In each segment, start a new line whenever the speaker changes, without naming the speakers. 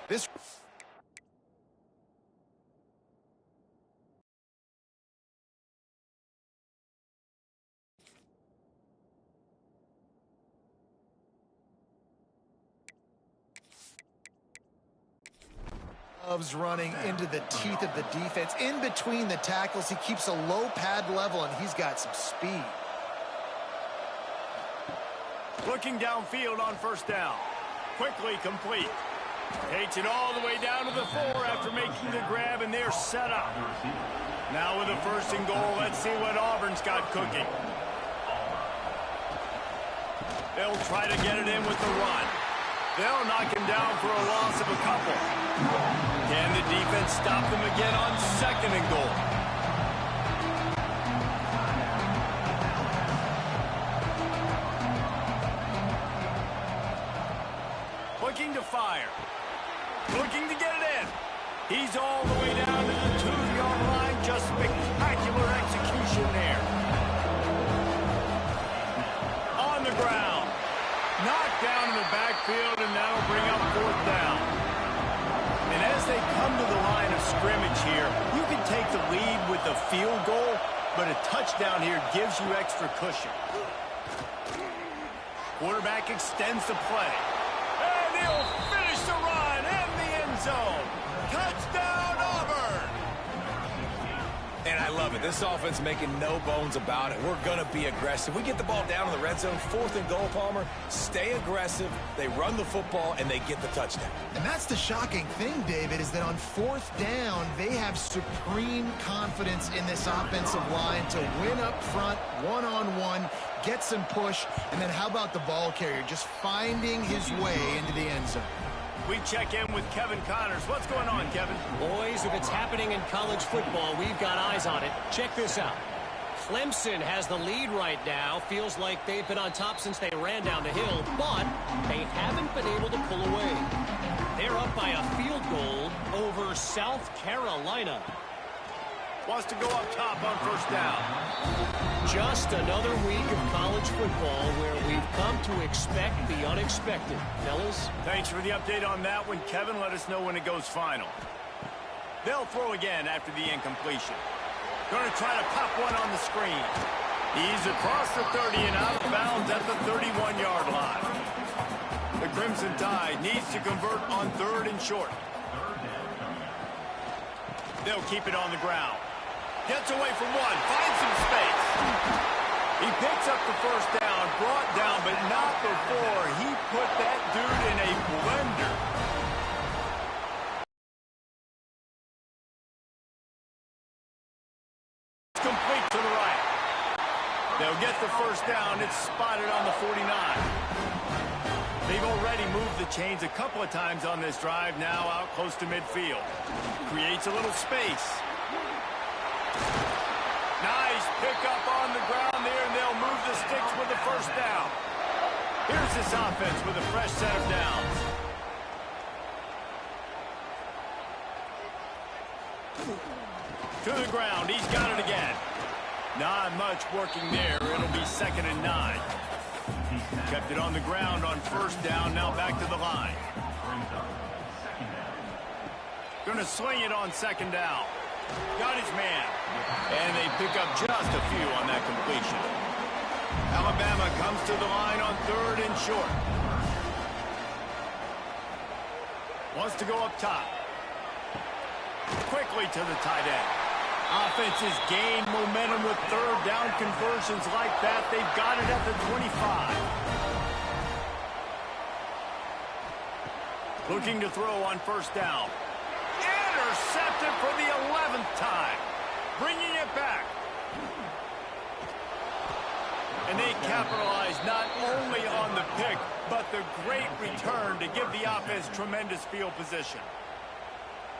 This loves running into the teeth of the defense. In between the tackles, he keeps a low pad level, and he's got some speed.
Looking downfield on first down. Quickly complete. Takes it all the way down to the 4 after making the grab, and they're set up. Now with a 1st and goal, let's see what Auburn's got cooking. They'll try to get it in with the run. They'll knock him down for a loss of a couple. Can the defense stop them again on 2nd and goal? Looking to fire. Looking to get it in. He's all the way down to the 2-yard line. Just spectacular execution there. On the ground. Knocked down in the backfield, and that'll bring up 4th down. And as they come to the line of scrimmage here, you can take the lead with the field goal, but a touchdown here gives you extra cushion. Quarterback extends the play. And he'll finish the run in the end zone. Touchdown, Auburn!
And I love it. This offense making no bones about it. We're going to be aggressive. We get the ball down in the red zone, 4th and goal, Palmer. Stay aggressive. They run the football, and they get the touchdown.
And that's the shocking thing, David, is that on 4th down, they have supreme confidence in this offensive line to win up front, one-on-one, get some push, and then how about the ball carrier just finding his way into the end zone?
We check in with Kevin Connors. What's going on, Kevin?
Boys, if it's happening in college football, we've got eyes on it. Check this out. Clemson has the lead right now. Feels like they've been on top since they ran down the hill, but they haven't been able to pull away. They're up by a field goal over South Carolina.
Wants to go up top on 1st down.
Just another week of college football where we've come to expect the unexpected. Fellas?
Thanks for the update on that one, Kevin. Let us know when it goes final. They'll throw again after the incompletion. Going to try to pop one on the screen. He's across the 30 and out of bounds at the 31-yard line. The Crimson Tide needs to convert on 3rd and short. They'll keep it on the ground. Gets away from one, finds some space. He picks up the 1st down, brought down, but not before he put that dude in a blender. Complete to the right. They'll get the 1st down. It's spotted on the 49. They've already moved the chains a couple of times on this drive, now out close to midfield. Creates a little space. Nice pickup on the ground there, and they'll move the sticks with the 1st down. Here's this offense with a fresh set of downs. To the ground, he's got it again. Not much working there. It'll be 2nd and 9. Kept it on the ground on 1st down, now back to the line. Going to sling it on 2nd down. Got his man. And they pick up just a few on that completion. Alabama comes to the line on 3rd and short. Wants to go up top. Quickly to the tight end. Offenses gain momentum with 3rd down conversions like that. They've got it at the 25. Looking to throw on 1st down. Intercepted for the 11th time. Bringing it back. And they capitalize not only on the pick, but the great return to give the offense tremendous field position.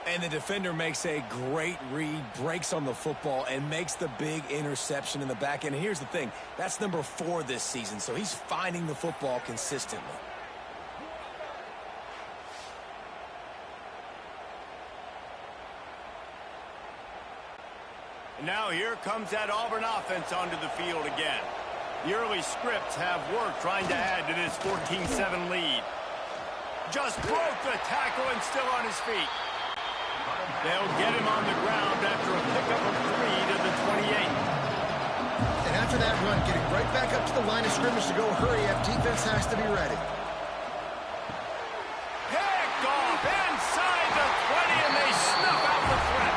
And the defender makes a great read, breaks on the football, and makes the big interception in the back end. And here's the thing, that's number 4 this season, so he's finding the football consistently.
And now here comes that Auburn offense onto the field again. The early scripts have worked trying to add to this 14-7 lead. Just broke the tackle and still on his feet. They'll get him on the ground after a pickup of 3 to the 28.
And after that run, getting right back up to the line of scrimmage to go hurry up, defense has to be ready.
Picked off inside the 20, and they snuff out the threat.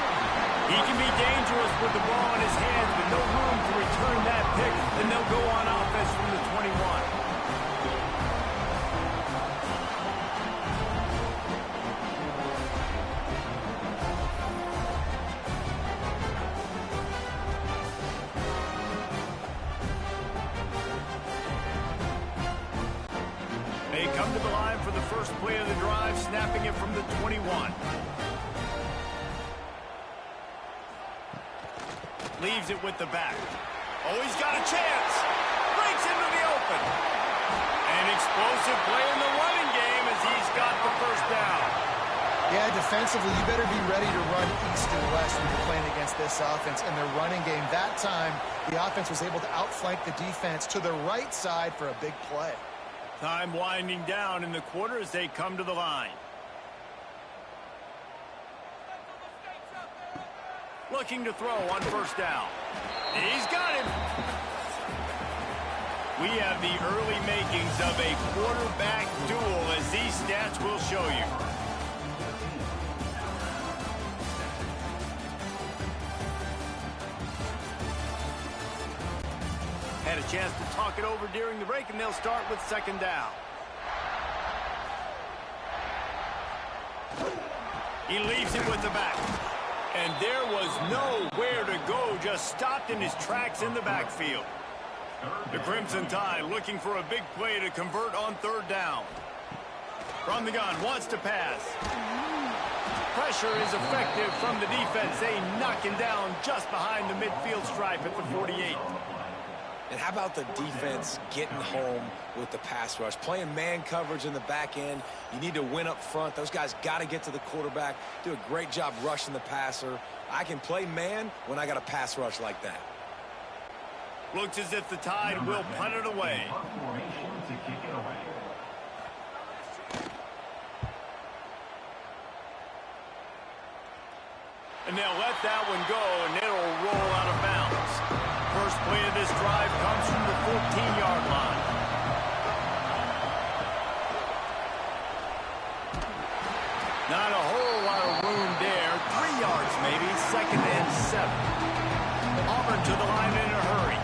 He can be dangerous with the ball in his hands, but no room to return that pick, and they'll go on offense from the 21. They come to the line for the first play of the drive, snapping it from the 21. Leaves it with the back. Oh, he's got a chance. Breaks into the open. An explosive play in the running game as he's got the first down.
Yeah, defensively, you better be ready to run east and west when you're playing against this offense. In their running game, that time, the offense was able to outflank the defense to the right side for a big play.
Time winding down in the quarter as they come to the line. Looking to throw on first down. He's got him. We have the early makings of a quarterback duel, as these stats will show you. Had a chance to talk it over during the break, and they'll start with second down. He leaves it with the back. And there was nowhere to go, just stopped in his tracks in the backfield. The Crimson Tide looking for a big play to convert on third down. From the gun, wants to pass. Pressure is effective from the defense. They knock him down just behind the midfield stripe at the 48.
And how about the defense getting home with the pass rush? Playing man coverage in the back end. You need to win up front. Those guys got to get to the quarterback. Do a great job rushing the passer. I can play man when I got a pass rush like that.
Looks as if the Tide will punt it away. And they'll let that one go, and it'll roll out of bounds. First play of this drive comes from the 14-yard line. Not a whole lot of room there. 3 yards maybe, second and 7. Auburn to the line in a hurry.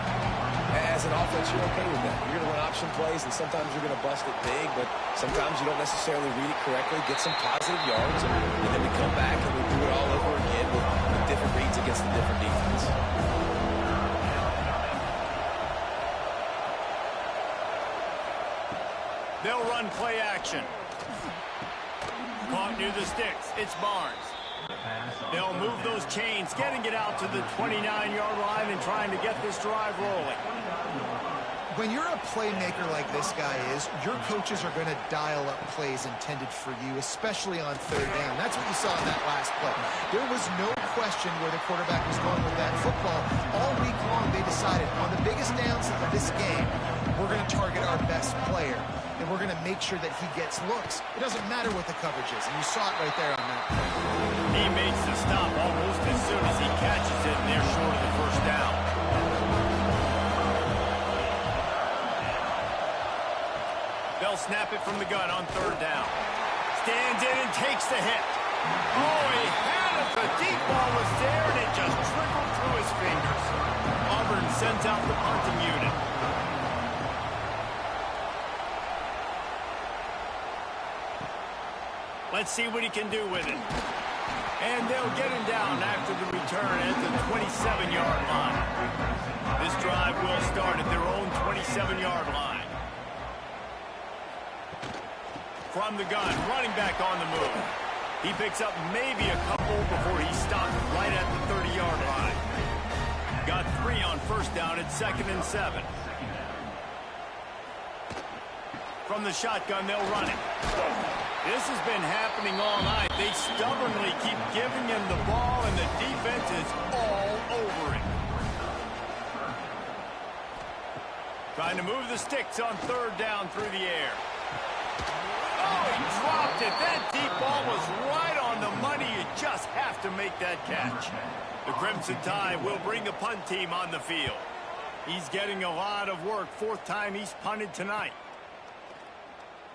As an offense, you're okay with that. You're going to run option plays, and sometimes you're going to bust it big, but sometimes you don't necessarily read it correctly, get some positive yards, and then we come back and we do it all over again with different reads against the different defense.
They'll run play action. Caught near the sticks. It's Barnes. They'll move those chains, getting it out to the 29-yard line and trying to get this drive rolling.
When you're a playmaker like this guy is, your coaches are going to dial up plays intended for you, especially on third down. That's what you saw in that last play. There was no question where the quarterback was going with that football. All week long, they decided on the biggest downs of this game, we're going to target our best player, and we're going to make sure that he gets looks. It doesn't matter what the coverage is, and you saw it right there on that play.
He makes the stop almost as soon as he catches it, and they're short of the first down. They'll snap it from the gun on third down. Stands in and takes the hit. Oh, he had it. The deep ball was there, and it just trickled through his fingers. Auburn sends out the punting unit. Let's see what he can do with it. And they'll get him down after the return at the 27-yard line. This drive will start at their own 27-yard line. From the gun, running back on the move. He picks up maybe a couple before he stops right at the 30-yard line. Got 3 on first down at 2nd and 7. From the shotgun, they'll run it. This has been happening all night. They stubbornly keep giving him the ball, and the defense is all over it. Trying to move the sticks on third down through the air. Oh, he dropped it. That deep ball was right on the money. You just have to make that catch. The Crimson Tide will bring the punt team on the field. He's getting a lot of work. Fourth time he's punted tonight.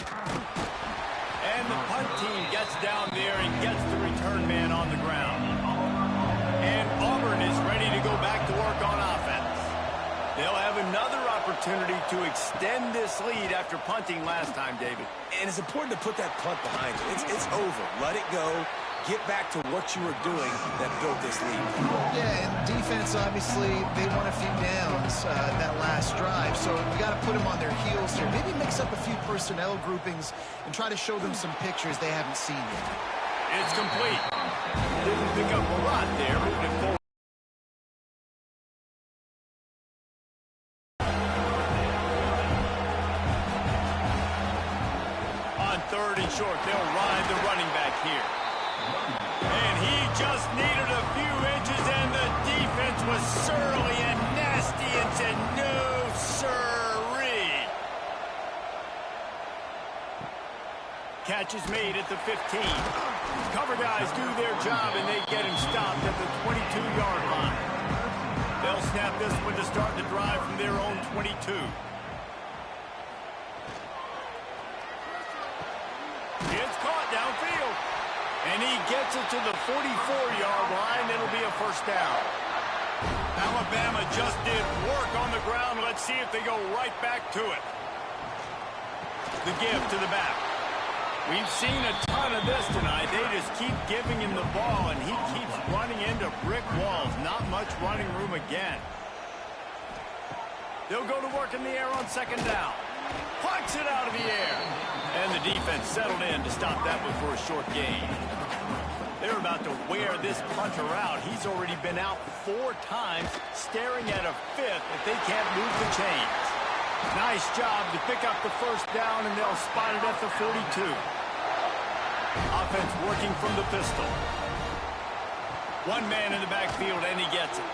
And the punt team gets down there and gets the return man on the ground. And Auburn is ready to go back to work on offense. They'll have another opportunity to extend this lead after punting last time, David.
And it's important to put that punt behind you. It's over. Let it go. Get back to what you were doing that built this lead.
Yeah, and defense, obviously, they won a few downs that last drive, so we got to put them on their heels here. Maybe mix up a few personnel groupings and try to show them some pictures they haven't seen yet.
It's complete. Didn't pick up a lot there, moving it forward. On third and short, they'll ride the running back here. And he just needed a few inches, and the defense was surly and nasty and said, no, sirree. Catch is made at the 15. Cover guys do their job, and they get him stopped at the 22-yard line. They'll snap this one to start the drive from their own 22. It's caught downfield. And he gets it to the 44-yard line. It'll be a first down. Alabama just did work on the ground. Let's see if they go right back to it. The give to the back. We've seen a ton of this tonight. They just keep giving him the ball, and he keeps running into brick walls. Not much running room again. They'll go to work in the air on second down. Punts it out of the air. And the defense settled in to stop that one for a short gain. They're about to wear this punter out. He's already been out 4 times, staring at a fifth if they can't move the chains. Nice job to pick up the first down, and they'll spot it at the 42. Offense working from the pistol. One man in the backfield, and he gets it.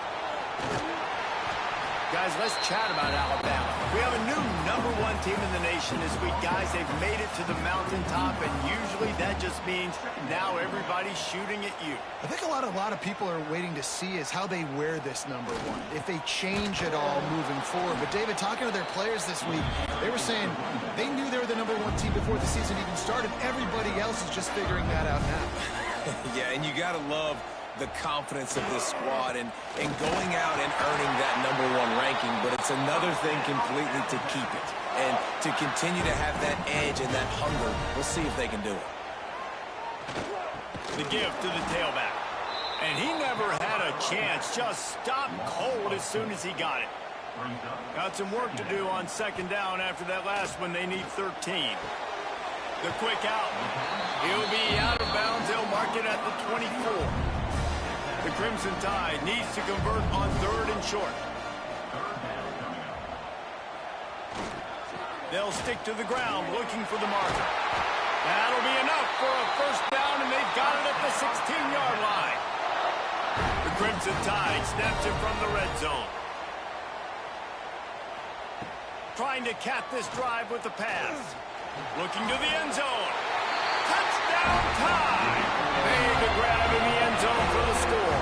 Guys, let's chat about Alabama. We have a new #1 team in the nation this week. Guys, they've made it to the mountaintop, and usually that just means now everybody's shooting at you.
I think a lot of people are waiting to see is how they wear this #1, if they change it all moving forward. But, David, talking to their players this week, they were saying they knew they were the #1 team before the season even started. Everybody else is just figuring that out now.
Yeah, and you got to love the confidence of this squad and going out and earning that #1 ranking, but it's another thing completely to keep it and to continue to have that edge and that hunger. We'll see if they can do it.
The give to the tailback. And he never had a chance, just stopped cold as soon as he got it. Got some work to do on second down after that last one. They need 13. The quick out. He'll be out of bounds. They'll mark it at the 24. The Crimson Tide needs to convert on third and short. They'll stick to the ground looking for the marker. That'll be enough for a first down, and they've got it at the 16-yard line. The Crimson Tide snaps it from the red zone. Trying to cap this drive with the pass. Looking to the end zone. Touchdown Tide! Made the grab in the end zone for the score.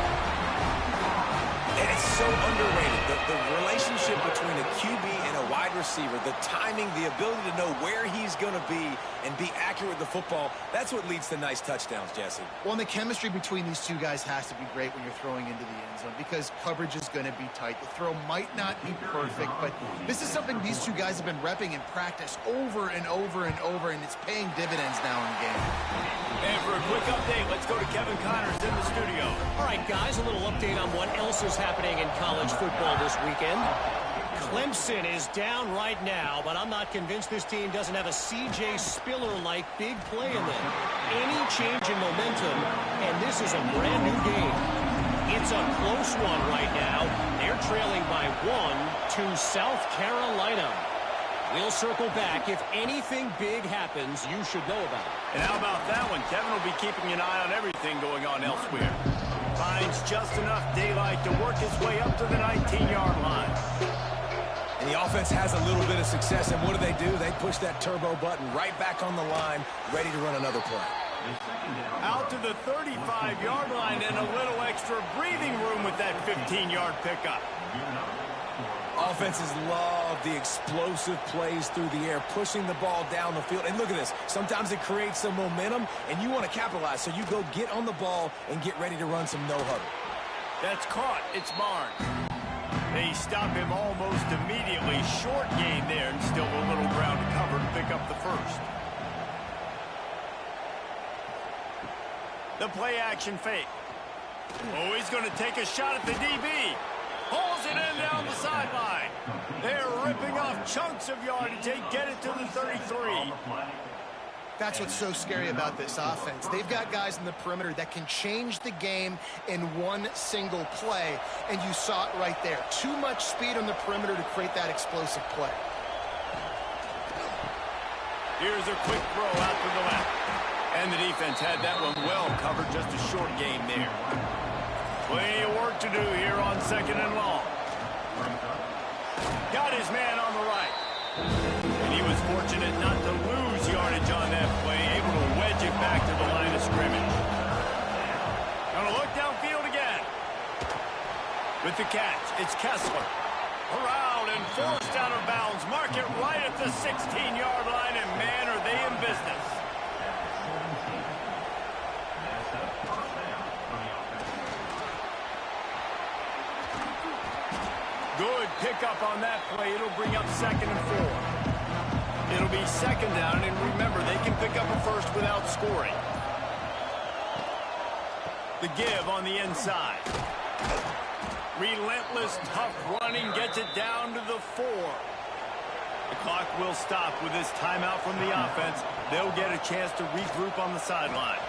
And it's so underrated. The relationship between a QB and a wide receiver, the timing, the ability to know where he's going to be and be accurate with the football, that's what leads to nice touchdowns, Jesse.
Well, and the chemistry between these two guys has to be great when you're throwing into the end zone because coverage is going to be tight. The throw might not be perfect, but this is something these two guys have been repping in practice over and over and over, and it's paying dividends now in the game.
And for a quick update, let's go to Kevin Connors in the studio.
All right, guys, a little update on what else is happening in college football this weekend. Clemson is down right now, but I'm not convinced this team doesn't have a C.J. Spiller-like big play in them. Any change in momentum, and this is a brand-new game. It's a close one right now. They're trailing by 1 to South Carolina. We'll circle back. If anything big happens, you should know about it.
And how about that one? Kevin will be keeping an eye on everything going on elsewhere. Finds just enough daylight to work his way up to the 19-yard line.
And the offense has a little bit of success, and what do? They push that turbo button right back on the line, ready to run another play.
Out to the 35-yard line and a little extra breathing room with that 15-yard pickup.
Offenses love the explosive plays through the air, pushing the ball down the field. And look at this. Sometimes it creates some momentum, and you want to capitalize. So you go get on the ball and get ready to run some no-huddle.
That's caught. It's Barnes. They stop him almost immediately. Short gain there, and still a little ground to cover to pick up the first. The play-action fake. Oh, he's going to take a shot at the DB. Pulls it in down the sideline. They're ripping off chunks of yardage. They get it to the 33.
That's what's so scary about this offense. They've got guys in the perimeter that can change the game in one single play, and you saw it right there. Too much speed on the perimeter to create that explosive play.
Here's a quick throw out to the left. And the defense had that one well covered, just a short gain there. Plenty of work to do here on 2nd and long. Got his man on the right. And he was fortunate not to lose yardage on that play, able to wedge it back to the line of scrimmage. Gonna look downfield again. With the catch, it's Kessler. Around and forced out of bounds. Mark it right at the 16-yard line, and man, are they in business. Good pickup on that play. It'll bring up 2nd and 4. It'll be 2nd down, and remember, they can pick up a first without scoring. The give on the inside. Relentless, tough running, gets it down to the 4. The clock will stop with this timeout from the offense. They'll get a chance to regroup on the sideline.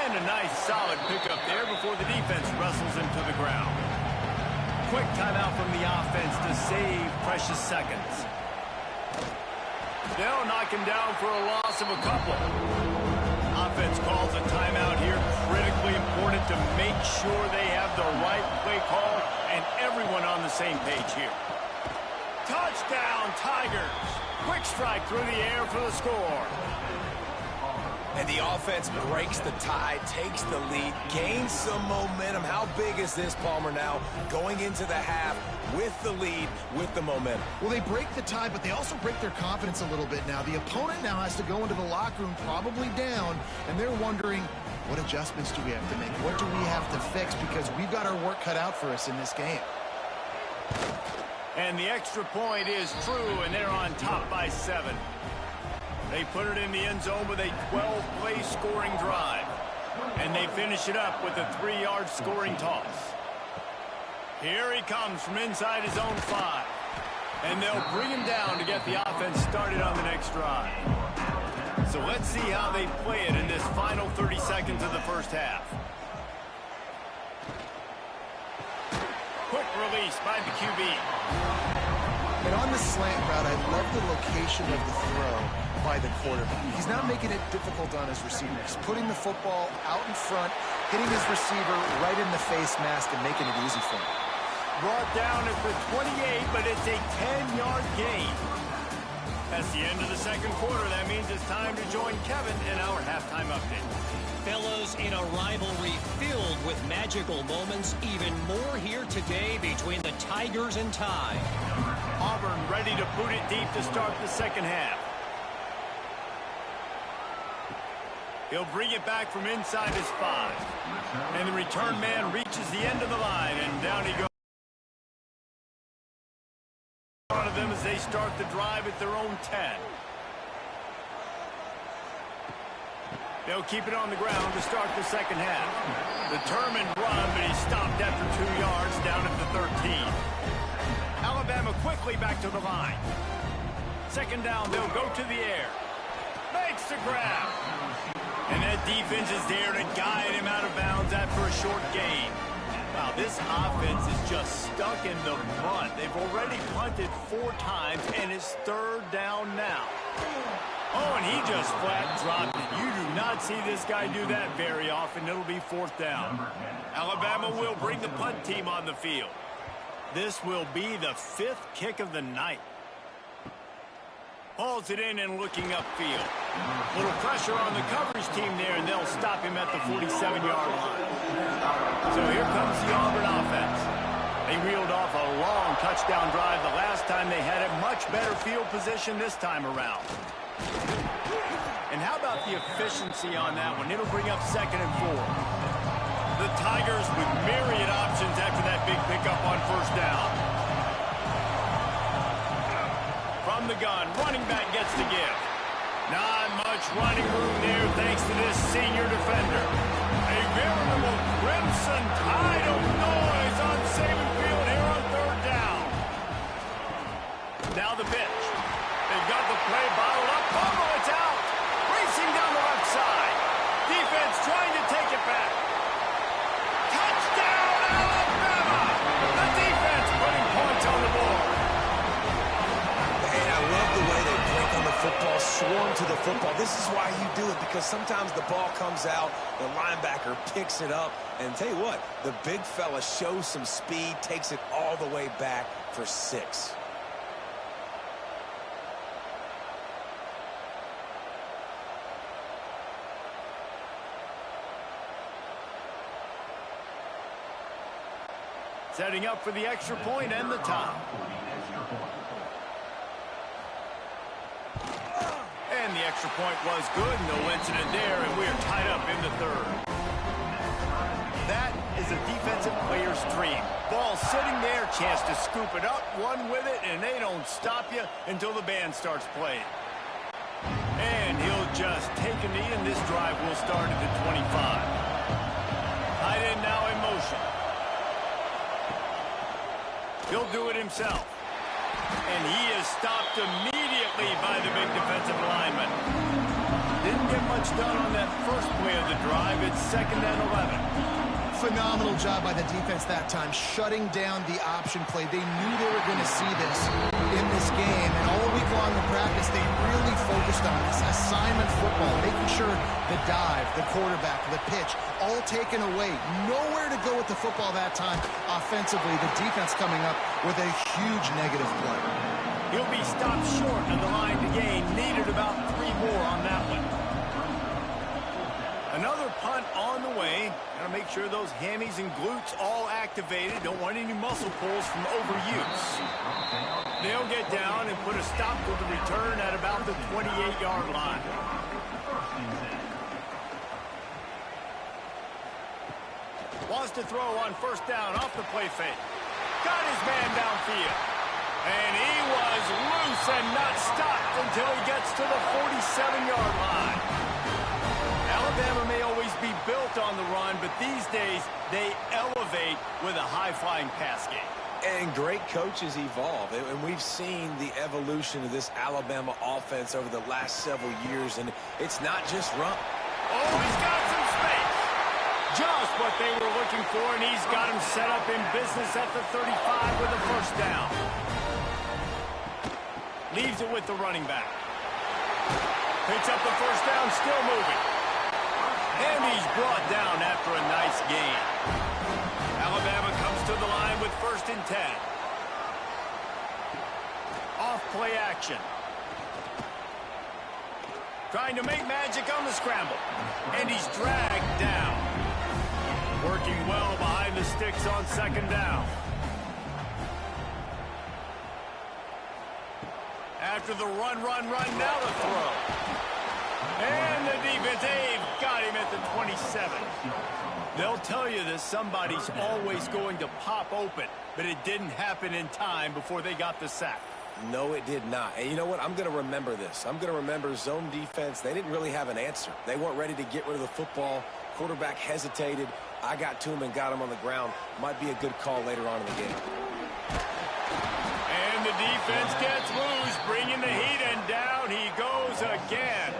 And a nice, solid pickup there before the defense wrestles him to the ground. Quick timeout from the offense to save precious seconds. They'll knock him down for a loss of a couple. Offense calls a timeout here. Critically important to make sure they have the right play call and everyone on the same page here. Touchdown, Tigers. Quick strike through the air for the score.
And the offense breaks the tie, takes the lead, gains some momentum. How big is this, Palmer, now? Going into the half with the lead, with the momentum.
Well, they break the tie, but they also break their confidence a little bit now. The opponent now has to go into the locker room probably down, and they're wondering, what adjustments do we have to make? What do we have to fix? Because we've got our work cut out for us in this game.
And the extra point is true, and they're on top by 7. They put it in the end zone with a 12-play scoring drive. And they finish it up with a 3-yard scoring toss. Here he comes from inside his own 5. And they'll bring him down to get the offense started on the next drive. So let's see how they play it in this final 30 seconds of the first half. Quick release by the QB.
And on the slant route, I love the location of the throw by the quarterback. He's not making it difficult on his receivers. Putting the football out in front, hitting his receiver right in the face mask and making it easy for him.
Brought down at the 28, but it's a 10-yard gain. That's the end of the second quarter. That means it's time to join Kevin in our halftime update.
Fellows, in a rivalry filled with magical moments, even more here today between the Tigers and Tide.
Auburn ready to boot it deep to start the second half. He'll bring it back from inside his 5. And the return man reaches the end of the line, and down he goes. One of them as they start the drive at their own 10. They'll keep it on the ground to start the second half. Determined run, but he's stopped after 2 yards down at the 13. Alabama quickly back to the line. Second down, they'll go to the air. Makes the grab. And that defense is there to guide him out of bounds after a short gain. Wow, this offense is just stuck in the mud. They've already punted 4 times, and it's 3rd down now. Oh, and he just flat dropped it. You do not see this guy do that very often. It'll be 4th down. Alabama will bring the punt team on the field. This will be the 5th kick of the night. Hauls it in and looking upfield. Little pressure on the coverage team there, and they'll stop him at the 47-yard line. So here comes the Auburn offense. They reeled off a long touchdown drive the last time they had it. Much better field position this time around. And how about the efficiency on that one? It'll bring up 2nd and 4. The Tigers with myriad options after that big pickup on 1st down. From the gun, running back gets to give. Not much running room there thanks to this senior defender. A veritable crimson tide of noise on Saban Field here on 3rd down. Now the pitch. They've got the play bottled up. Oh, it's out. Racing down the left side. Defense trying to take it back. Touchdown, Alabama! The defense putting points on the board.
And I love the way they break on the football, swarm to the football. This is why you do it, because sometimes the ball comes out, the linebacker picks it up, and tell you what, the big fella shows some speed, takes it all the way back for 6.
Setting up for the extra point and the tie. And the extra point was good. No incident there, and we're tied up in the 3rd. That is a defensive player's dream. Ball sitting there, chance to scoop it up, run with it, and they don't stop you until the band starts playing. And he'll just take a knee, and this drive will start at the 25. Tight end now in motion. He'll do it himself. And he is stopped immediately by the big defensive lineman. Didn't get much done on that first play of the drive. It's 2nd and 11.
Phenomenal job by the defense that time, shutting down the option play. They knew they were going to see this in this game, and all week long in practice, they really focused on this assignment football, making sure the dive, the quarterback, the pitch, all taken away. Nowhere to go with the football that time offensively. The defense coming up with a huge negative play.
He'll be stopped short of the line to gain. Needed about 3 more on that one. Another punt on the way. Got to make sure those hammies and glutes all activated. Don't want any muscle pulls from overuse. They'll get down and put a stop to the return at about the 28-yard line. Wants to throw on 1st down off the play fake. Got his man downfield. And he was loose and not stopped until he gets to the 47-yard line. Alabama may always be built on the run, but these days they elevate with a high-flying pass game.
And great coaches evolve, and we've seen the evolution of this Alabama offense over the last several years, and it's not just run.
Oh, he's got some space. Just what they were looking for, and he's got him set up in business at the 35 with a 1st down. Leaves it with the running back. Picks up the 1st down, still moving. And he's brought down after a nice gain. Alabama comes to the line with 1st and 10. Off play action. Trying to make magic on the scramble. And he's dragged down. Working well behind the sticks on 2nd down. After the run, now the throw. And the defense, they've got him at the 27. They'll tell you that somebody's always going to pop open, but it didn't happen in time before they got the sack.
No, it did not. And you know what? I'm going to remember this. I'm going to remember zone defense. They didn't really have an answer. They weren't ready to get rid of the football. Quarterback hesitated. I got to him and got him on the ground. Might be a good call later on in the game.
And the defense gets loose, bringing the heat, and down he goes again.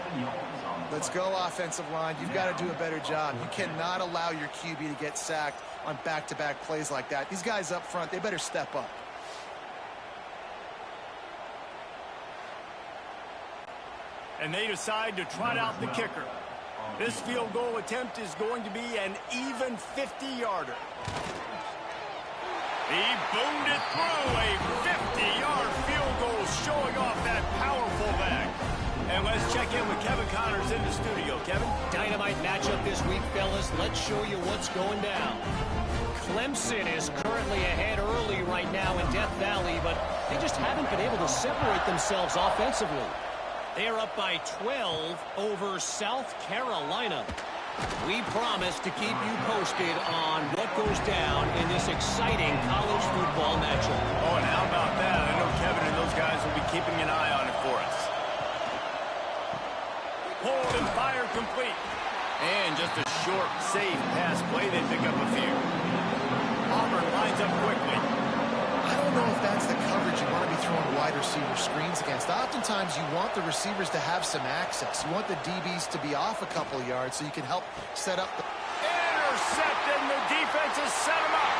Let's go, offensive line. You've got to do a better job. You cannot allow your QB to get sacked on back-to-back plays like that. These guys up front, they better step up.
And they decide to trot out the kicker. This field goal attempt is going to be an even 50-yarder. He boomed it through. A 50-yard field goal showing off that powerful leg. And let's check in with Kevin Connors in the studio. Kevin?
Dynamite matchup this week, fellas. Let's show you what's going down. Clemson is currently ahead early right now in Death Valley, but they just haven't been able to separate themselves offensively. They're up by 12 over South Carolina. We promise to keep you posted on what goes down in this exciting college football matchup.
Oh, and how about that? I know Kevin and those guys will be keeping an eye on it for us. Hold and fire complete. And just a short, safe pass play. They pick up a few. Auburn lines up quickly.
I don't know if that's the coverage you want to be throwing wide receiver screens against. Oftentimes, you want the receivers to have some access. You want the DBs to be off a couple of yards so you can help set up the...
Intercepted, and the defense has set him up.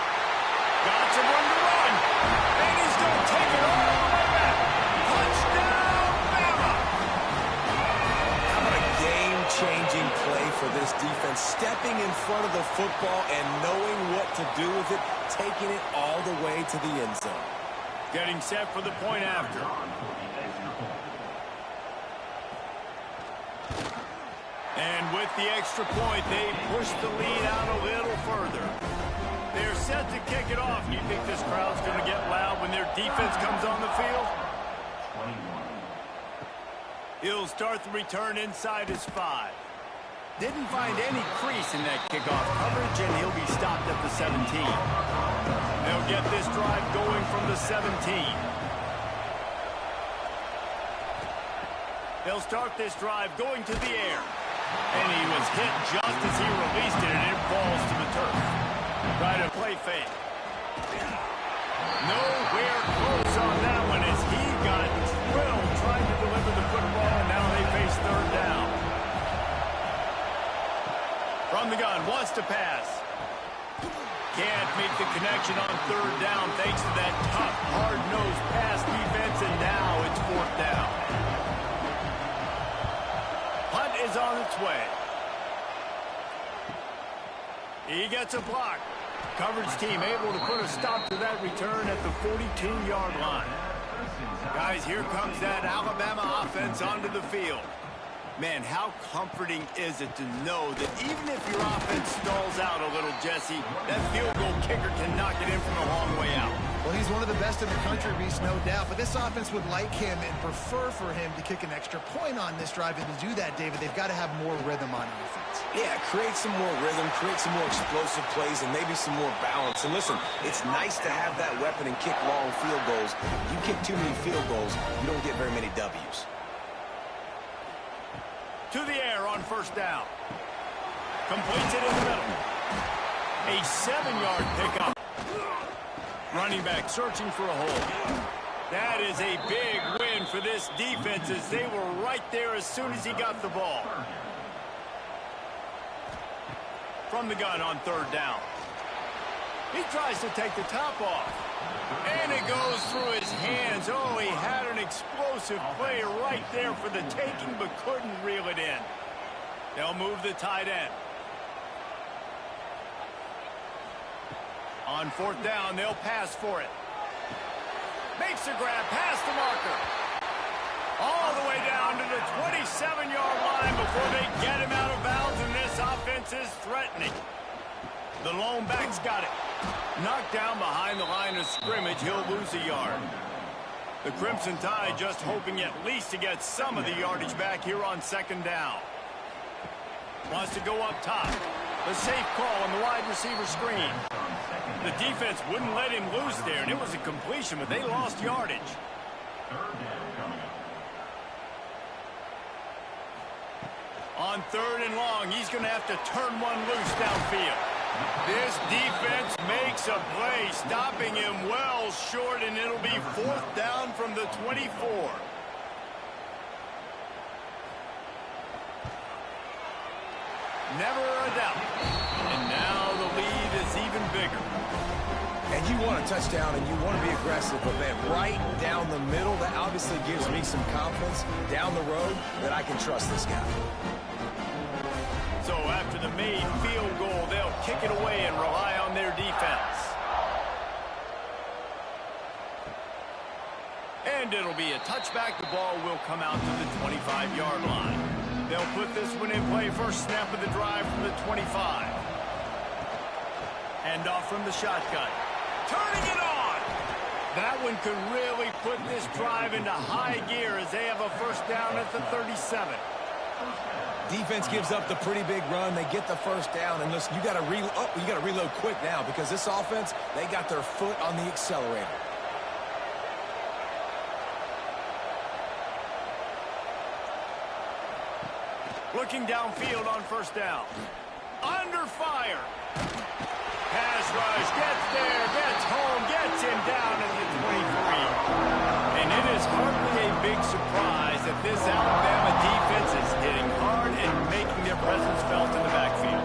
Got some room to run. And he's going to take it all the way back. Touchdown, Bama!
How about a game-changing play for this defense? Stepping in front of the football and knowing what to do with it, taking it all the way to the end zone.
Getting set for the point after. And with the extra point, they push the lead out a little further. They're set to kick it off. You think this crowd's going to get loud when their defense comes on the field? He'll start the return inside his 5. Didn't find any crease in that kickoff coverage, and he'll be stopped at the 17. They'll get this drive going from the 17. They'll start this drive going to the air. And he was hit just as he released it, and it falls to the turf. Try to play fake. Nowhere close on that one as he got drilled trying to deliver the football, and now they face third down. From the gun, wants to pass. Can't make the connection on third down thanks to that tough, hard-nosed pass defense, and now it's fourth down. Punt is on its way. He gets a block. Coverage team able to put a stop to that return at the 42-yard line. Guys, here comes that Alabama offense onto the field. Man, how comforting is it to know that even if your offense stalls out a little, Jesse, that field goal kicker can knock it in from a long way out.
Well, he's one of the best in the country, Reese, no doubt. But this offense would like him and prefer for him to kick an extra point on this drive. And to do that, David, they've got to have more rhythm on offense.
Yeah, create some more rhythm, create some more explosive plays, and maybe some more balance. And listen, it's nice to have that weapon and kick long field goals. You kick too many field goals, you don't get very many W's.
To the air on first down. Completes it in the middle. A 7-yard pickup. Running back searching for a hole. That is a big win for this defense as they were right there as soon as he got the ball. From the gun on third down. He tries to take the top off. And it goes through his hands. Oh, he had an explosive play right there for the taking, but couldn't reel it in. They'll move the tight end. On fourth down, they'll pass for it. Makes a grab past the marker. All the way down to the 27-yard line before they get him out of bounds, and this offense is threatening. The lone back's got it. Knocked down behind the line of scrimmage, he'll lose a yard. The Crimson Tide just hoping at least to get some of the yardage back here on second down. Wants to go up top. The safe call on the wide receiver screen. The defense wouldn't let him loose there, and it was a completion, but they lost yardage. On third and long, he's going to have to turn one loose downfield. This defense makes a play, stopping him well short, and it'll be fourth down from the 24. Never a doubt. And now the lead is even bigger.
And you want a touchdown and you want to be aggressive, but man, right down the middle, that obviously gives me some confidence down the road that I can trust this guy.
So after the made field goal, they'll kick it away and rely on their defense. And it'll be a touchback. The ball will come out to the 25-yard line. They'll put this one in play. First snap of the drive from the 25. Hand off from the shotgun. Turning it on. That one could really put this drive into high gear as they have a first down at the 37.
Defense gives up the pretty big run. They get the first down, and listen, you got to reload quick now because this offense, they got their foot on the accelerator.
Looking downfield on first down. Under fire. Pass rush, gets there, gets home, gets him down at the 23. And it is hardly a big surprise that this Alabama defense is hitting hard and making their presence felt in the backfield.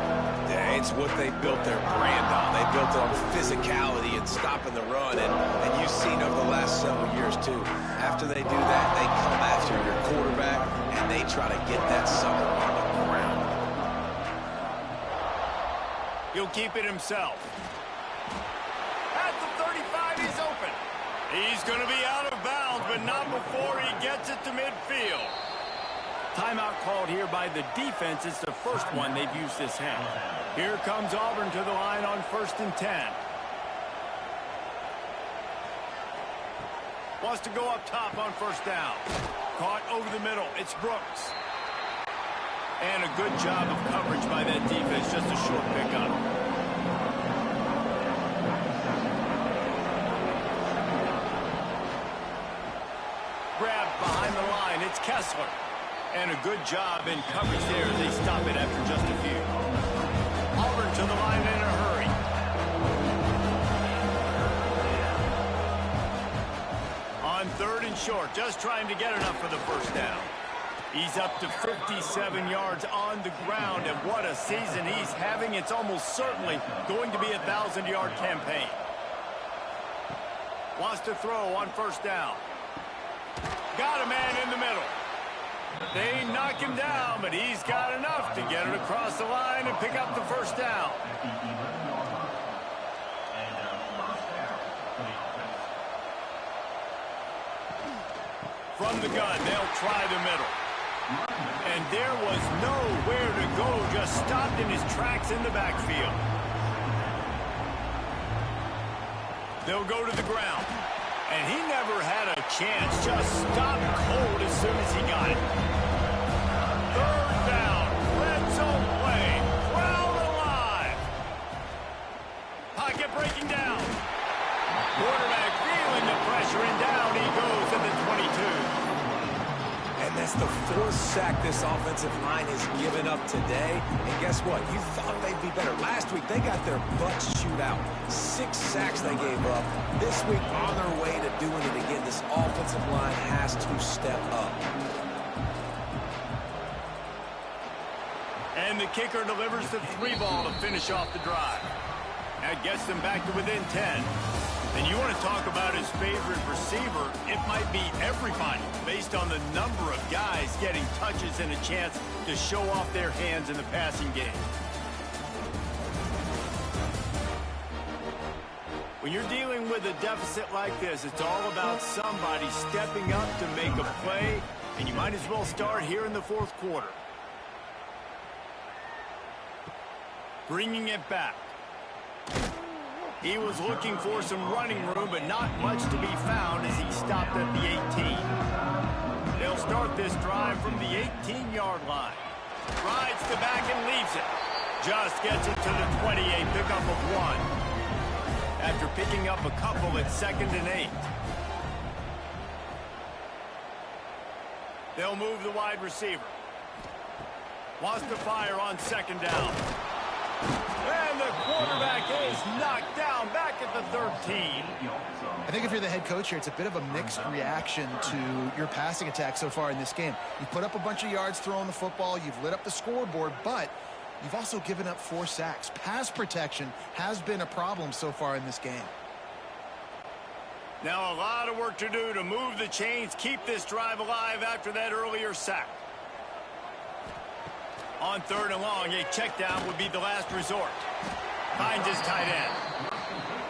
Yeah, it's what they built their brand on. They built it on physicality and stopping the run, and you've seen over the last several years, too. After they do that, they come after your quarterback, and they try to get that sucker on the ground.
He'll keep it himself. At the 35, he's open. He's going to be out of bounds, but not before he gets it to midfield. Timeout called here by the defense. It's the first one they've used this half. Here comes Auburn to the line on 1st and 10. Wants to go up top on first down. Caught over the middle. It's Brooks. And a good job of coverage by that defense. Just a short pickup. Grabbed behind the line. It's Kessler. And a good job in coverage there as they stop it after just a few. Auburn to the line in a hurry. On 3rd and short, just trying to get enough for the first down. He's up to 57 yards on the ground, and what a season he's having. It's almost certainly going to be a 1,000-yard campaign. Wants to throw on first down. Got a man in the middle. They knock him down, but he's got enough to get it across the line and pick up the first down. From the gun, they'll try the middle. And there was nowhere to go, just stopped in his tracks in the backfield. They'll go to the ground. And he never had a chance, just stopped cold as soon as he got it. 3rd down, red zone play, crowd alive. Pocket breaking down. Quarterback feeling the pressure, and down he goes at the 22.
And that's the 4th sack this offensive line has given up today. And guess what? You thought they'd be better. Last week, they got their butts chewed out. 6 sacks they gave up. This week, on their way to doing it again, this offensive line has to step up.
And the kicker delivers the 3 ball to finish off the drive. That gets them back to within 10. And you want to talk about his favorite receiver, it might be everybody based on the number of guys getting touches and a chance to show off their hands in the passing game. When you're dealing with a deficit like this, it's all about somebody stepping up to make a play, and you might as well start here in the 4th quarter. Bringing it back. He was looking for some running room, but not much to be found as he stopped at the 18. They'll start this drive from the 18-yard line. Rides the back and leaves it. Just gets it to the 28, pickup of 1. After picking up a couple at 2nd and 8. They'll move the wide receiver. Wants to fire on 2nd down. And the quarterback is knocked down back at the 13.
I think if you're the head coach here, it's a bit of a mixed reaction to your passing attack so far in this game. You've put up a bunch of yards throwing the football. You've lit up the scoreboard, but you've also given up 4 sacks. Pass protection has been a problem so far in this game.
Now a lot of work to do to move the chains, keep this drive alive after that earlier sack. On 3rd and long, a check down would be the last resort. Finds his tight end.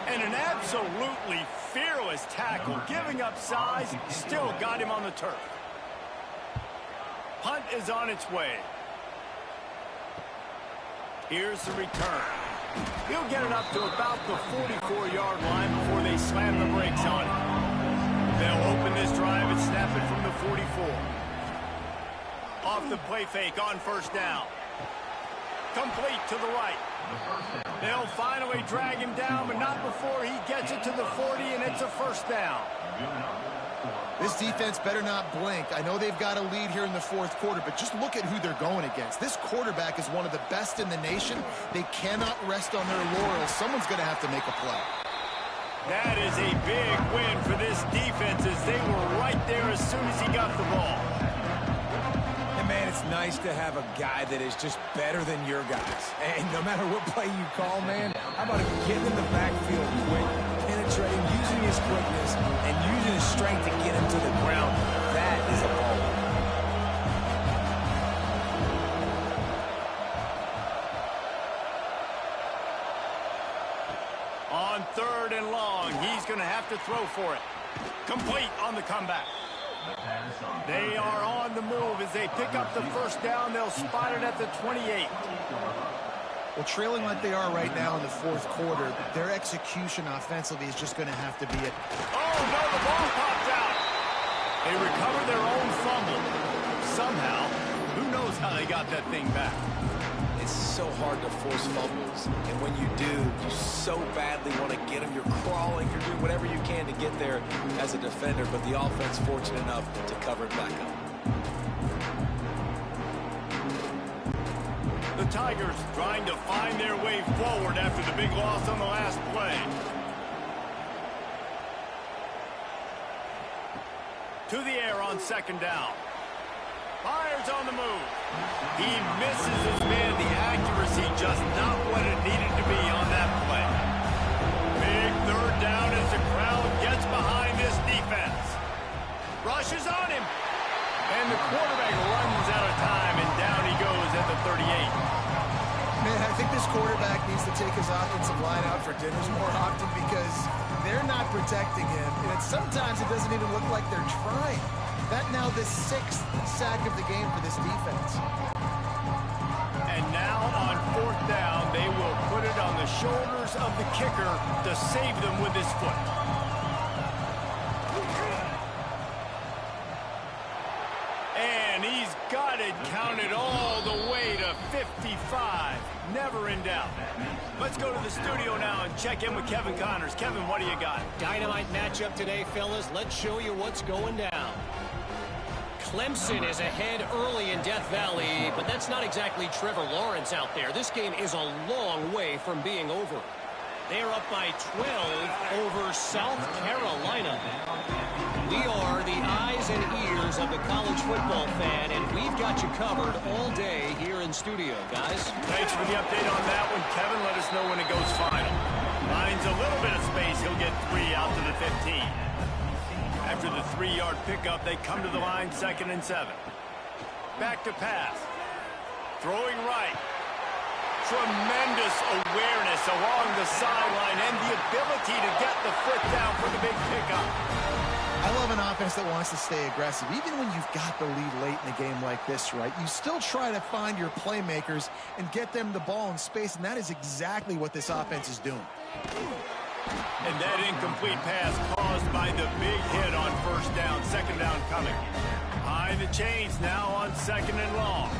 And an absolutely fearless tackle, giving up size, still got him on the turf. Punt is on its way. Here's the return. He'll get it up to about the 44-yard line before they slam the brakes on it. They'll open this drive and snap it from the 44. Off the play fake on first down. Complete to the right. They'll finally drag him down, but not before he gets it to the 40, and it's a first down.
This defense better not blink. I know they've got a lead here in the fourth quarter, but just look at who they're going against. This quarterback is one of the best in the nation. They cannot rest on their laurels. Someone's going to have to make a play.
That is a big win for this defense, as they were right there as soon as he got the ball.
And man, it's nice to have a guy that is just better than your guys. And no matter what play you call, man, how about him getting in the backfield quick, penetrating, using his quickness, and using his strength to get him to the ground. That is a ball.
On third and long, he's going to have to throw for it. Complete on the comeback. They are on the move as they pick up the first down. They'll spot it at the 28.
Well, trailing like they are right now in the fourth quarter, their execution offensively is just going to have to be it.
Oh, no, the ball popped out. They recover their own fumble. Somehow, who knows how they got that thing back.
It's so hard to force fumbles, and when you do, you so badly want to get them. You're crawling, you're doing whatever you can to get there as a defender, but the offense fortunate enough to cover it back up.
The Tigers trying to find their way forward after the big loss on the last play. To the air on second down. Fires on the move. He misses his man. The accuracy just not what it needed to be on that play. Big third down as the crowd gets behind this defense. Rushes on him. And the quarterback runs out of time, and down he goes at the 38.
Man, I think this quarterback needs to take his offensive line out for dinners more often because they're not protecting him. And sometimes it doesn't even look like they're trying. That now the 6th sack of the game for this defense.
And now on fourth down, they will put it on the shoulders of the kicker to save them with his foot. And he's got it counted all the way to 55. Never in doubt. Let's go to the studio now and check in with Kevin Connors. Kevin, what do you got?
Dynamite matchup today, fellas. Let's show you what's going down. Clemson is ahead early in Death Valley, but that's not exactly Trevor Lawrence out there. This game is a long way from being over. They are up by 12 over South Carolina. We are the eyes and ears of the college football fan, and we've got you covered all day here in studio, guys.
Thanks for the update on that one, Kevin. Let us know when it goes final. Finds a little bit of space. He'll get 3 out to the 15. After the 3-yard pickup, they come to the line 2nd and 7. Back to pass. Throwing right. Tremendous awareness along the sideline and the ability to get the foot down for the big pickup.
I love an offense that wants to stay aggressive. Even when you've got the lead late in a game like this, right, you still try to find your playmakers and get them the ball in space, and that is exactly what this offense is doing.
And that incomplete pass caused by the big hit on first down. 2nd down coming. High the chains now on 2nd and long.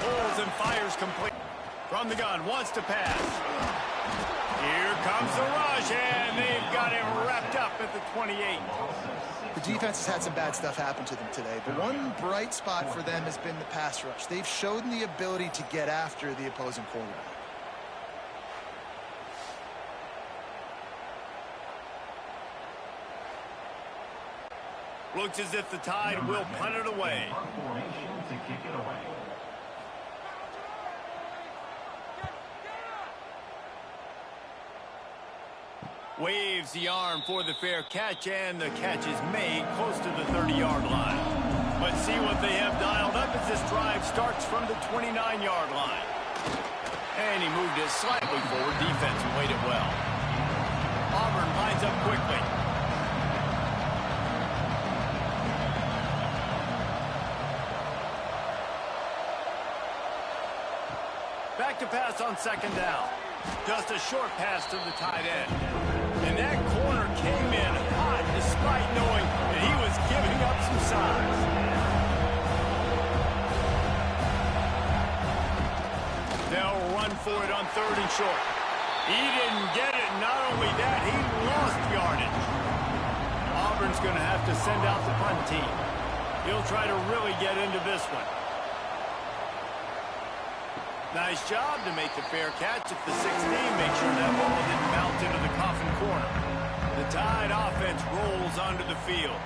Pulls and fires complete. From the gun, wants to pass. Here comes the rush, and they've got him wrapped up at the 28.
The defense has had some bad stuff happen to them today, but one bright spot for them has been the pass rush. They've shown the ability to get after the opposing quarterback.
Looks as if the Tide will punt it away. Waves the arm for the fair catch, and the catch is made close to the 30-yard line. Let's see what they have dialed up as this drive starts from the 29-yard line. And he moved it slightly forward. Defense played it well. Auburn lines up quickly. Back to pass on second down. Just a short pass to the tight end. And that corner came in hot despite knowing that he was giving up some size. They'll run for it on third and short. He didn't get it. Not only that, he lost yardage. Auburn's going to have to send out the punt team. He'll try to really get into this one. Nice job to make the fair catch at the 16. Make sure that ball didn't bounce into the coffin corner. The Tide offense rolls onto the field.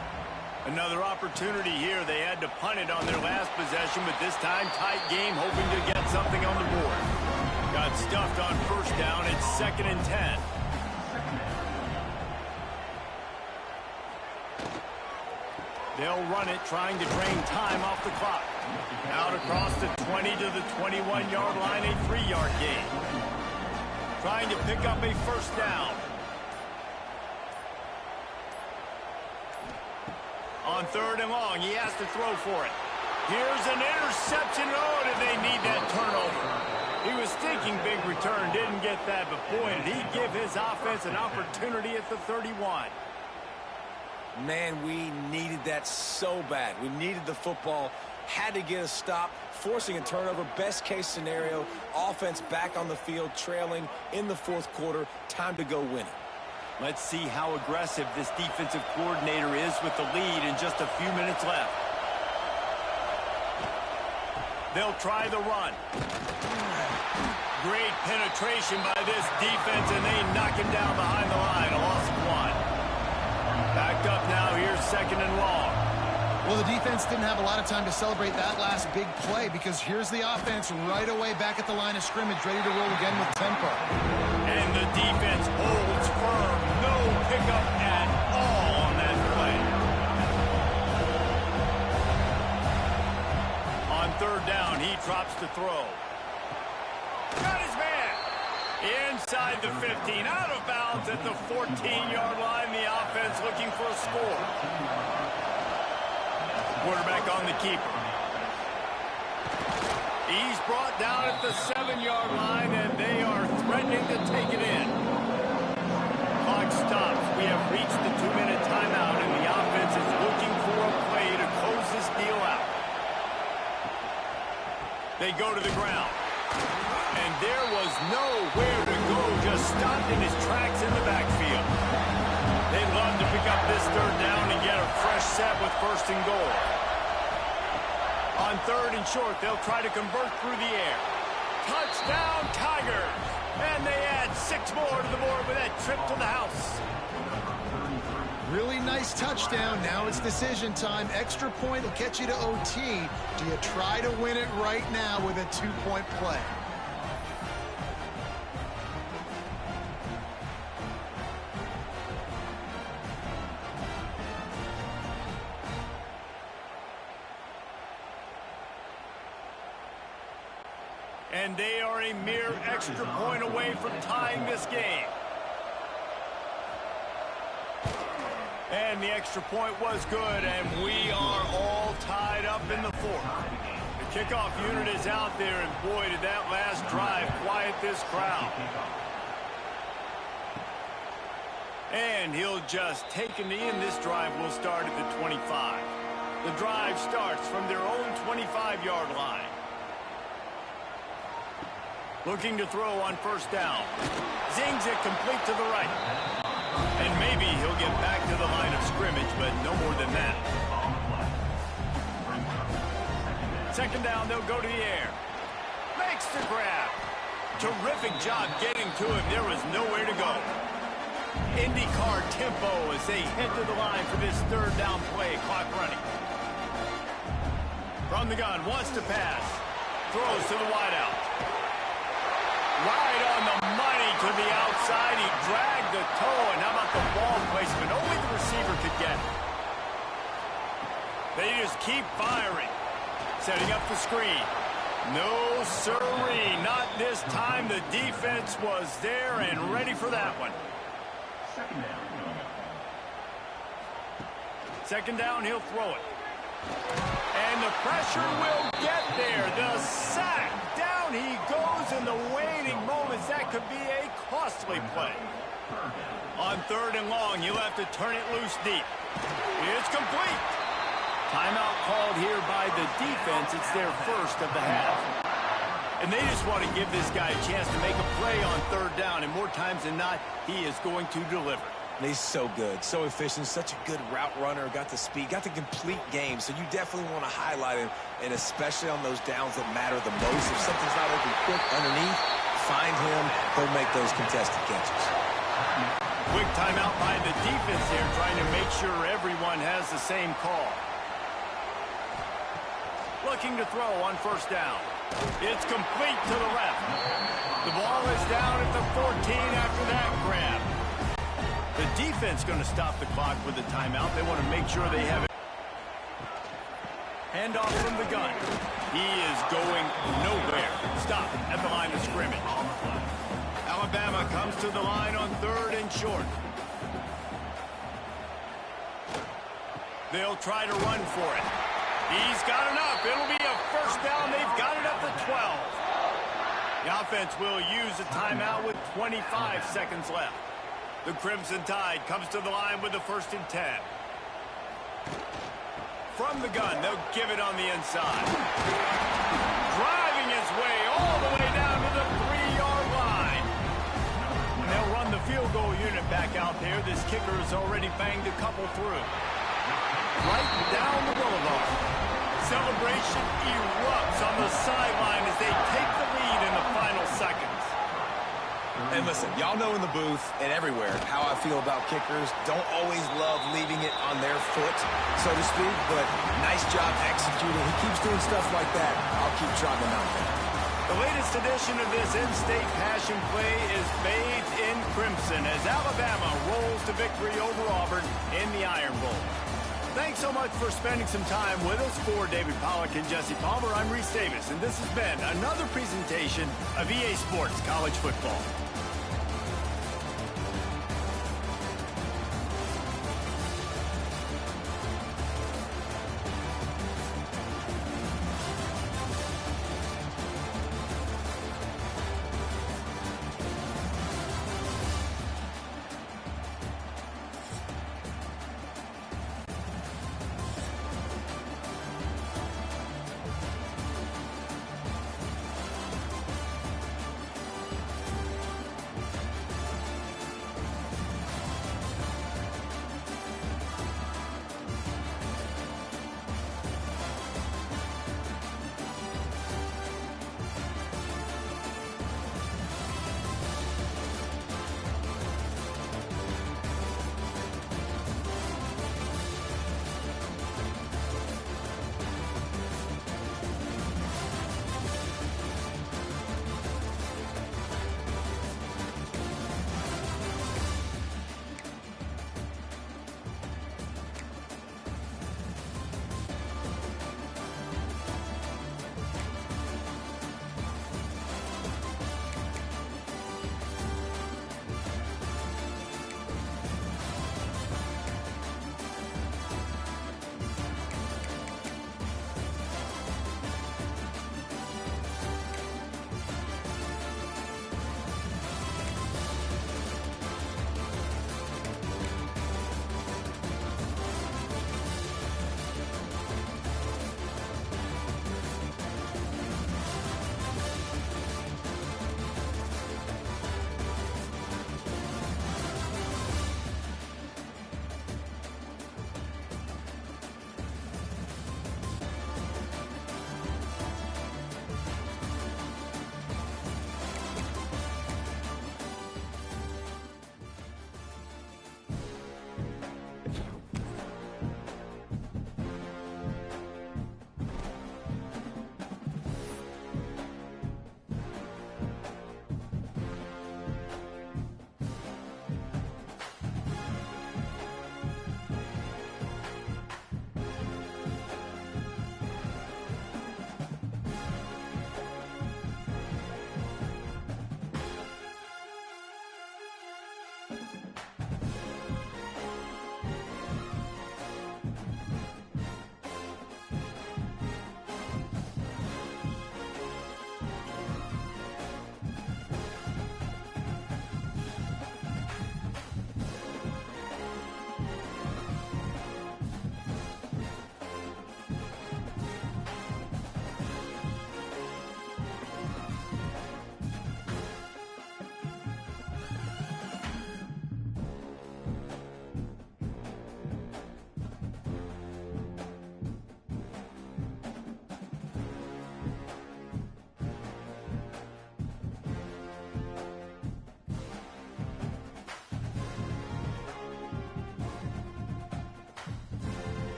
Another opportunity here. They had to punt it on their last possession, but this time tight game, hoping to get something on the board. Got stuffed on first down. It's 2nd and 10. They'll run it, trying to drain time off the clock. Out across the 20 to the 21-yard line, a 3-yard gain. Trying to pick up a first down. On third and long, he has to throw for it. Here's an interception. Oh, did they need that turnover? He was thinking big return, didn't get that, but boy, did he give his offense an opportunity at the 31.
Man, we needed that so bad. We needed the football, had to get a stop, forcing a turnover. Best case scenario, offense back on the field, trailing in the fourth quarter. Time to go win it.
Let's see how aggressive this defensive coordinator is with the lead and just a few minutes left. They'll try the run. Great penetration by this defense, and they knock him down behind the line. A loss of 1. Backed up now. Here's 2nd and long.
Well, the defense didn't have a lot of time to celebrate that last big play because here's the offense right away back at the line of scrimmage, ready to roll again with tempo.
And the defense holds firm. No pickup at all on that play. On third down, he drops to throw. Got his man. Inside the 15, out of bounds at the 14-yard line. The offense looking for a score. Quarterback on the keeper. He's brought down at the 7-yard line, and they are threatening to take it in. Clock stops. We have reached the 2-minute timeout, and the offense is looking for a play to close this deal out. They go to the ground. And there was nowhere to go, just stopped in his tracks in the backfield. They'd love to pick up this third down and get a fresh set with 1st and goal. On third and short, they'll try to convert through the air. Touchdown, Tigers! And they add 6 more to the board with that trip to the house.
Really nice touchdown. Now it's decision time. Extra point will get you to OT. Do you try to win it right now with a 2-point play?
And they are a mere extra point away from tying this game. And the extra point was good, and we are all tied up in the fourth. The kickoff unit is out there, and boy, did that last drive quiet this crowd. And he'll just take a knee, and this drive will start at the 25. The drive starts from their own 25-yard line. Looking to throw on first down. Zings it complete to the right. And maybe he'll get back to the line of scrimmage, but no more than that. 2nd down, they'll go to the air. Makes the grab. Terrific job getting to him. There was nowhere to go. IndyCar tempo as they head to the line for this third down play. Clock running. From the gun, wants to pass. Throws to the wideout. Right on the money to the outside. He dragged the toe, and how about the ball placement? Only the receiver could get it. They just keep firing. Setting up the screen. No, sirree. Not this time. The defense was there and ready for that one. Second down, he'll throw it. And the pressure will get there. The sack. Down he goes in the waning moments. That could be a costly play. On 3rd and long, you'll have to turn it loose deep. It's complete. Timeout called here by the defense. It's their first of the half. And they just want to give this guy a chance to make a play on 3rd down. And more times than not, he is going to deliver.
And he's so good, so efficient, such a good route runner, got the speed, got the complete game. So you definitely want to highlight him, and especially on those downs that matter the most. If something's not open quick underneath, find him. He'll make those contested catches.
Quick timeout by the defense here, trying to make sure everyone has the same call. Looking to throw on 1st down. It's complete to the left. The ball is down at the 14 after that grab. The defense going to stop the clock with a timeout. They want to make sure they have it. Handoff from the gun. He is going nowhere. Stop at the line of scrimmage. Alabama comes to the line on 3rd and short. They'll try to run for it. He's got enough. It'll be a 1st down. They've got it up to 12. The offense will use a timeout with 25 seconds left. The Crimson Tide comes to the line with the 1st and 10. From the gun, they'll give it on the inside. Driving his way all the way down to the 3-yard line. And they'll run the field goal unit back out there. This kicker has already banged a couple through. Right down the boulevard. Celebration erupts on the sideline as they take the lead in the final seconds.
And listen, y'all know in the booth and everywhere how I feel about kickers. Don't always love leaving it on their foot, so to speak, but nice job executing. He keeps doing stuff like that. I'll keep trotting him out there.
The latest edition of this in-state passion play is bathed in crimson as Alabama rolls to victory over Auburn in the Iron Bowl. Thanks so much for spending some time with us. For David Pollack and Jesse Palmer, I'm Reese Davis, and this has been another presentation of EA Sports College Football.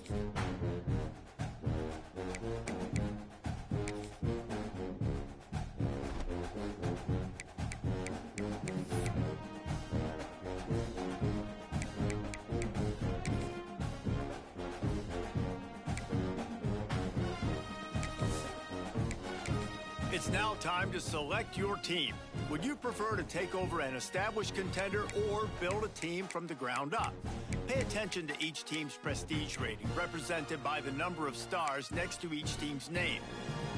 It's now time to select your team. Would you prefer to take over an established contender or build a team from the ground up? Pay attention to each team's prestige rating, represented by the number of stars next to each team's name.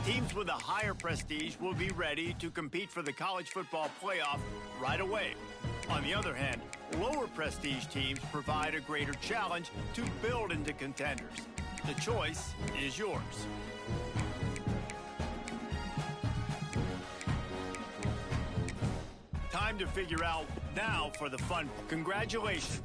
Teams with a higher prestige will be ready to compete for the college football playoff right away. On the other hand, lower prestige teams provide a greater challenge to build into contenders. The choice is yours. Time to figure out now for the fun. Congratulations.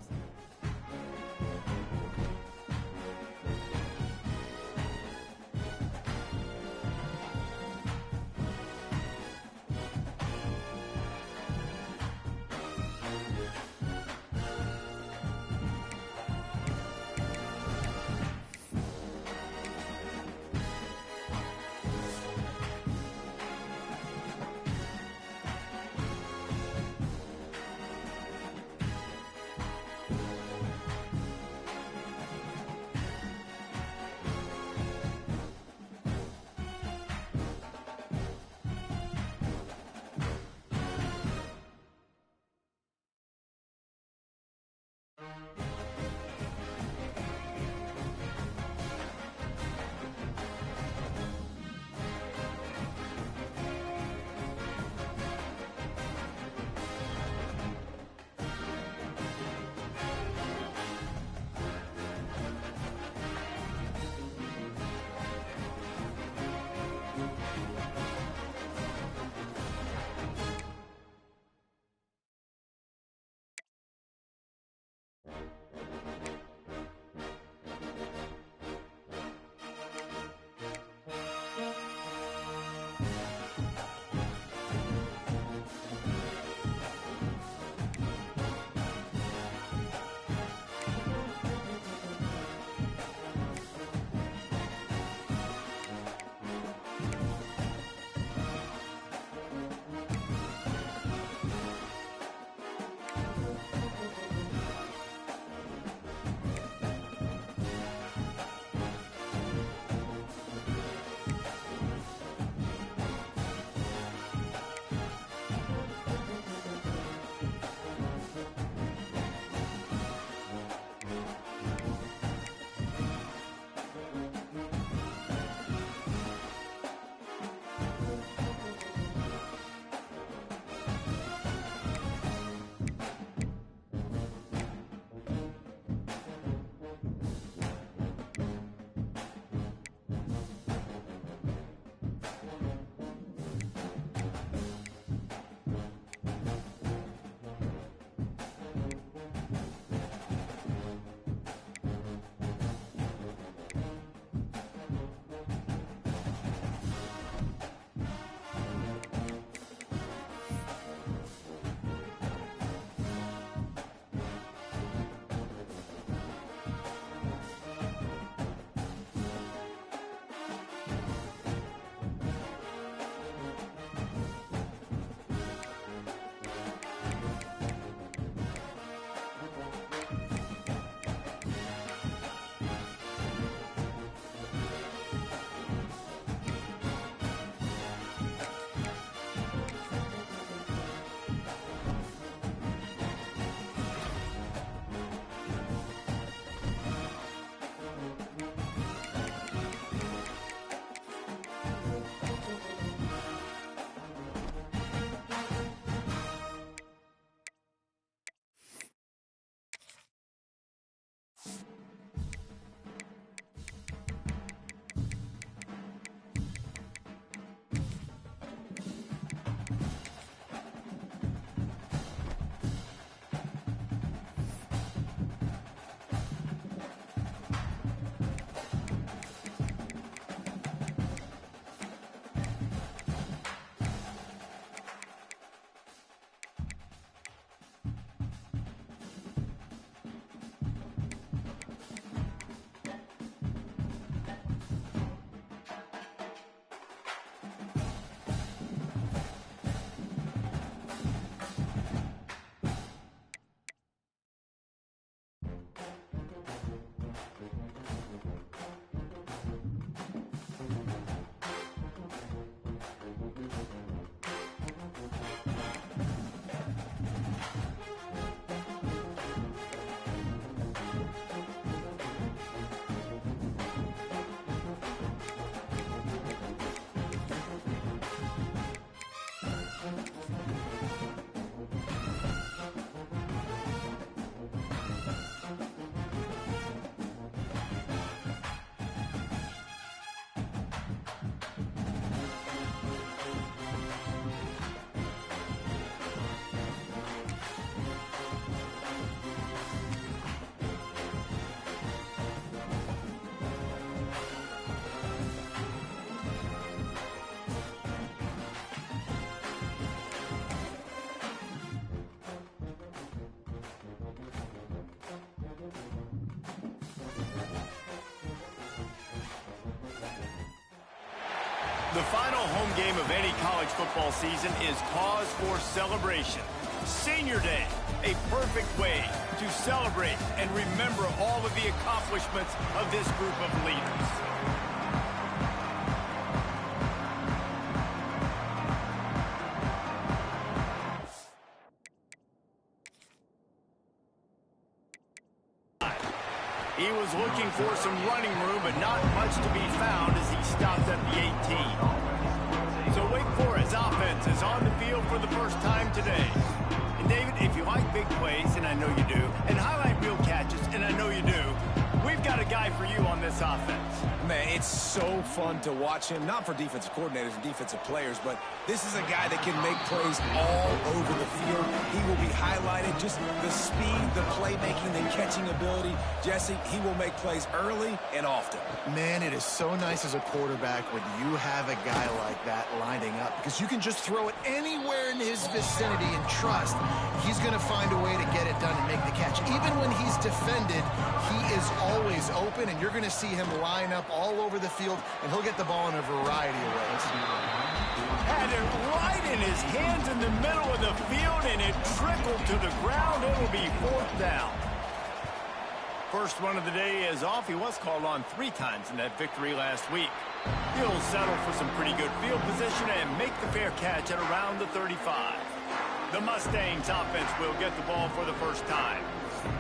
The final home game of any college football season is cause for celebration. Senior Day, a perfect way to celebrate and remember all of the accomplishments of this group of leaders. He was looking for some running room, but not much to be found as he stopped at the 18. So Wake Forest offense is on the field for the first time today. And David, if you like big plays, and I know you do, and highlight real catches, and I know you do, we've got a guy for you on this offense.
Man, it's so fun to watch him, not for defensive coordinators and defensive players, but this is a guy that can make plays all over the field. He will be highlighted, just the speed, the playmaking, the catching ability. Jesse, he will make plays early and often.
Man, it is so nice as a quarterback when you have a guy like that lining up, because you can just throw it anywhere in his vicinity and trust he's going to find a way to get it done and make the catch. Even when he's defended, he is always open, and you're going to see him line up all over the field, and he'll get the ball in a variety of ways.
Had it right in his hands in the middle of the field, and it trickled to the ground. It'll be 4th down. First run of the day is off. He was called on 3 times in that victory last week. He'll settle for some pretty good field position and make the fair catch at around the 35. The Mustangs offense will get the ball for the first time.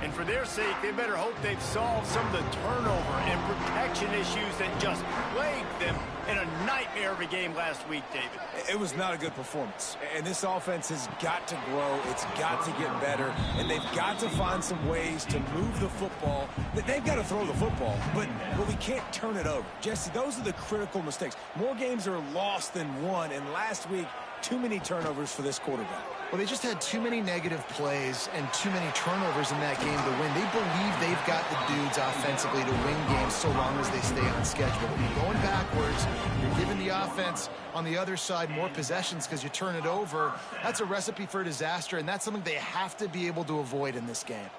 And for their sake, they better hope they've solved some of the turnover and protection issues that just plagued them in a nightmare of a game last week, David.
It was not a good performance. And this offense has got to grow. It's got to get better. And they've got to find some ways to move the football. They've got to throw the football, but we can't turn it over. Jesse, those are the critical mistakes. More games are lost than won, and last week, too many turnovers for this quarterback.
Well, they just had too many negative plays and too many turnovers in that game to win. They believe they've got the dudes offensively to win games so long as they stay on schedule. When you're going backwards, you're giving the offense on the other side more possessions because you turn it over. That's a recipe for disaster, and that's something they have to be able to avoid in this game.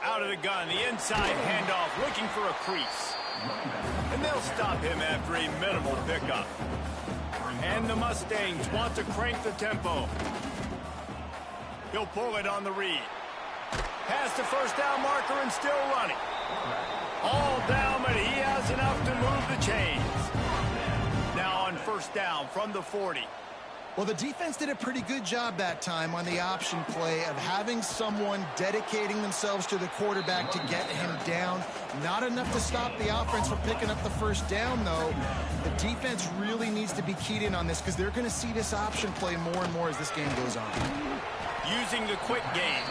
Out of the gun, the inside handoff, looking for a crease. And they'll stop him after a minimal pickup. And the Mustangs want to crank the tempo. He'll pull it on the read. Past the first down marker and still running. All down, but he has enough to move the chains. Now on first down from the 40.
Well, the defense did a pretty good job that time on the option play of having someone dedicating themselves to the quarterback to get him down. Not enough to stop the offense from picking up the first down, though. The defense really needs to be keyed in on this because they're going to see this option play more and more as this game goes on.
Using the quick game.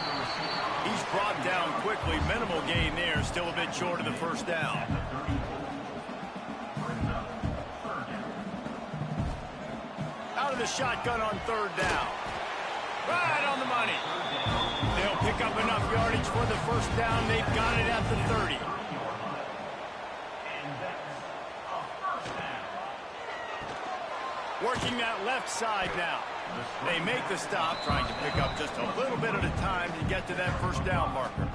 He's brought down quickly. Minimal gain there. Still a bit short of the first down. Out of the shotgun on 3rd down. Right on the money. They'll pick up enough yardage for the first down. They've got it at the 30. Working that left side now. They make the stop, trying to pick up just a little bit at a time to get to that first down marker.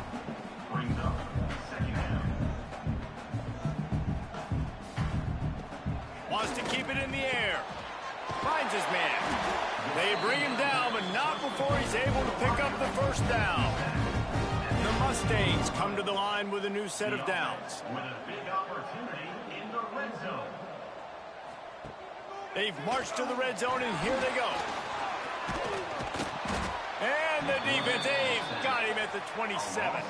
Wants to keep it in the air. Finds his man. They bring him down, but not before he's able to pick up the first down. The Mustangs come to the line with a new set of downs.
With a big opportunity in the red zone.
They've marched to the red zone, and here they go. And the defense, they've got him at the 27.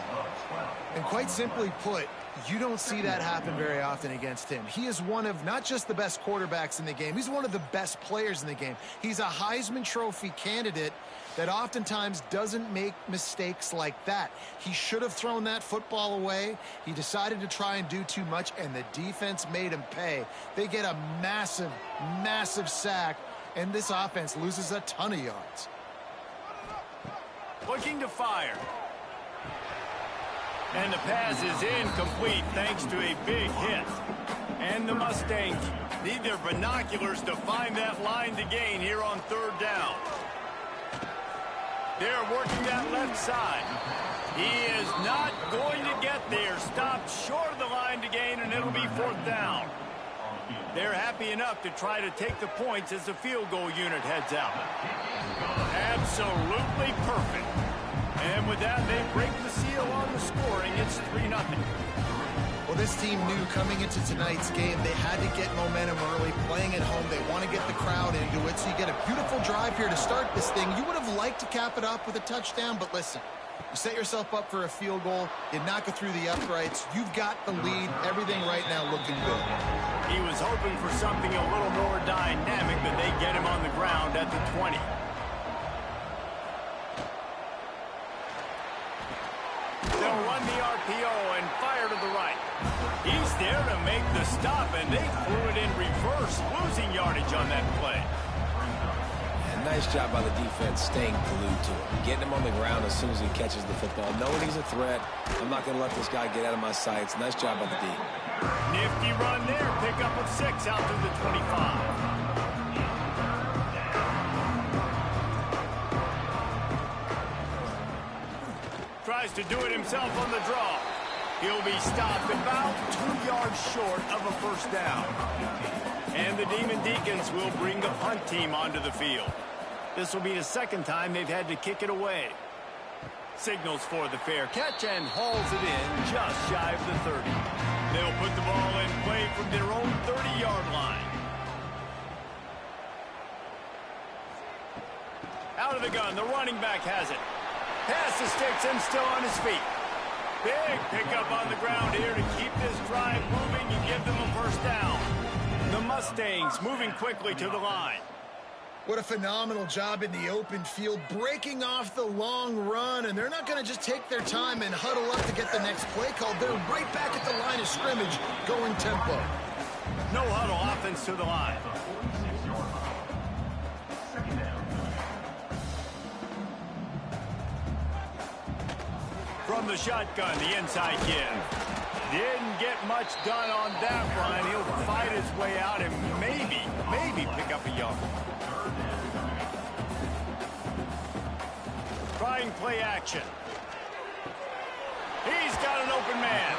And quite simply put, you don't see that happen very often against him. He is one of not just the best quarterbacks in the game, he's one of the best players in the game. He's a Heisman Trophy candidate that oftentimes doesn't make mistakes like that. He should have thrown that football away. He decided to try and do too much, and the defense made him pay. They get a massive, massive sack, and this offense loses a ton of yards.
Looking to fire. And the pass is incomplete thanks to a big hit. And the Mustangs need their binoculars to find that line to gain here on 3rd down. They're working that left side. He is not going to get there. Stopped short of the line to gain, and it'll be 4th down. They're happy enough to try to take the points as the field goal unit heads out. Absolutely perfect. And with that, they break the seal on the scoring. It's 3-0.
Well, this team knew coming into tonight's game they had to get momentum early, playing at home. They want to get the crowd into it, so you get a beautiful drive here to start this thing. You would have liked to cap it off with a touchdown, but listen, you set yourself up for a field goal, you knock it through the uprights, you've got the lead, everything right now looking good.
He was hoping for something a little more dynamic, but they get him on the ground at the 20. They'll run the RPO and fire to the right. He's there to make the stop, and they threw it in reverse, losing yardage on that play.
And nice job by the defense staying glued to him, getting him on the ground as soon as he catches the football, knowing he's a threat. I'm not going to let this guy get out of my sights. Nice job by the D.
Nifty run there, pick up with 6 out to the 25. Tries to do it himself on the draw. He'll be stopped about 2 yards short of a first down. And the Demon Deacons will bring the punt team onto the field. This will be the second time they've had to kick it away. Signals for the fair catch and hauls it in just shy of the 30. They'll put the ball in play from their own 30-yard line. Out of the gun, the running back has it. Pass the sticks and still on his feet. Big pickup on the ground here to keep this drive moving and give them a first down. The Mustangs moving quickly to the line.
What a phenomenal job in the open field, breaking off the long run, and they're not going to just take their time and huddle up to get the next play called. They're right back at the line of scrimmage, going tempo.
No huddle offense to the line. From the shotgun, the inside give. Didn't get much done on that run. He'll fight his way out and maybe pick up a yard. Trying play action. He's got an open man.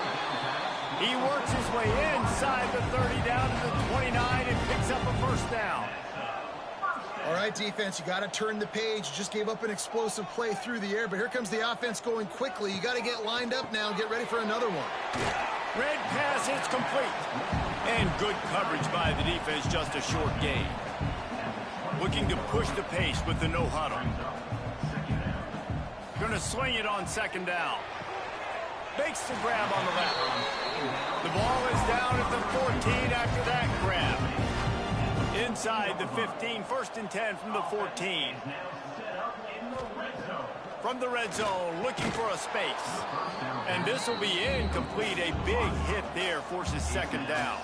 He works his way inside the 30 down to the 29 and picks up a first down.
All right, defense, you got to turn the page. You just gave up an explosive play through the air, but here comes the offense going quickly. You got to get lined up now and get ready for another one.
Red pass hits complete. And good coverage by the defense, just a short gain. Looking to push the pace with the no huddle. Going to swing it on second down. Makes the grab on the left. The ball is down at the 14 after that grab. Inside the 15, 1st and 10 from the 14. From the red zone, looking for a space. And this will be incomplete. A big hit there forces second down.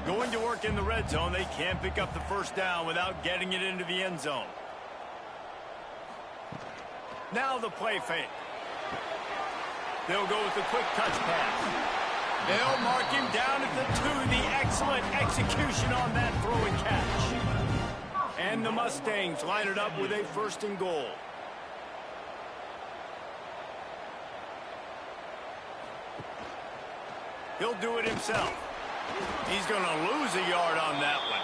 Going to work in the red zone, they can't pick up the first down without getting it into the end zone. Now the play fake. They'll go with the quick touch pass. They'll mark him down at the 2. The excellent execution on that throw and catch. And the Mustangs line it up with a 1st and goal. He'll do it himself. He's going to lose a yard on that one.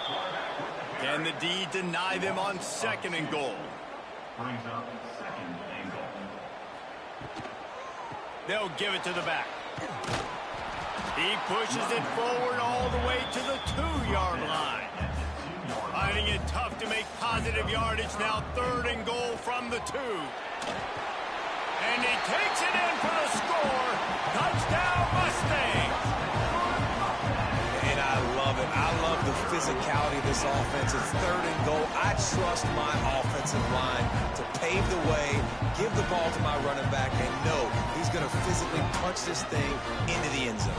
Can the D deny them on 2nd and goal?
Brings up 2nd and goal.
They'll give it to the back. He pushes it forward all the way to the 2-yard line. Finding it tough to make positive yardage. Now 3rd and goal from the 2. And he takes it in for the score. Touchdown Mustangs.
And I love it. I love the physicality of this offense. It's 3rd and goal. I trust my offensive line to pave the way, give the ball to my running back, and know he's going to physically punch this thing into the end zone.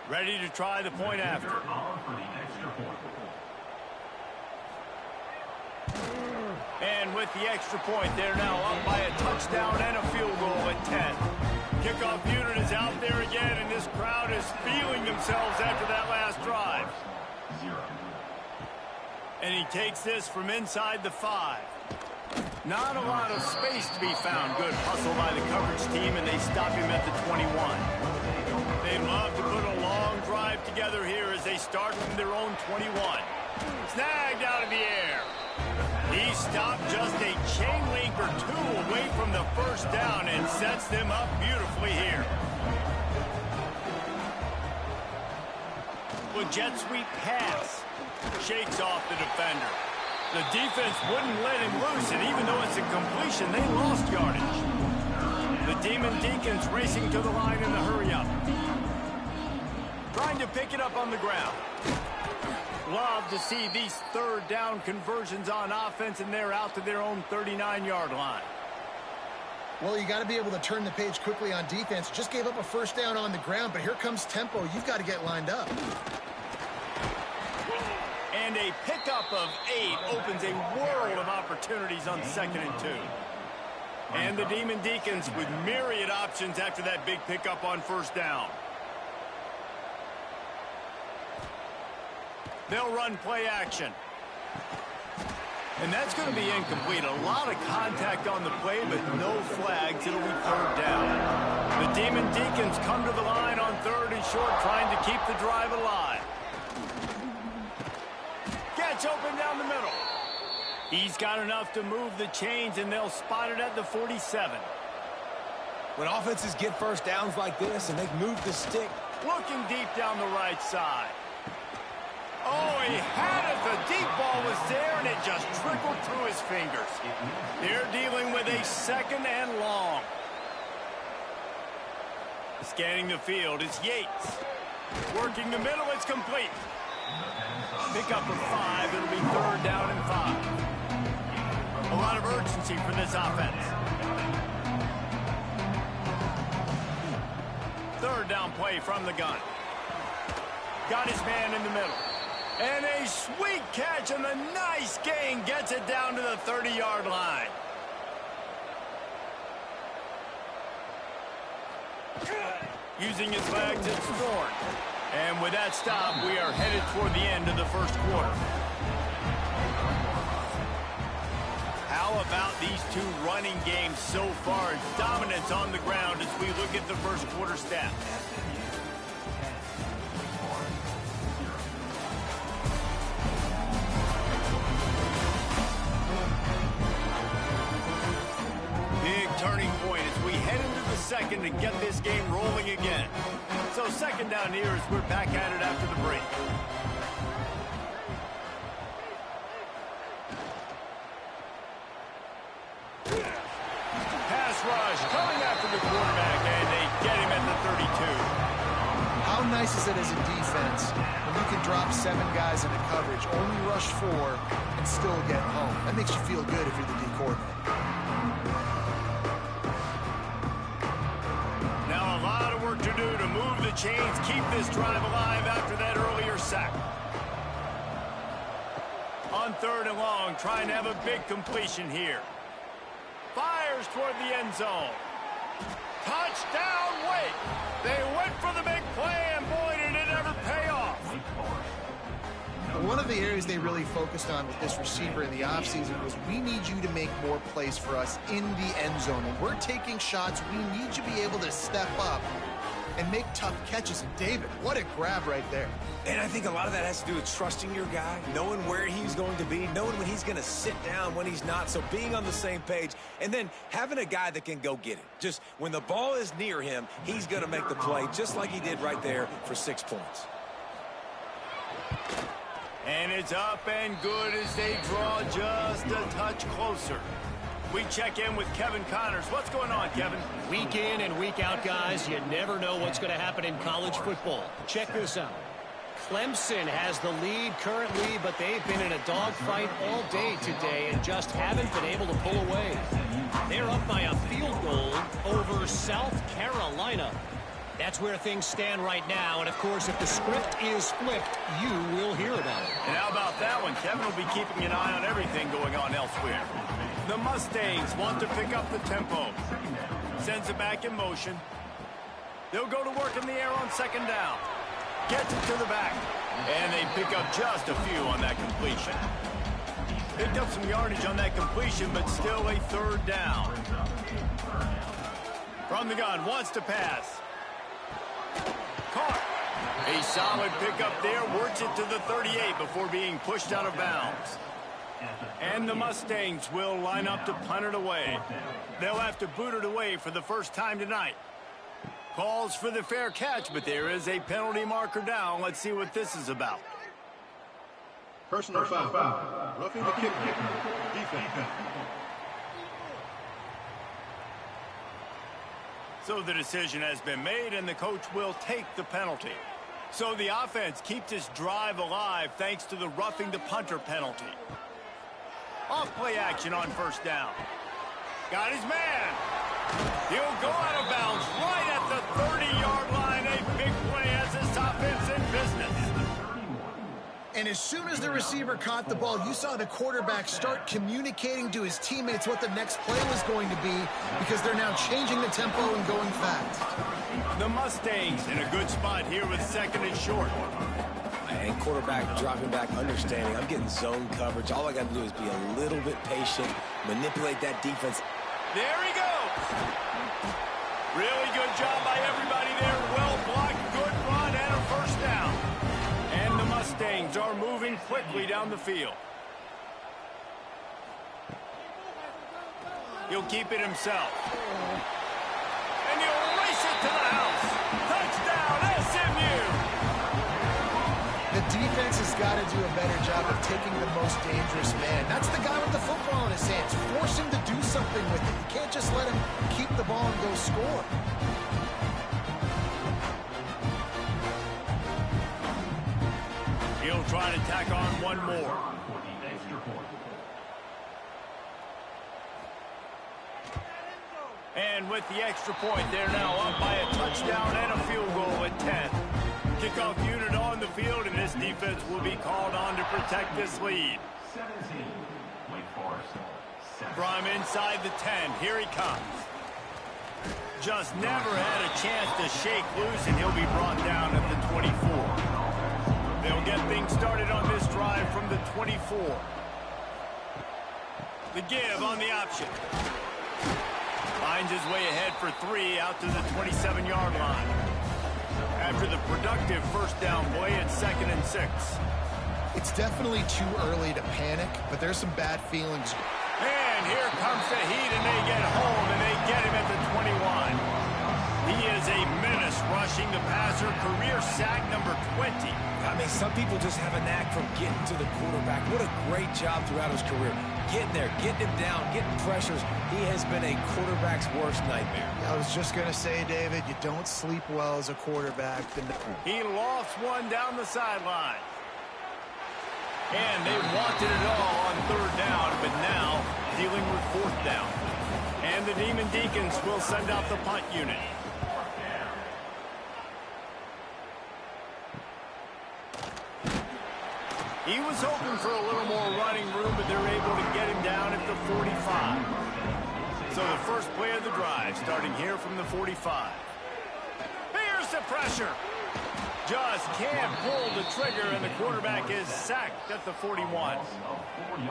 Ready to try the point after. And with the extra point, they're now up by a touchdown and a field goal at 10. Kickoff unit is out there again, and this crowd is feeling themselves after that last drive. And he takes this from inside the 5. Not a lot of space to be found. Good hustle by the coverage team, and they stop him at the 21. They love to put a long drive together here as they start from their own 21. Snagged out of the air. He stopped just a chain link or two away from the first down and sets them up beautifully here. With jet sweep pass. Shakes off the defender. The defense wouldn't let him loose, and even though it's a completion, they lost yardage. The Demon Deacons racing to the line in the hurry-up. Trying to pick it up on the ground. Love to see these third down conversions on offense, and they're out to their own 39-yard line.
Well, you got to be able to turn the page quickly on defense. Just gave up a first down on the ground, but here comes tempo. You've got to get lined up.
And a pickup of 8 opens a world of opportunities on 2nd and 2. And the Demon Deacons with myriad options after that big pickup on first down. They'll run play action. And that's going to be incomplete. A lot of contact on the play, but no flags. It'll be 3rd down. The Demon Deacons come to the line on 3rd and short, trying to keep the drive alive. Gets open down the middle. He's got enough to move the chains, and they'll spot it at the 47.
When offenses get first downs like this and they move the stick.
Looking deep down the right side. Oh, he had it. The deep ball was there, and it just trickled through his fingers. They're dealing with a 2nd and long. Scanning the field is Yates. Working the middle, it's complete. Pick up of 5, it'll be 3rd down and 5. A lot of urgency for this offense. 3rd down play from the gun. Got his man in the middle. And a sweet catch, and the nice gain gets it down to the 30-yard line. Using his legs, it's Thorne. And with that stop, we are headed toward the end of the first quarter. How about these two running games so far? Dominance on the ground as we look at the first quarter stats. Big turning point as we head into the second and get this game rolling again. So 2nd down here as we're back at it after the break. Pass rush coming after the quarterback, and they get him at the 32.
How nice is it as a defense when you can drop 7 guys into coverage, only rush 4, and still get home? That makes you feel good if you're the D coordinator.
Now a lot of work to do to move the chains, keep this drive alive after that earlier sack. On 3rd and long, trying to have a big completion here. Fires toward the end zone. Touchdown, Wake! They went for the big play, and boy, did it ever pay off.
One of the areas they really focused on with this receiver in the offseason was we need you to make more plays for us in the end zone. When we're taking shots, we need you to be able to step up and make tough catches. And David, what a grab right there.
And I think a lot of that has to do with trusting your guy, knowing where he's going to be, knowing when he's going to sit down, when he's not. So being on the same page, and then having a guy that can go get it. Just when the ball is near him, he's going to make the play, just like he did right there for 6 points.
And it's up and good as they draw just a touch closer. We check in with Kevin Connors. What's going on, Kevin?
Week in and week out, guys, you never know what's going to happen in college football. Check this out. Clemson has the lead currently, but they've been in a dogfight all day today and just haven't been able to pull away. They're up by a field goal over South Carolina. That's where things stand right now, and of course, if the script is flipped, you will hear about it.
And how about that one? Kevin will be keeping an eye on everything going on elsewhere. The Mustangs want to pick up the tempo. Sends it back in motion. They'll go to work in the air on 2nd down. Gets it to the back. And they pick up just a few on that completion. Picked up some yardage on that completion, but still a third down. From the gun, wants to pass. Caught. A solid pickup there, works it to the 38 before being pushed out of bounds. And the Mustangs will line up to punt it away. They'll have to boot it away for the first time tonight. Calls for the fair catch, but there is a penalty marker down. Let's see what this is about.
Personal foul. Roughing the kicker. Defense.
So the decision has been made, and the coach will take the penalty. So the offense keeps this drive alive thanks to the roughing the punter penalty. Off play action on first down. Got his man. He'll go out of bounds right at the 30-yard line. A big play as this offense in business.
And as soon as the receiver caught the ball, you saw the quarterback start communicating to his teammates what the next play was going to be, because they're now changing the tempo and going fast.
The Mustangs in a good spot here with second and short.
And quarterback dropping back, understanding I'm getting zone coverage. All I got to do is be a little bit patient, manipulate that defense.
There he goes. Really good job by everybody there. Well blocked, good run, and a first down. And the Mustangs are moving quickly down the field. He'll keep it himself. And he'll race it to the house. Touchdown, SMU!
The defense has got to do a better job of taking the most dangerous man. That's the guy with the football in his hands. Force him to do something with it. You can't just let him keep the ball and go score.
He'll try to tack on one more. And with the extra point, they're now up by a touchdown and a field goal at 10. Kickoff unit on the field, and this defense will be called on to protect this lead. From inside the 10, here he comes. Just never had a chance to shake loose, and he'll be brought down at the 24. They'll get things started on this drive from the 24. The give on the option. Finds his way ahead for 3 out to the 27-yard line. After the productive first down play at 2nd and 6.
It's definitely too early to panic, but there's some bad feelings.
And here comes the heat, and they get home, and they get him at the 21. He is a menace rushing the passer, career sack number 20.
I mean, some people just have a knack for getting to the quarterback. What a great job throughout his career. Getting there, getting him down, getting pressures. He has been a quarterback's worst nightmare.
I was just going to say, David, you don't sleep well as a quarterback.
He lofts one down the sideline. And they wanted it all on third down, but now dealing with fourth down. And the Demon Deacons will send out the punt unit. He was hoping for a little more running room, but they're able to get him down at the 45. So the first play of the drive starting here from the 45. Here's the pressure. Just can't pull the trigger, and the quarterback is sacked at the 41.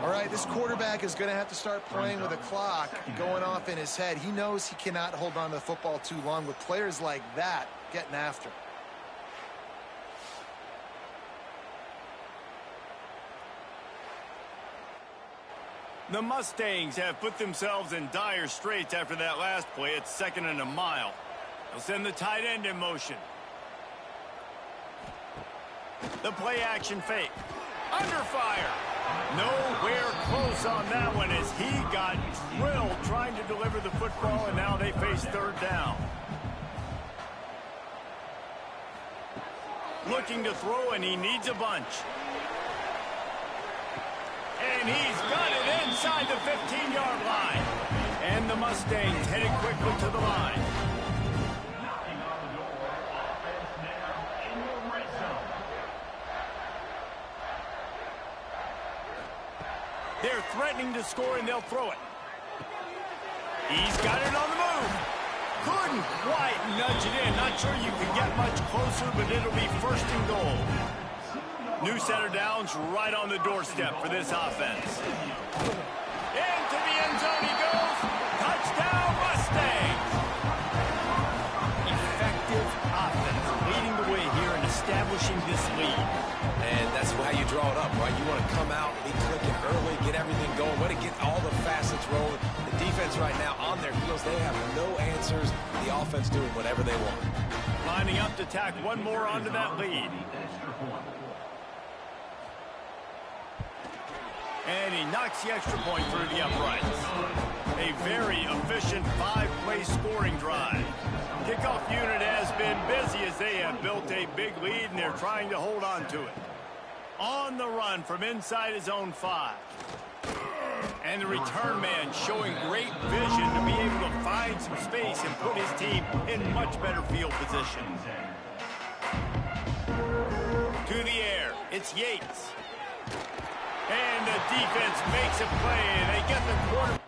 All right, this quarterback is going to have to start playing with a clock going off in his head. He knows he cannot hold on to the football too long with players like that getting after him.
The Mustangs have put themselves in dire straits after that last play. It's 2nd and a mile. They'll send the tight end in motion. The play action fake. Under fire. Nowhere close on that one as he got drilled trying to deliver the football, and now they face third down. Looking to throw, and he needs a bunch. And he's got it inside the 15-yard line. And the Mustangs headed quickly to the line. They're threatening to score, and they'll throw it. He's got it on the move. Couldn't quite nudge it in. Not sure you can get much closer, but it'll be 1st and goal. New center downs right on the doorstep for this offense. Into the end zone he goes. Touchdown, Mustangs! Effective offense leading the way here and establishing this lead.
And that's how you draw it up, right? You want to come out, be clicking early, get everything going, want to get all the facets rolling. The defense right now on their heels, they have no answers. The offense doing whatever they want.
Lining up to tack one more onto that lead. And he knocks the extra point through the uprights. A very efficient 5-play scoring drive. Kickoff unit has been busy as they have built a big lead and they're trying to hold on to it. On the run from inside his own 5. And the return man showing great vision to be able to find some space and put his team in much better field position. To the air, it's Yates. And the defense makes a play. They get the quarterback.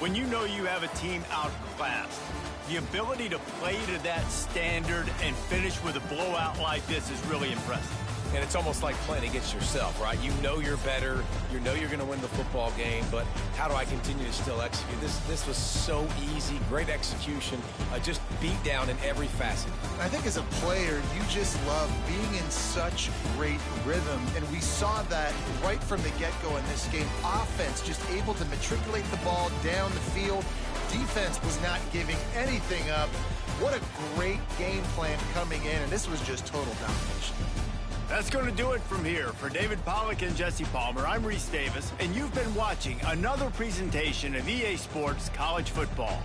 When you know you have a team outclassed, the ability to play to that standard and finish with a blowout like this is really impressive.
And it's almost like playing against yourself, right? You know you're better. You know you're going to win the football game, but how do I continue to still execute? This was so easy, great execution, just beat down in every facet.
I think as a player, you just love being in such great rhythm, and we saw that right from the get-go in this game. Offense just able to matriculate the ball down the field. Defense was not giving anything up. What a great game plan coming in, and this was just total domination.
That's going to do it from here. For David Pollack and Jesse Palmer, I'm Reese Davis, and you've been watching another presentation of EA Sports College Football.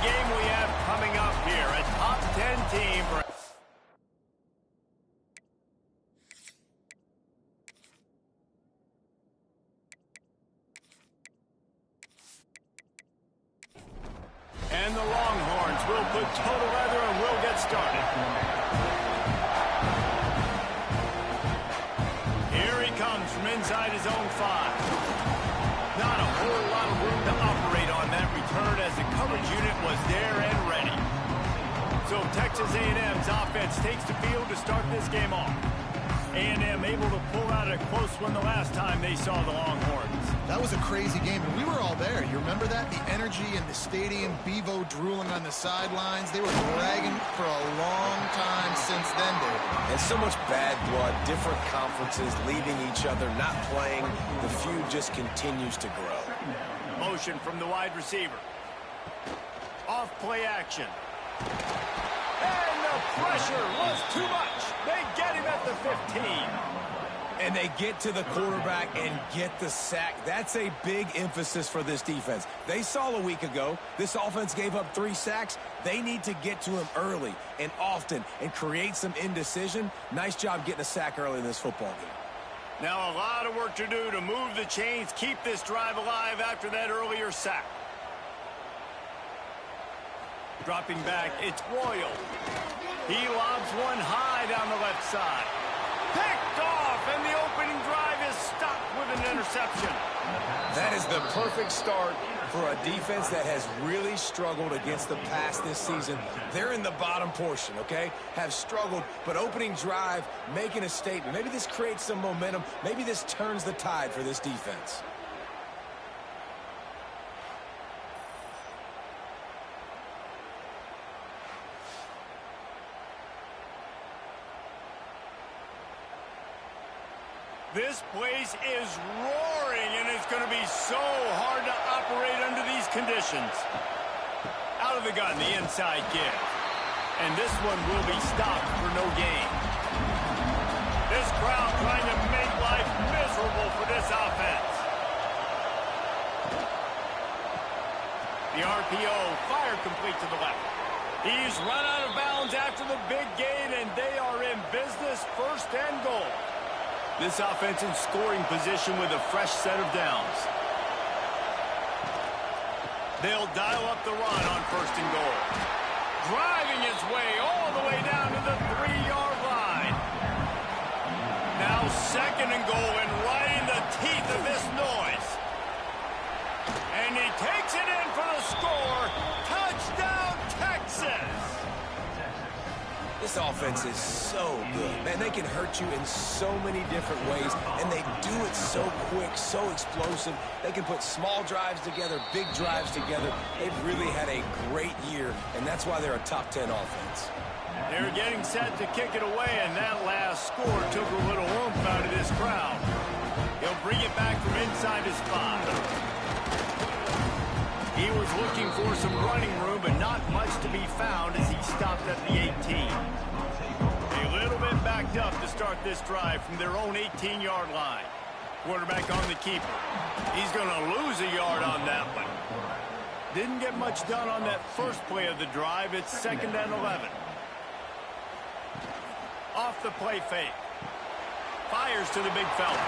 game we have coming up here. A top 10 team. And the Longhorns will put total leather and will get started. Here he comes from inside his own 5. Not a whole lot of room to operate on that return as the coverage unit was there and ready. So Texas A&M's offense takes the field to start this game off. A&M able to pull out a close one the last time they saw the Longhorns.
That was a crazy game, and we were all there. You remember that? The energy in the stadium, Bevo drooling on the sidelines. They were bragging for a long time since then, David.
And so much bad blood, different conferences, leaving each other, not playing. The feud just continues to grow.
Motion from the wide receiver. Off play action. And the pressure was too much. They get him at the 15.
And they get to the quarterback and get the sack. That's a big emphasis for this defense. They saw a week ago, this offense gave up 3 sacks. They need to get to him early and often and create some indecision. Nice job getting a sack early in this football game.
Now a lot of work to do to move the chains, keep this drive alive after that earlier sack. Dropping back, it's Royal. He lobs one high down the left side. Picked off, and the opening drive is stopped with an interception.
That is the perfect start for a defense that has really struggled against the pass this season. They're in the bottom portion, okay? Have struggled, but opening drive, making a statement. Maybe this creates some momentum. Maybe this turns the tide for this defense.
This place is roaring, and it's going to be so hard to operate under these conditions. Out of the gun, the inside give. And this one will be stopped for no gain. This crowd trying to make life miserable for this offense. The RPO, fire complete to the left. He's run out of bounds after the big gain, and they are in business, 1st and goal. This offense in scoring position with a fresh set of downs. They'll dial up the run on 1st and goal. Driving his way all the way down to the 3-yard line. Now 2nd and goal, and right in the teeth of this noise. And he takes it in for the score. Touchdown, Texas!
This offense is so good. Man, they can hurt you in so many different ways, and they do it so quick, so explosive. They can put small drives together, big drives together. They've really had a great year, and that's why they're a top 10 offense.
They're getting set to kick it away, and that last score took a little oomph out of this crowd. He'll bring it back from inside his 5. He was looking for some running room, but not much to be found as he stopped at the 18. A little bit backed up to start this drive from their own 18-yard line. Quarterback on the keeper. He's going to lose a yard on that one. Didn't get much done on that first play of the drive. It's 2nd and 11. Off the play fake. Fires to the big fella.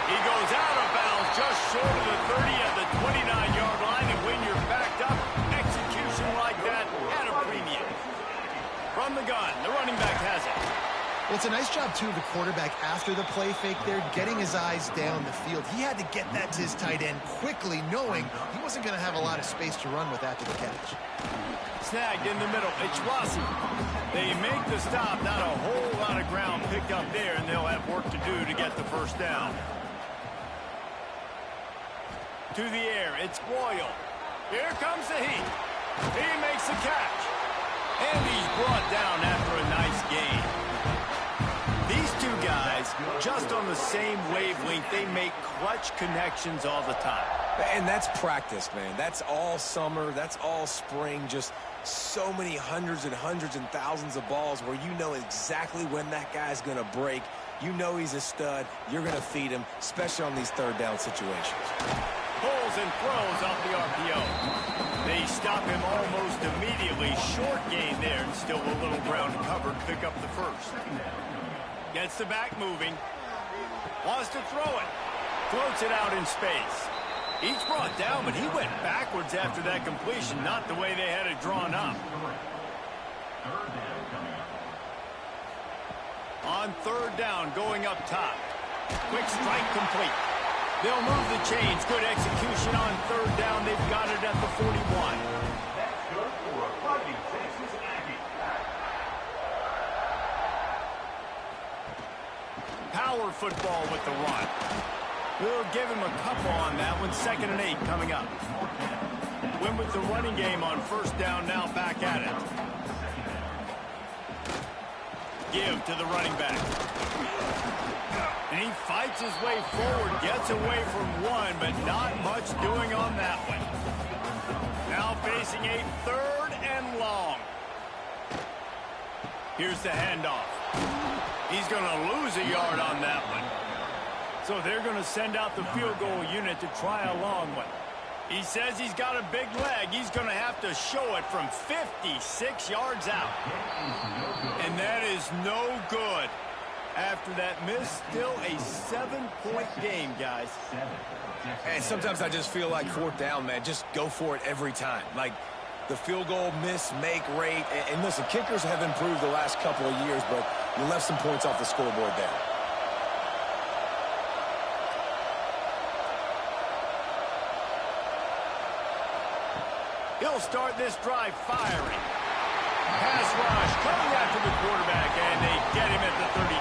He goes out of bounds just short of the 30 at the 29-yard line, and when you're backed up, execution like that at a premium. From the gun, the running back has it.
Well, it's a nice job, too, of the quarterback after the play fake there, getting his eyes down the field. He had to get that to his tight end quickly, knowing he wasn't going to have a lot of space to run with after the catch.
Snagged in the middle. It's Rossi. They make the stop. Not a whole lot of ground picked up there, and they'll have work to do to get the 1st down. To the air, it's Royal. Here comes the heat. He makes the catch. And he's brought down after a nice gain. These two guys, just on the same wavelength, they make clutch connections all the time.
And that's practice, man. That's all summer. That's all spring. Just so many hundreds and thousands of balls where you know exactly when that guy's going to break. You know he's a stud. You're going to feed him, especially on these 3rd down situations.
Pulls and throws off the RPO. They stop him almost immediately. Short gain there, and still a little ground covered. Pick up the first. Gets the back moving. Wants to throw it. Floats it out in space. He's brought down, but he went backwards after that completion, not the way they had it drawn up. On third down, going up top. Quick strike complete. They'll move the chains. Good execution on third down. They've got it at the 41.
That's good for a Fighting Texas Aggie.
Power football with the run. We'll give him a couple on that one. 2nd and 8 coming up. Win with the running game on first down, now back at it. Give to the running back. And he fights his way forward, gets away from one, but not much doing on that one. Now facing a 3rd and long. Here's the handoff. He's going to lose a yard on that one. So they're going to send out the field goal unit to try a long one. He says he's got a big leg. He's going to have to show it from 56 yards out. And that is no good. After that miss, still a 7-point game, guys.
And sometimes I just feel like 4th down, man, just go for it every time. Like the field goal miss, make rate. And listen, kickers have improved the last couple of years, but you left some points off the scoreboard there.
He'll start this drive firing. Pass rush coming after the quarterback, and they get him at the 32.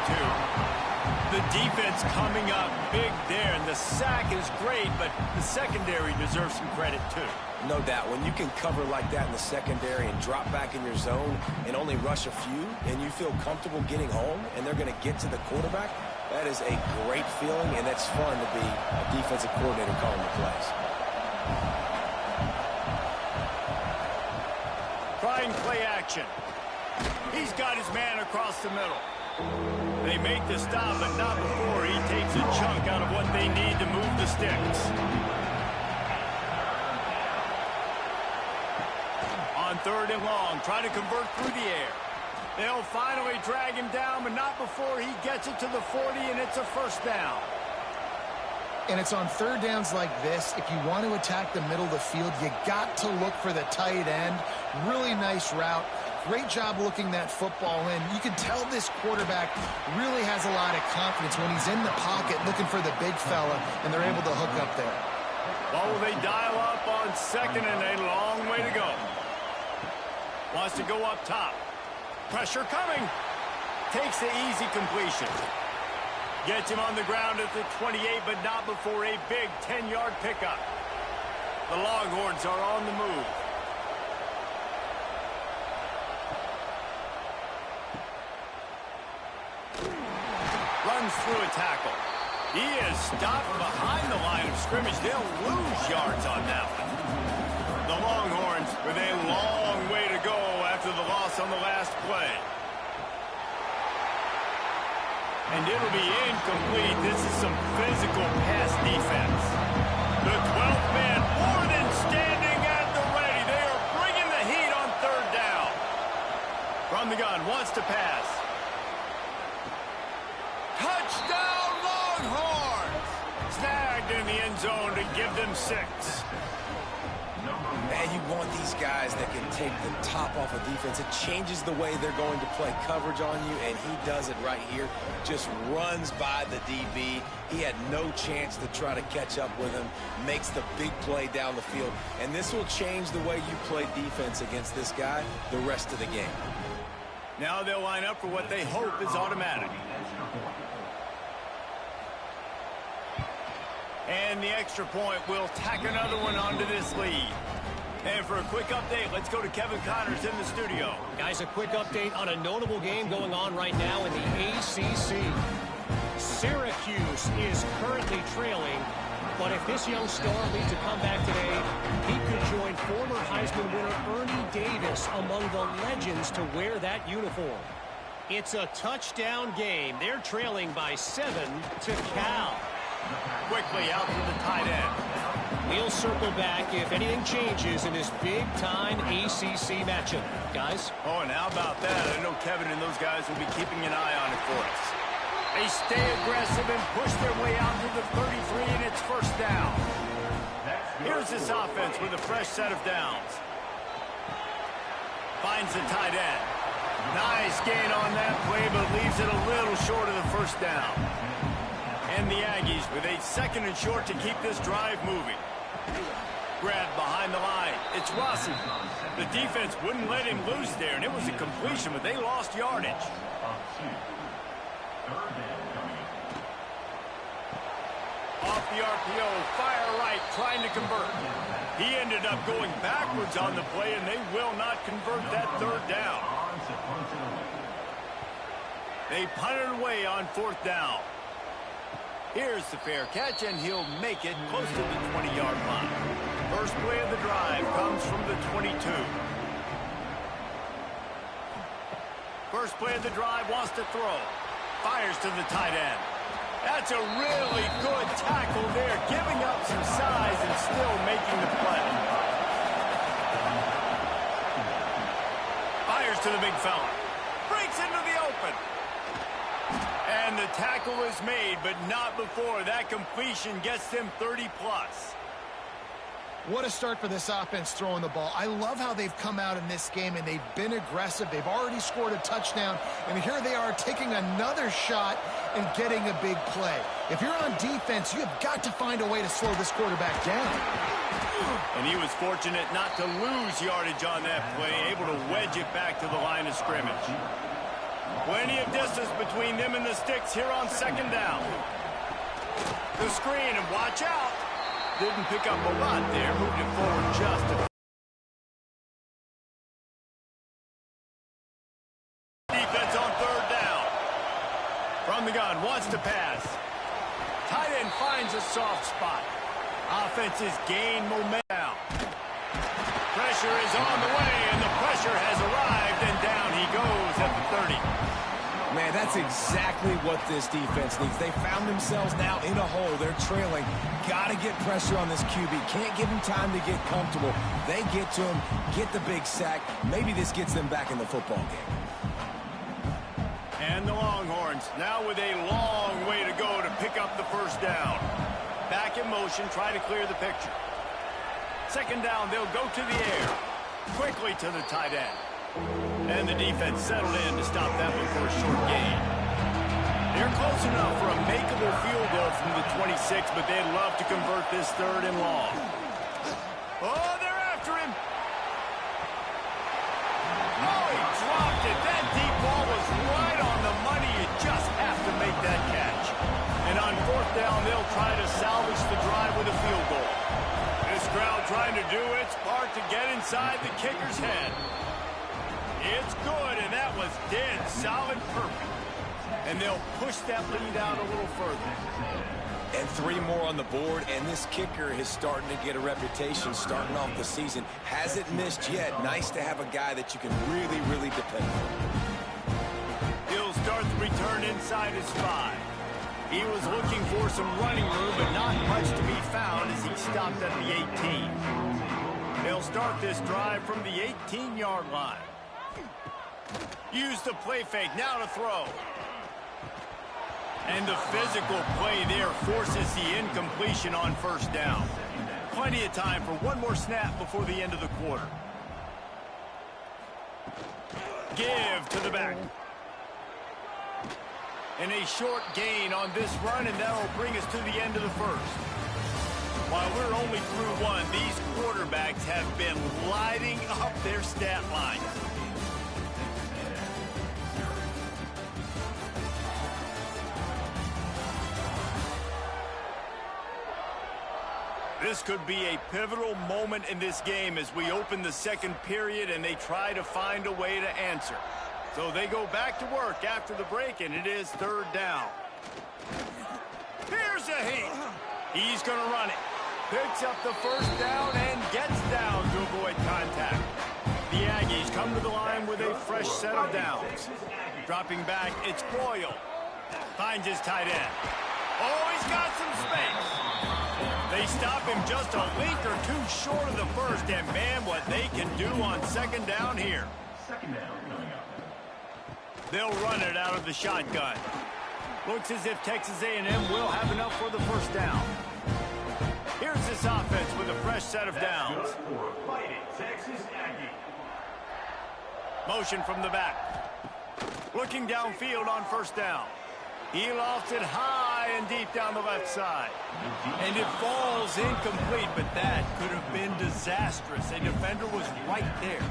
The defense coming up big there, and the sack is great, but the secondary deserves some credit too.
No doubt. When you can cover like that in the secondary and drop back in your zone and only rush a few, and you feel comfortable getting home, and they're going to get to the quarterback, that is a great feeling, and that's fun to be a defensive coordinator calling the plays.
Trying play action. He's got his man across the middle. They make the stop, but not before he takes a chunk out of what they need to move the sticks. On 3rd and long, trying to convert through the air. They'll finally drag him down, but not before he gets it to the 40, and it's a first down.
And it's on 3rd downs like this, if you want to attack the middle of the field, you got to look for the tight end. Really nice route. Great job looking that football in. You can tell this quarterback really has a lot of confidence when he's in the pocket looking for the big fella, and they're able to hook up there.
Well, will they dial up on 2nd and a long way to go? Wants to go up top. Pressure coming. Takes the easy completion. Gets him on the ground at the 28, but not before a big 10-yard pickup. The Longhorns are on the move. Runs through a tackle. He is stopped behind the line of scrimmage. They'll lose yards on that one. The Longhorns with a long way to go after the loss on the last play. And it'll be incomplete. This is some physical pass defense. The 12th man more than standing at the ready. They are bringing the heat on 3rd down. From the gun, wants to pass. Touchdown Longhorns! Snagged in the end zone to give them 6.
Man, you want these guys that can take the top off of defense. It changes the way they're going to play coverage on you, and he does it right here. Just runs by the DB. He had no chance to try to catch up with him. Makes the big play down the field. And this will change the way you play defense against this guy the rest of the game.
Now they'll line up for what they hope is automatic. And the extra point will tack another one onto this lead. And for a quick update, let's go to Kevin Connors in the studio.
Guys, a quick update on a notable game going on right now in the ACC. Syracuse is currently trailing, but if this young star leads a comeback today, he could join former Heisman winner Ernie Davis among the legends to wear that uniform. It's a touchdown game. They're trailing by 7 to Cal.
Quickly out to the tight end.
We'll circle back if anything changes in this big-time ACC matchup. Guys?
Oh, and how about that? I know Kevin and those guys will be keeping an eye on it for us. They stay aggressive and push their way out to the 33, and it's first down. Here's this offense with a fresh set of downs. Finds the tight end. Nice gain on that play, but leaves it a little short of the first down. And the Aggies with a second and short to keep this drive moving. Grabbed behind the line. It's Rossi. The defense wouldn't let him loose there, and it was a completion, but they lost yardage. Off the RPO, fire right, trying to convert. He ended up going backwards on the play, and they will not convert that third down. They punted away on fourth down. Here's the fair catch, and he'll make it close to the 20-yard line. First play of the drive comes from the 22. First play of the drive, wants to throw. Fires to the tight end. That's a really good tackle there, giving up some size and still making the play. Fires to the big fella. Breaks into the open. And the tackle is made, but not before that completion gets them 30-plus.
What a start for this offense throwing the ball. I love how they've come out in this game, and they've been aggressive. They've already scored a touchdown, and here they are taking another shot and getting a big play. If you're on defense, you have got to find a way to slow this quarterback down.
And he was fortunate not to lose yardage on that play, able to wedge it back to the line of scrimmage. Plenty of distance between them and the sticks here on second down. The screen, and watch out. Didn't pick up a lot there, moved it forward just a bit. Defense on third down. From the gun, wants to pass. Tight end finds a soft spot. Offense is gained momentum. Pressure is on the way, and the pressure has arrived, and down he goes at the 30.
Man, that's exactly what this defense needs. They found themselves now in a hole. They're trailing. Got to get pressure on this QB. Can't give him time to get comfortable. They get to him, get the big sack. Maybe this gets them back in the football game.
And the Longhorns now with a long way to go to pick up the first down. Back in motion, try to clear the picture. Second down, they'll go to the air. Quickly to the tight end. And the defense settled in to stop that one for a short gain. They're close enough for a makeable field goal from the 26, but they'd love to convert this third and long. Oh, they're after him. Oh, he dropped it. That deep ball was right on the money. You just have to make that catch. And on fourth down, they'll try to salvage the drive with a field goal. This crowd trying to do its part to get inside the kicker's head. It's good, and that was dead solid perfect. And they'll push that lead out a little further.
And 3 more on the board, and this kicker is starting to get a reputation starting off the season. Hasn't missed yet. Nice to have a guy that you can really, really depend on.
He'll start the return inside his 5. He was looking for some running room, but not much to be found as he stopped at the 18. They'll start this drive from the 18-yard line. Use the play fake, now to throw. And the physical play there forces the incompletion on first down. Plenty of time for one more snap before the end of the quarter. Give to the back. And a short gain on this run, and that'll bring us to the end of the first. While we're only through one, these quarterbacks have been lighting up their stat lines. This could be a pivotal moment in this game as we open the second period and they try to find a way to answer. So they go back to work after the break, and it is third down. Here's a heat. He's going to run it. Picks up the first down and gets down to avoid contact. The Aggies come to the line with a fresh set of downs. Dropping back, it's Boyle. Finds his tight end. Oh, he's got some space. They stop him just a link or two short of the first, and man, what they can do on second down here.
Second down coming up.
They'll run it out of the shotgun. Looks as if Texas A&M will have enough for the first down. Here's this offense with a fresh set of downs.
That's good for a fighting Texas Aggie.
Motion from the back. Looking downfield on first down. He lofts it high and deep down the left side. And it falls incomplete, but that could have been disastrous. A defender was right there.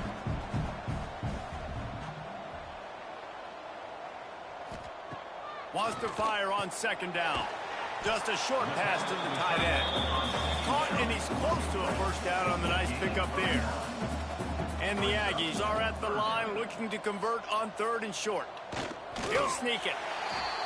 Wants to fire on second down. Just a short pass to the tight end. Caught, and he's close to a first down on the nice pickup there. And the Aggies are at the line looking to convert on third and short. He'll sneak it.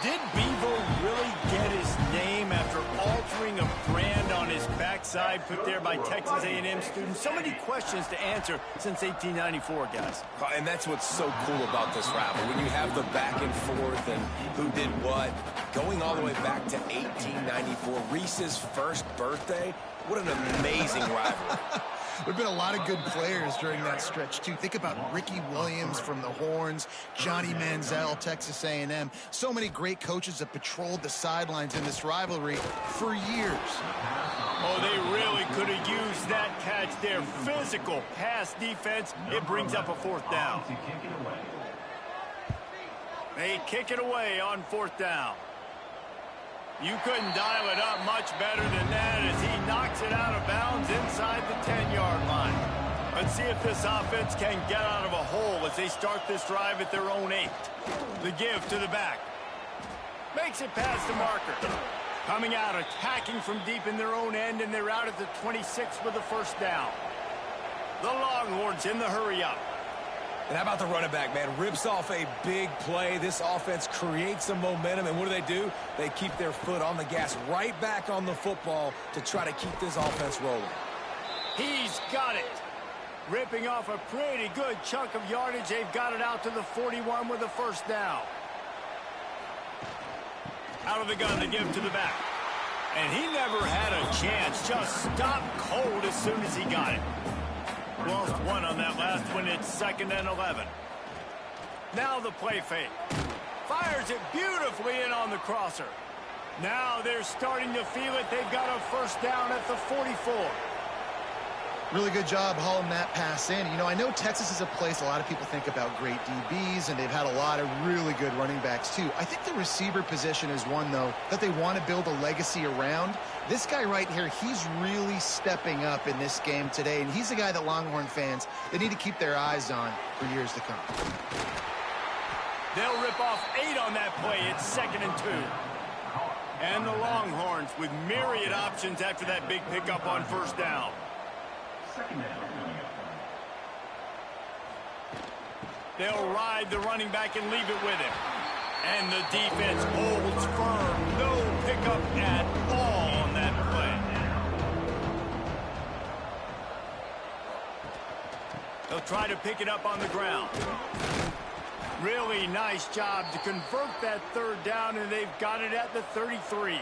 Did Bevo really get his name after altering a brand on his backside put there by Texas A&M students? So many questions to answer since 1894, guys.
And that's what's so cool about this rivalry. When you have the back and forth and who did what, going all the way back to 1894, Reese's first birthday, what an amazing rivalry.
There have been a lot of good players during that stretch, too. Think about Ricky Williams from the Horns, Johnny Manziel, Texas A&M. So many great coaches have patrolled the sidelines in this rivalry for years.
Oh, they really could have used that catch there. Physical pass defense. It brings up a fourth down. They kick it away on fourth down. You couldn't dial it up much better than that as he knocks it out of bounds inside the 10-yard line. Let's see if this offense can get out of a hole as they start this drive at their own 8. The give to the back. Makes it past the marker. Coming out, attacking from deep in their own end, and they're out at the 26 with the first down. The Longhorns in the hurry-up.
And how about the running back, man? Rips off a big play. This offense creates some momentum, and what do? They keep their foot on the gas, right back on the football to try to keep this offense rolling.
He's got it. Ripping off a pretty good chunk of yardage. They've got it out to the 41 with the first down. Out of the gun to give to the back. And he never had a chance. Just stopped cold as soon as he got it. Lost one on that last one. It's 2nd and 11. Now the play fake. Fires it beautifully in on the crosser. Now they're starting to feel it. They've got a first down at the 44.
Really good job hauling that pass in. You know, I know Texas is a place a lot of people think about great DBs, and they've had a lot of really good running backs, too. I think the receiver position is one, though, that they want to build a legacy around. This guy right here, he's really stepping up in this game today, and he's a guy that Longhorn fans, they need to keep their eyes on for years to come.
They'll rip off 8 on that play. It's 2nd and 2. And the Longhorns with myriad options after that big pickup on first down.
Second down coming up.
They'll ride the running back and leave it with him. And the defense holds firm. No pickup at all on that play. They'll try to pick it up on the ground. Really nice job to convert that third down, and they've got it at the 33.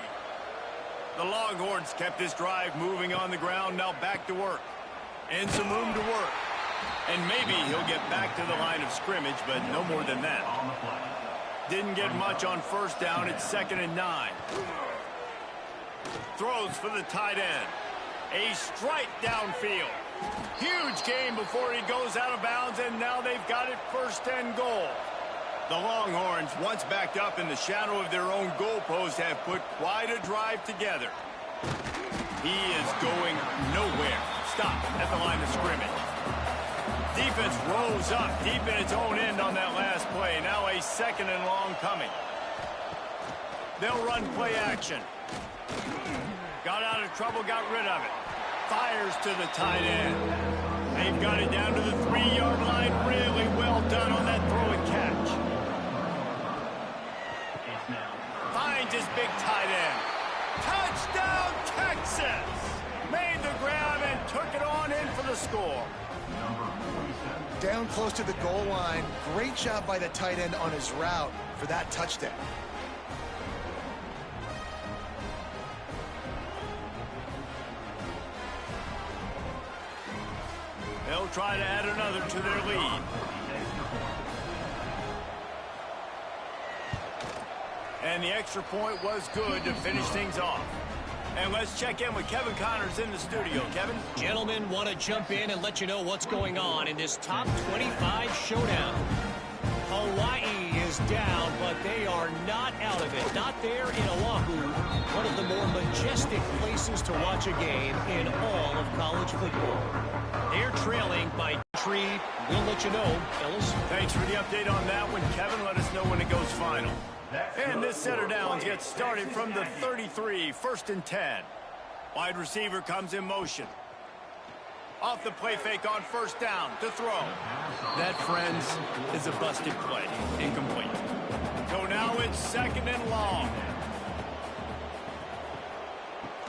The Longhorns kept this drive moving on the ground. Now back to work. And some room to work. And maybe he'll get back to the line of scrimmage, but no more than that. Didn't get much on first down. It's 2nd and 9. Throws for the tight end. A strike downfield. Huge game before he goes out of bounds, and now they've got it 1st and goal. The Longhorns, once backed up in the shadow of their own goalpost, have put quite a drive together. He is going nowhere. Stop at the line of scrimmage. Defense rose up deep in its own end on that last play. Now a 2nd and long coming. They'll run play action. Got out of trouble, got rid of it. Fires to the tight end. They've got it down to the 3-yard line. Really well done on that throw and catch. Finds his big tight end. Touchdown, Texas! Made the grab and took it on in for the score.
Down close to the goal line. Great job by the tight end on his route for that touchdown.
try to add another to their lead. And the extra point was good to finish things off. And let's check in with Kevin Connors in the studio. Kevin?
Gentlemen, want to jump in and let you know what's going on in this top 25 showdown. Hawaii is down, but they are not out of it. Not there in Oahu, one of the more majestic places to watch a game in all of college football. They're trailing by 3. We'll let you know, fellas.
Thanks for the update on that one, Kevin. Let us know when it goes final. And this set of downs gets started from the 33, 1st and 10. Wide receiver comes in motion. Off the play fake on 1st down to throw. That, friends, is a busted play. Incomplete. So now it's 2nd and long.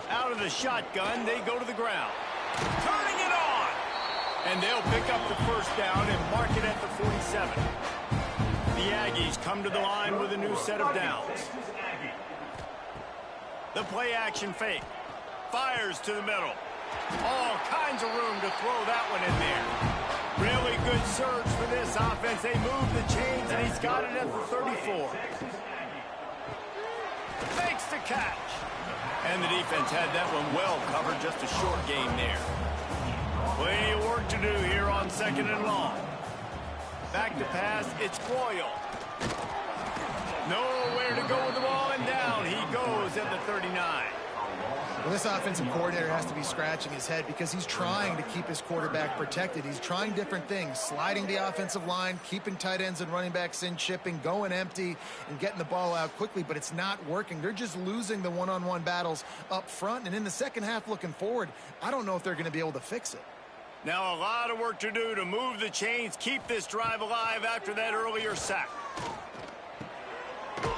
Out of the shotgun, they go to the ground. Turning it on! And they'll pick up the 1st down and mark it at the 47. The Aggies come to the line with a new set of downs. The play action fake. Fires to the middle. All kinds of room to throw that one in there. Really good surge for this offense. They move the chains, and he's got it at the 34. Fakes the catch. And the defense had that one well covered. Just a short game there. Plenty of work to do here on 2nd and long. Back to pass, it's Boyle. Nowhere to go with the ball, and down he goes at the 39.
Well, this offensive coordinator has to be scratching his head because he's trying to keep his quarterback protected. He's trying different things, sliding the offensive line, keeping tight ends and running backs in, chipping, going empty, and getting the ball out quickly, but it's not working. They're just losing the one-on-one battles up front, and in the second half looking forward, I don't know if they're going to be able to fix it.
Now a lot of work to do to move the chains, keep this drive alive after that earlier sack.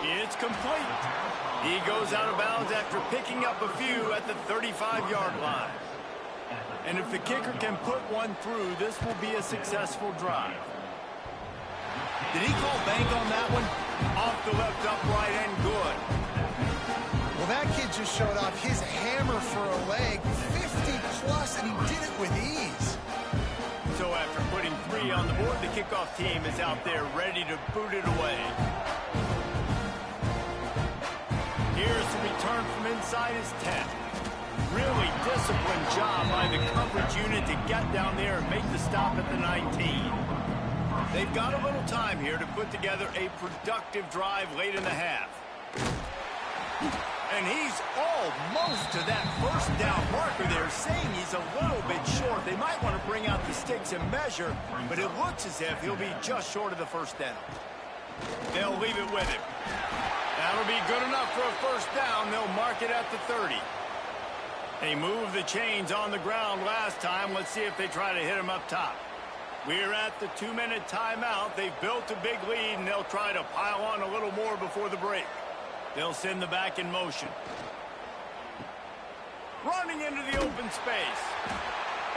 It's complete. He goes out of bounds after picking up a few at the 35-yard line. And if the kicker can put one through, this will be a successful drive. Did he call bank on that one? Off the left upright and good.
Well, that kid just showed off his hammer for a leg, 50-plus, and he did it with ease.
So after putting 3 on the board, the kickoff team is out there ready to boot it away. Here's the return from inside his 10. Really disciplined job by the coverage unit to get down there and make the stop at the 19. They've got a little time here to put together a productive drive late in the half. And he's almost to that 1st down marker there, saying he's a little bit short. They might want to bring out the sticks and measure, but it looks as if he'll be just short of the 1st down. They'll leave it with him. That'll be good enough for a 1st down. They'll mark it at the 30. They moved the chains on the ground last time. Let's see if they try to hit him up top. We're at the 2-minute timeout. They've built a big lead, and they'll try to pile on a little more before the break. They'll send the back in motion. Running into the open space.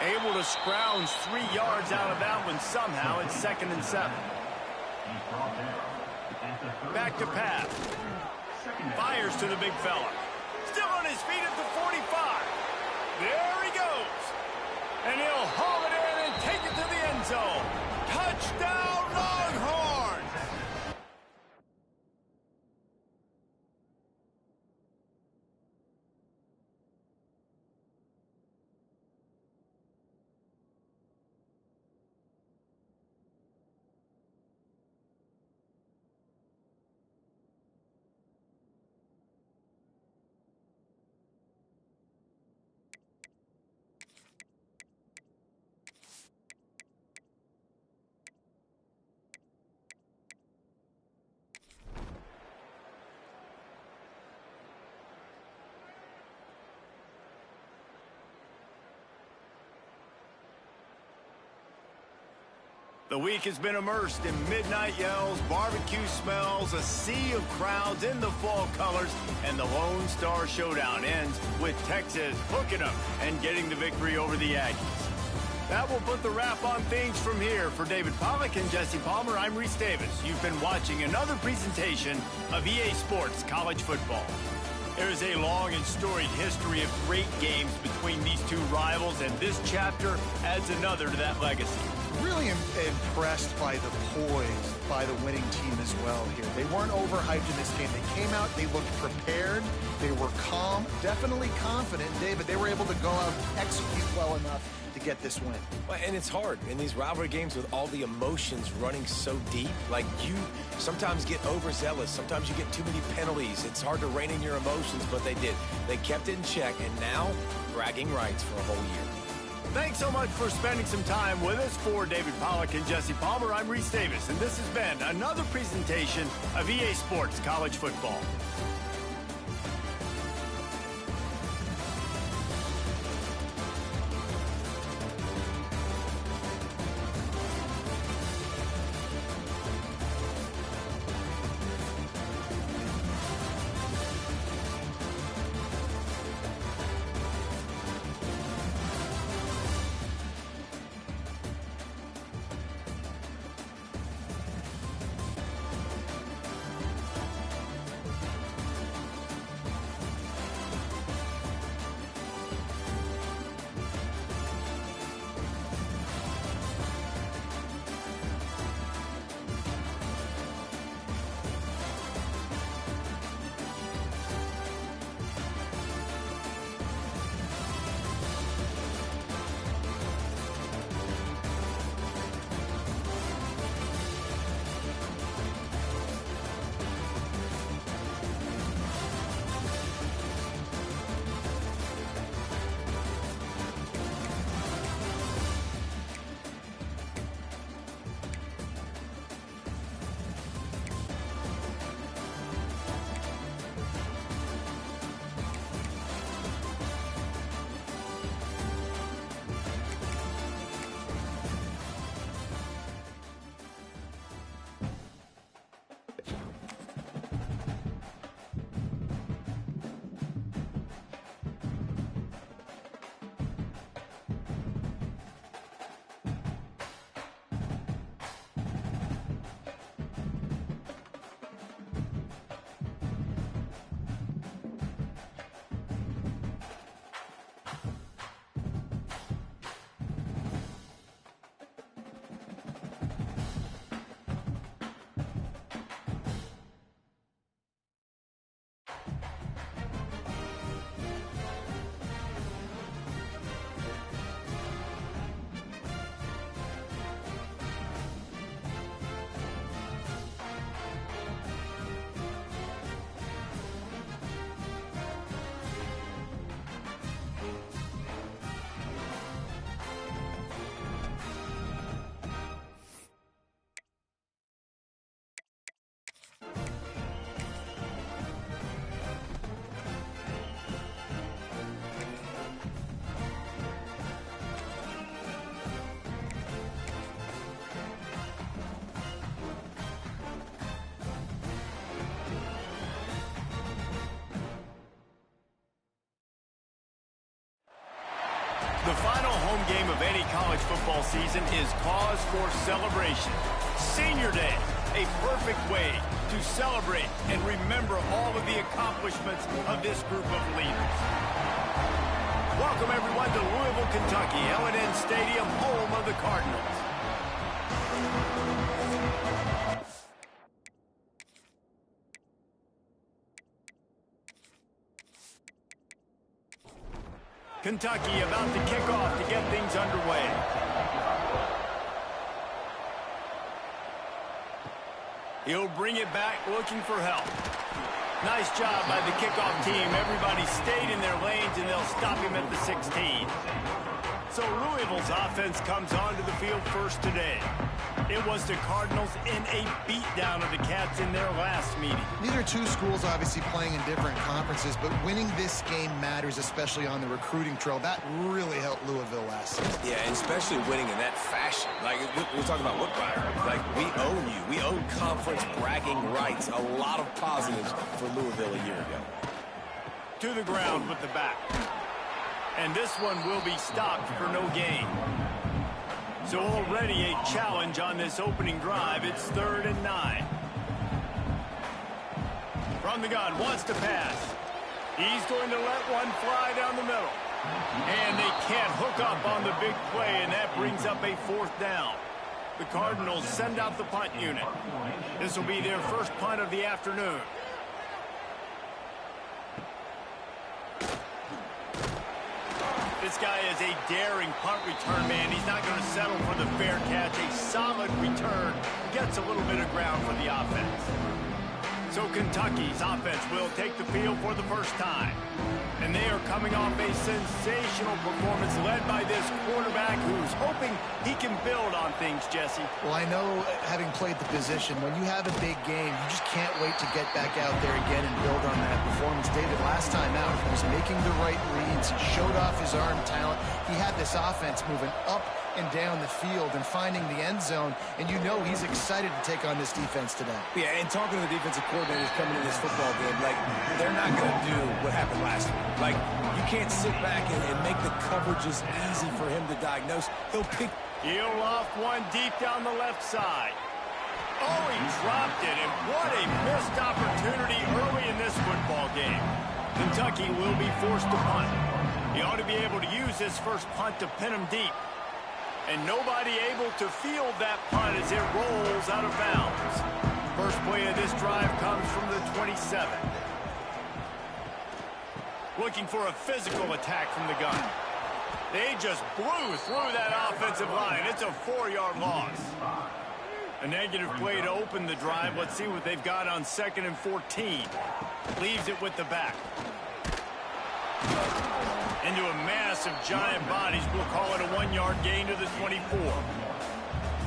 Able to scrounge 3 yards out of that one somehow. It's 2nd and 7. Back to pass. Fires to the big fella. Still on his feet at the 45. There he goes. And he'll haul it in and take it to the end zone. Touchdown, Longhorns! The week has been immersed in midnight yells, barbecue smells, a sea of crowds in the fall colors, and the Lone Star Showdown ends with Texas hooking them and getting the victory over the Aggies. That will put the wrap on things from here. For David Pollack and Jesse Palmer, I'm Reese Davis. You've been watching another presentation of EA Sports College Football. There is a long and storied history of great games between these two rivals, and this chapter adds another to that legacy.
Really impressed by the poise by the winning team as well here. They weren't overhyped in this game. They came out, they looked prepared, they were calm, definitely confident. David, they were able to go out and execute well enough to get this win.
Well, and it's hard in these rivalry games with all the emotions running so deep. Like, you sometimes get overzealous. Sometimes you get too many penalties. It's hard to rein in your emotions, but they did. They kept it in check, and now bragging rights for a whole year.
Thanks so much for spending some time with us. For David Pollack and Jesse Palmer, I'm Reese Davis, and this has been another presentation of EA Sports College Football. The final home game of any college football season is cause for celebration. Senior Day, a perfect way to celebrate and remember all of the accomplishments of this group of leaders. Welcome, everyone, to Louisville, Kentucky, L&N Stadium, home of the Cardinals. Kentucky about to kick off to get things underway. He'll bring it back looking for help. Nice job by the kickoff team. Everybody stayed in their lanes, and they'll stop him at the 16. So Louisville's offense comes onto the field first today. It was the Cardinals in a beatdown of the Cats in their last meeting.
These are two schools obviously playing in different conferences, but winning this game matters, especially on the recruiting trail. That really helped Louisville last season.
Yeah, and especially winning in that fashion. Like, we're talking about what, Brian? Like, we own you. We own conference bragging rights. A lot of positives for Louisville a year ago.
To the ground with the back. And this one will be stopped for no gain. So already a challenge on this opening drive. It's 3rd and 9. From the gun, wants to pass. He's going to let one fly down the middle. And they can't hook up on the big play, and that brings up a 4th down. The Cardinals send out the punt unit. This will be their first punt of the afternoon. This guy is a daring punt return man. He's not going to settle for the fair catch. A solid return. Gets a little bit of ground for the offense. So Kentucky's offense will take the field for the first time. And they are coming off a sensational performance led by this quarterback who's hoping he can build on things, Jesse.
Well, I know, having played the position, when you have a big game, you just can't wait to get back out there again and build on that performance. David, last time out, he was making the right reads. He showed off his arm talent. He had this offense moving up and down the field and finding the end zone, and you know he's excited to take on this defense today.
Yeah, and talking to the defensive coordinators coming into this football game, like, they're not going to do what happened last week. Like, you can't sit back and make the coverages easy for him to diagnose. He'll pick.
He'll loft one deep down the left side. Oh, he dropped it, and what a missed opportunity early in this football game. Kentucky will be forced to punt. He ought to be able to use his first punt to pin him deep. And nobody able to field that punt as it rolls out of bounds. First play of this drive comes from the 27. Looking for a physical attack from the gun. They just blew through that offensive line. It's a 4-yard loss. A negative play to open the drive. Let's see what they've got on 2nd and 14. Leaves it with the back. Into a mass of giant bodies. We'll call it a 1-yard gain to the 24.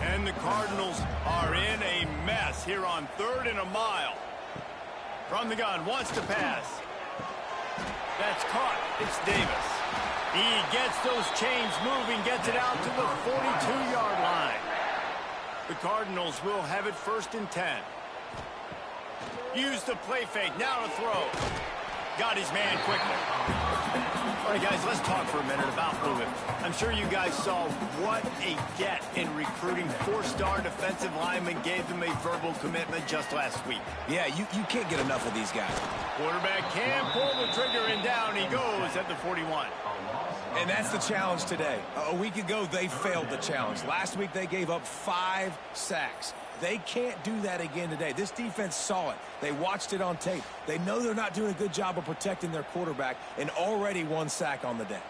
And the Cardinals are in a mess here on 3rd and a mile. From the gun, wants to pass. That's caught. It's Davis. He gets those chains moving, gets it out to the 42-yard line. The Cardinals will have it 1st and 10. Use the play fake. Now to throw. Got his man quickly. All right, guys, let's talk for a minute about Louisville. I'm sure you guys saw what a get in recruiting 4-star defensive linemen gave them a verbal commitment just last week.
Yeah, you can't get enough of these guys.
Quarterback can pull the trigger, and down he goes at the 41.
And that's the challenge today. A week ago, they failed the challenge. Last week, they gave up 5 sacks. They can't do that again today. This defense saw it. They watched it on tape. They know they're not doing a good job of protecting their quarterback, and already 1 sack on the day.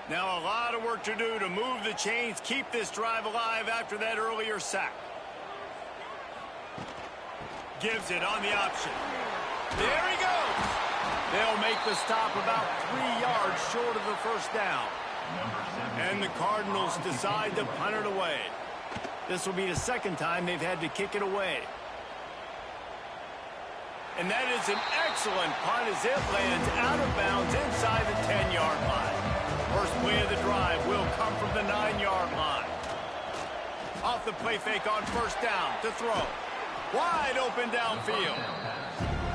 Now a lot of work to do to move the chains, keep this drive alive after that earlier sack. Gives it on the option. There he goes. They'll make the stop about 3 yards short of the 1st down. And the Cardinals decide to punt it away. This will be the 2nd time they've had to kick it away. And that is an excellent punt as it lands out of bounds inside the 10-yard line. First play of the drive will come from the 9-yard line. Off the play fake on 1st down to throw. Wide open downfield.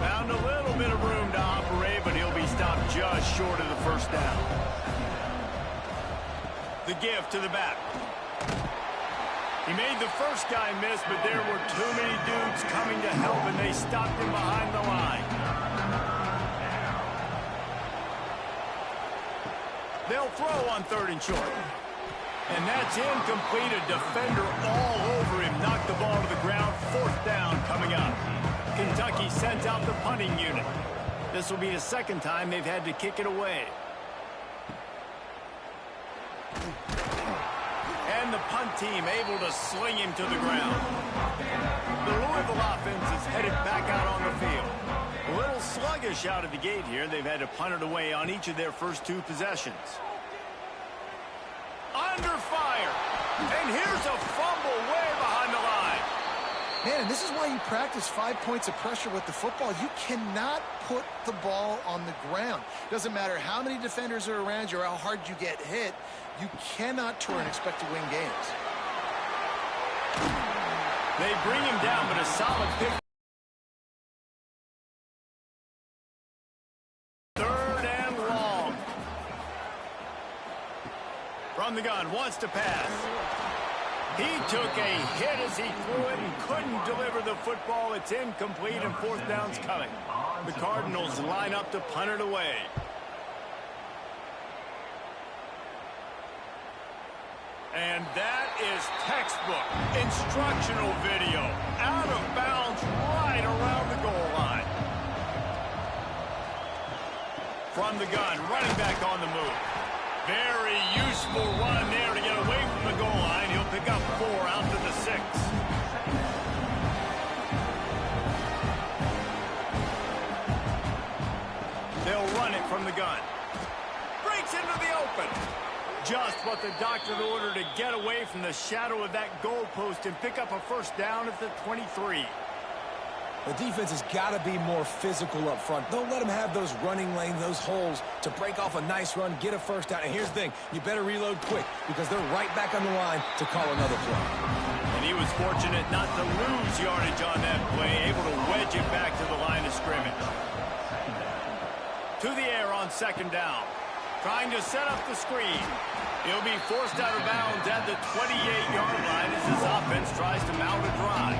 Found a little bit of room to operate, but he'll be stopped just short of the 1st down. The give to the back. He made the first guy miss, but there were too many dudes coming to help, and they stopped him behind the line. They'll throw on 3rd and short. And that's incomplete. A defender all over him. Knocked the ball to the ground. 4th down coming up. Kentucky sends out the punting unit. This will be the 2nd time they've had to kick it away. And the punt team able to sling him to the ground. The Louisville offense is headed back out on the field. A little sluggish out of the gate here. They've had to punt it away on each of their first 2 possessions. Under fire. And here's a fumble way behind the line.
Man, and this is why you practice 5 points of pressure with the football. You cannot put the ball on the ground. Doesn't matter how many defenders are around you or how hard you get hit. You cannot turn and expect to win games.
They bring him down, but a solid pick. 3rd and long. From the gun, wants to pass. He took a hit as he threw it and couldn't deliver the football. It's incomplete and fourth down's coming. The Cardinals line up to punt it away. And that is textbook instructional video. Out of bounds right around the goal line. From the gun, running back on the move. Very useful run there to get away from the goal line. He'll pick up 4 out to the 6. They'll run it from the gun. Breaks into the open. Just what the doctor ordered to get away from the shadow of that goalpost and pick up a first down at the 23.
The defense has got to be more physical up front. Don't let them have those running lanes, those holes to break off a nice run, get a first down. And here's the thing, you better reload quick because they're right back on the line to call another play.
And he was fortunate not to lose yardage on that play, able to wedge it back to the line of scrimmage. To the air on second down. Trying to set up the screen. He'll be forced out of bounds at the 28-yard line as his offense tries to mount a drive.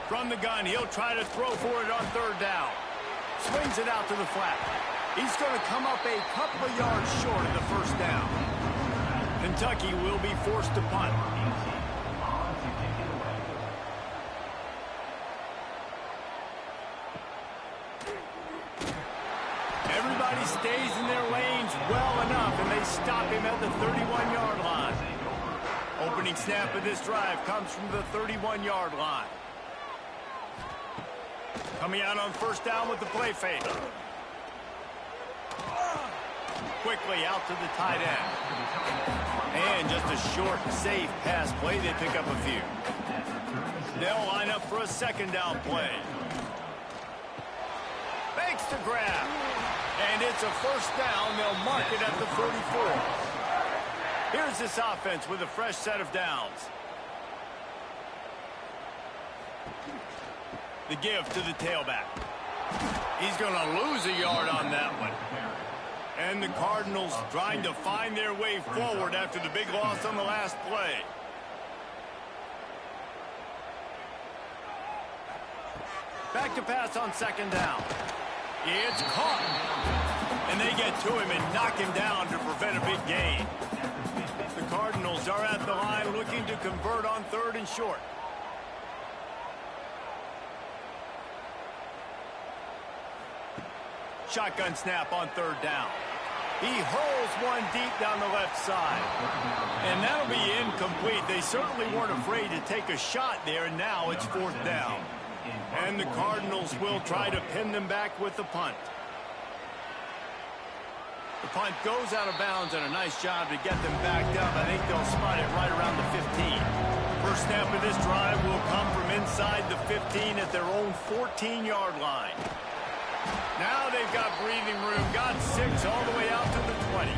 From the gun, he'll try to throw for it on third down. Swings it out to the flat. He's going to come up a couple of yards short of the first down. Kentucky will be forced to punt. Everybody stays in their lanes well enough, and they stop him at the 31-yard line. Opening snap of this drive comes from the 31-yard line. Coming out on first down with the play fake. Quickly out to the tight end. And just a short, safe pass play. They pick up a few. They'll line up for a second down play. Makes the grab. And it's a first down. They'll mark it at the 44. Here's this offense with a fresh set of downs. The give to the tailback. He's going to lose a yard on that one. And the Cardinals trying to find their way forward after the big loss on the last play. Back to pass on second down. It's caught. And they get to him and knock him down to prevent a big gain. The Cardinals are at the line looking to convert on third and short. Shotgun snap on third down. He hurls one deep down the left side. And that'll be incomplete. They certainly weren't afraid to take a shot there, and now it's fourth down. And the Cardinals will try to pin them back with the punt. The punt goes out of bounds, and a nice job to get them backed up. I think they'll spot it right around the 15. First snap of this drive will come from inside the 15 at their own 14-yard line. Now they've got breathing room, got 6 all the way out to the 20.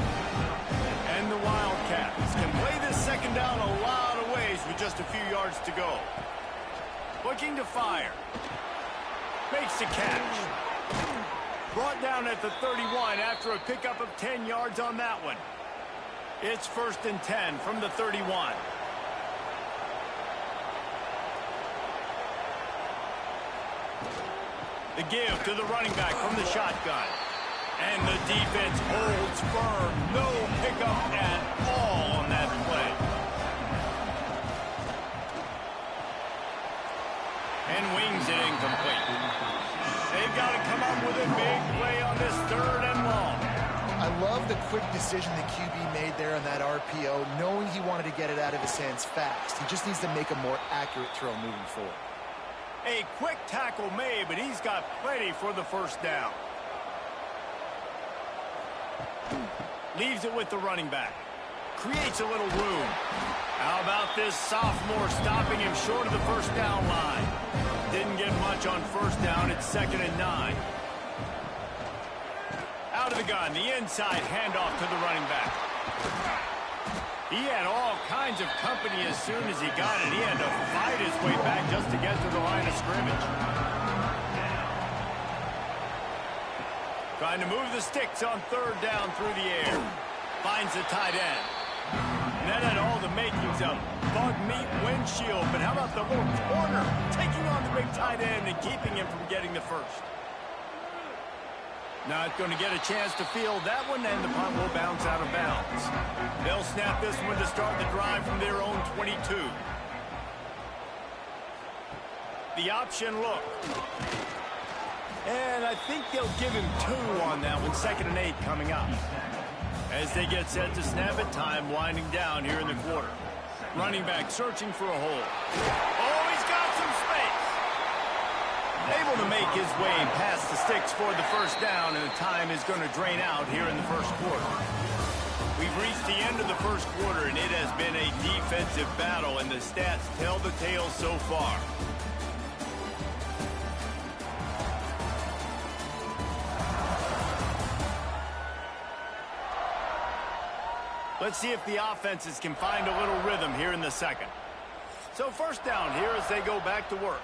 And the Wildcats can play this second down a lot of ways with just a few yards to go. Looking to fire. Makes the catch. Brought down at the 31 after a pickup of 10 yards on that one. It's first and 10 from the 31. The give to the running back from the shotgun. And the defense holds firm. No pickup at all on that play. And wings it incomplete. They've got to come up with a big play on this third and long.
I love the quick decision the QB made there on that RPO, knowing he wanted to get it out of his hands fast. He just needs to make a more accurate throw moving forward.
A quick tackle made, but he's got plenty for the first down. Leaves it with the running back. Creates a little room. How about this sophomore stopping him short of the first down line? Didn't get much on first down. It's second and 9. Out of the gun, the inside handoff to the running back. He had all kinds of company as soon as he got it. He had to fight his way back just to get to the line of scrimmage. Trying to move the sticks on third down through the air. Finds the tight end. And that had all the makings of bug meat windshield. But how about the little corner taking on the big tight end and keeping him from getting the first? Not going to get a chance to field that one, and the punt will bounce out of bounds. They'll snap this one to start the drive from their own 22. The option look. And I think they'll give him 2 on that one. 2nd and 8 coming up. As they get set to snap it, time winding down here in the quarter. Running back searching for a hole. Oh, he's got some space. Able to make his way past the sticks for the first down, and the time is going to drain out here in the first quarter. We've reached the end of the first quarter, and it has been a defensive battle, and the stats tell the tale so far. Let's see if the offenses can find a little rhythm here in the second. So first down here as they go back to work.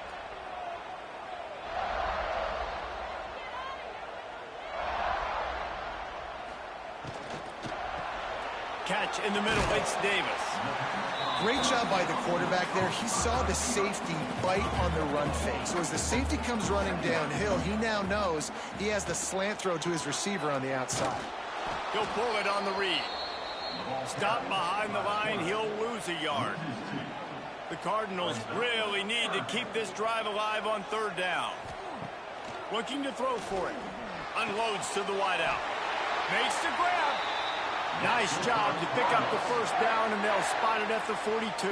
Catch in the middle, it's Davis.
Great job by the quarterback there. He saw the safety bite on the run fake. So as the safety comes running downhill, he now knows he has the slant throw to his receiver on the outside.
He'll pull it on the read. Stop behind the line, he'll lose a yard. The Cardinals really need to keep this drive alive on 3rd down. Looking to throw for it. Unloads to the wideout. Makes the grab. Nice job to pick up the first down, and they'll spot it at the 42.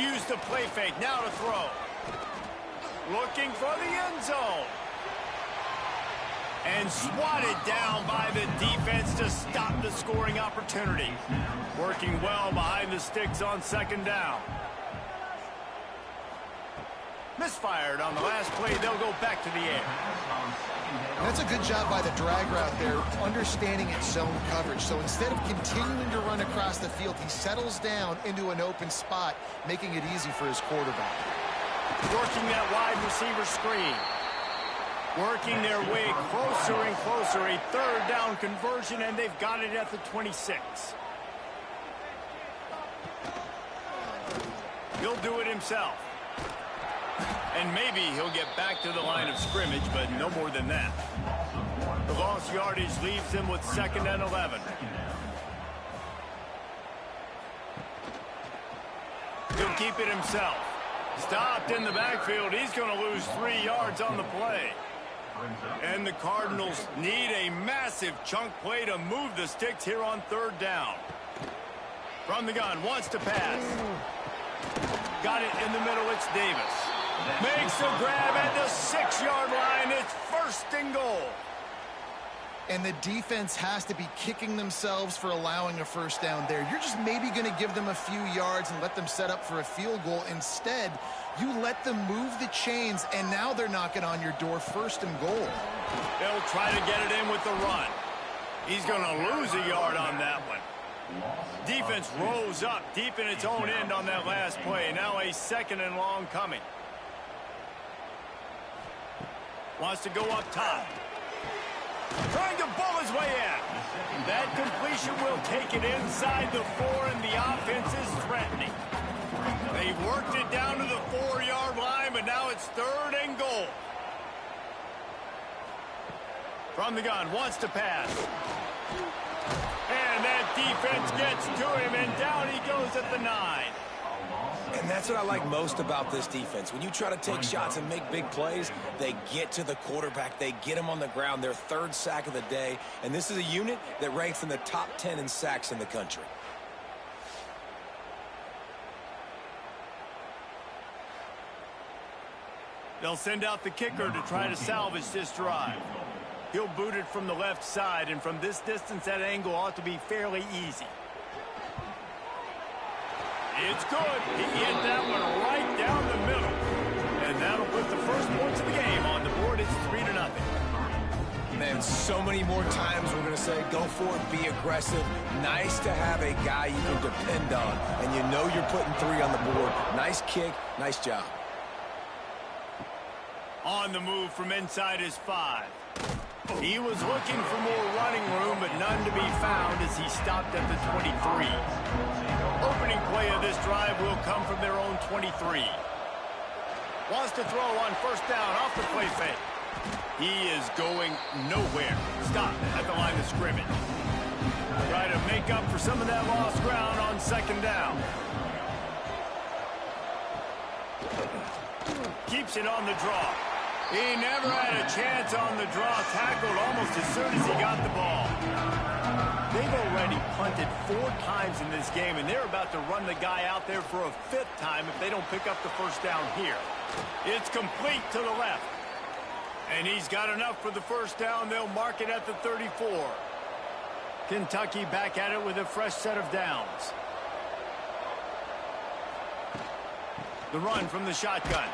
Use the play fake, now to throw. Looking for the end zone. And swatted down by the defense to stop the scoring opportunity. Working well behind the sticks on 2nd down. Misfired on the last play. They'll go back to the air.
That's a good job by the drag route there, understanding its zone coverage. So instead of continuing to run across the field, he settles down into an open spot, making it easy for his quarterback.
Working that wide receiver screen. Working their way closer and closer. A 3rd down conversion, and they've got it at the 26. He'll do it himself. And maybe he'll get back to the line of scrimmage, but no more than that. The lost yardage leaves him with 2nd and 11. He'll keep it himself. Stopped in the backfield. He's going to lose 3 yards on the play. And the Cardinals need a massive chunk play to move the sticks here on 3rd down. From the gun, wants to pass. Got it in the middle, it's Davis. Makes a grab at the 6-yard line. It's 1st and goal.
And the defense has to be kicking themselves for allowing a first down there. You're just maybe going to give them a few yards and let them set up for a field goal. Instead, you let them move the chains, and now they're knocking on your door. 1st and goal.
They'll try to get it in with the run. He's going to lose a yard on that one. Defense rose up deep in its own end on that last play. Now a 2nd and long coming. Wants to go up top. Trying to bull his way in. That completion will take it inside the 4, and the offense is threatening. They worked it down to the 4-yard line, but now it's 3rd and goal. From the gun, wants to pass. And that defense gets to him, and down he goes at the 9.
And that's what I like most about this defense. When you try to take shots and make big plays, they get to the quarterback. They get him on the ground. Their 3rd sack of the day. And this is a unit that ranks in the top 10 in sacks in the country.
They'll send out the kicker to try to salvage this drive. He'll boot it from the left side, and from this distance, that angle ought to be fairly easy. It's good. He hit that one right down the middle. And that'll put the first points of the game on the board. It's 3-0.
Man, so many more times we're going to say, go for it, be aggressive. Nice to have a guy you can depend on, and you know you're putting 3 on the board. Nice kick, nice job.
On the move from inside his 5. He was looking for more running room, but none to be found as he stopped at the 23. Opening play of this drive will come from their own 23. Wants to throw on first down off the play fake. He is going nowhere. Stop at the line of scrimmage. Try to make up for some of that lost ground on second down. Keeps it on the draw. He never had a chance on the draw. Tackled almost as soon as he got the ball. They've already punted 4 times in this game, and they're about to run the guy out there for a 5th time if they don't pick up the first down here. It's complete to the left. And he's got enough for the first down. They'll mark it at the 34. Kentucky back at it with a fresh set of downs. The run from the shotgun.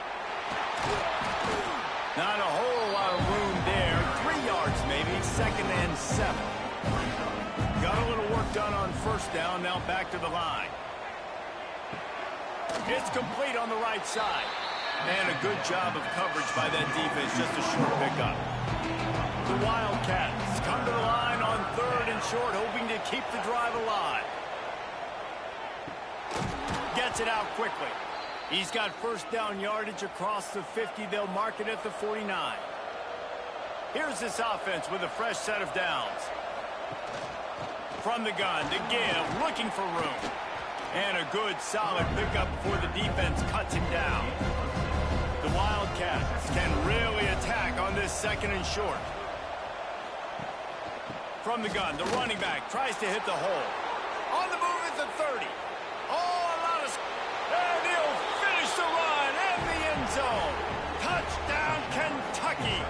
Not a whole lot of room there. 3 yards maybe, 2nd and 7. Got a little work done on first down, now back to the line. It's complete on the right side. And a good job of coverage by that defense, just a short pickup. The Wildcats come to the line on 3rd and short, hoping to keep the drive alive. Gets it out quickly. He's got first down yardage across the 50. They'll mark it at the 49. Here's this offense with a fresh set of downs. From the gun to give, looking for room. And a good, solid pickup before the defense cuts him down. The Wildcats can really attack on this 2nd and short. From the gun, the running back tries to hit the hole. On the move at the 30. Oh, a lot of... And he'll finish the run in the end zone. Touchdown, Kentucky.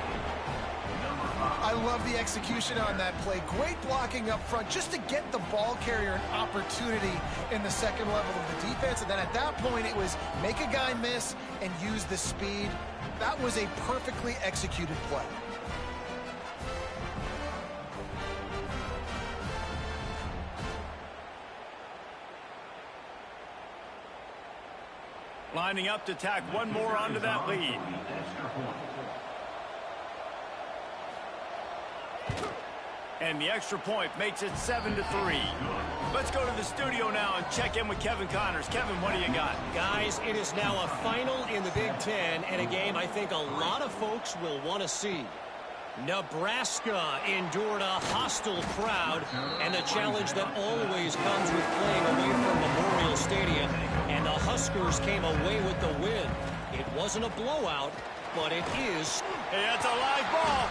I love the execution on that play. Great blocking up front just to get the ball carrier an opportunity in the 2nd level of the defense. And then at that point, it was make a guy miss and use the speed. That was a perfectly executed play.
Lining up to tack one more onto that lead. And the extra point makes it 7-3. Let's go to the studio now and check in with Kevin Connors. Kevin, what do you got?
Guys, it is now a final in the Big Ten, and a game I think a lot of folks will want to see. Nebraska endured a hostile crowd and the challenge that always comes with playing away from Memorial Stadium, and the Huskers came away with the win. It wasn't a blowout, but it is.
Hey, that's a live ball.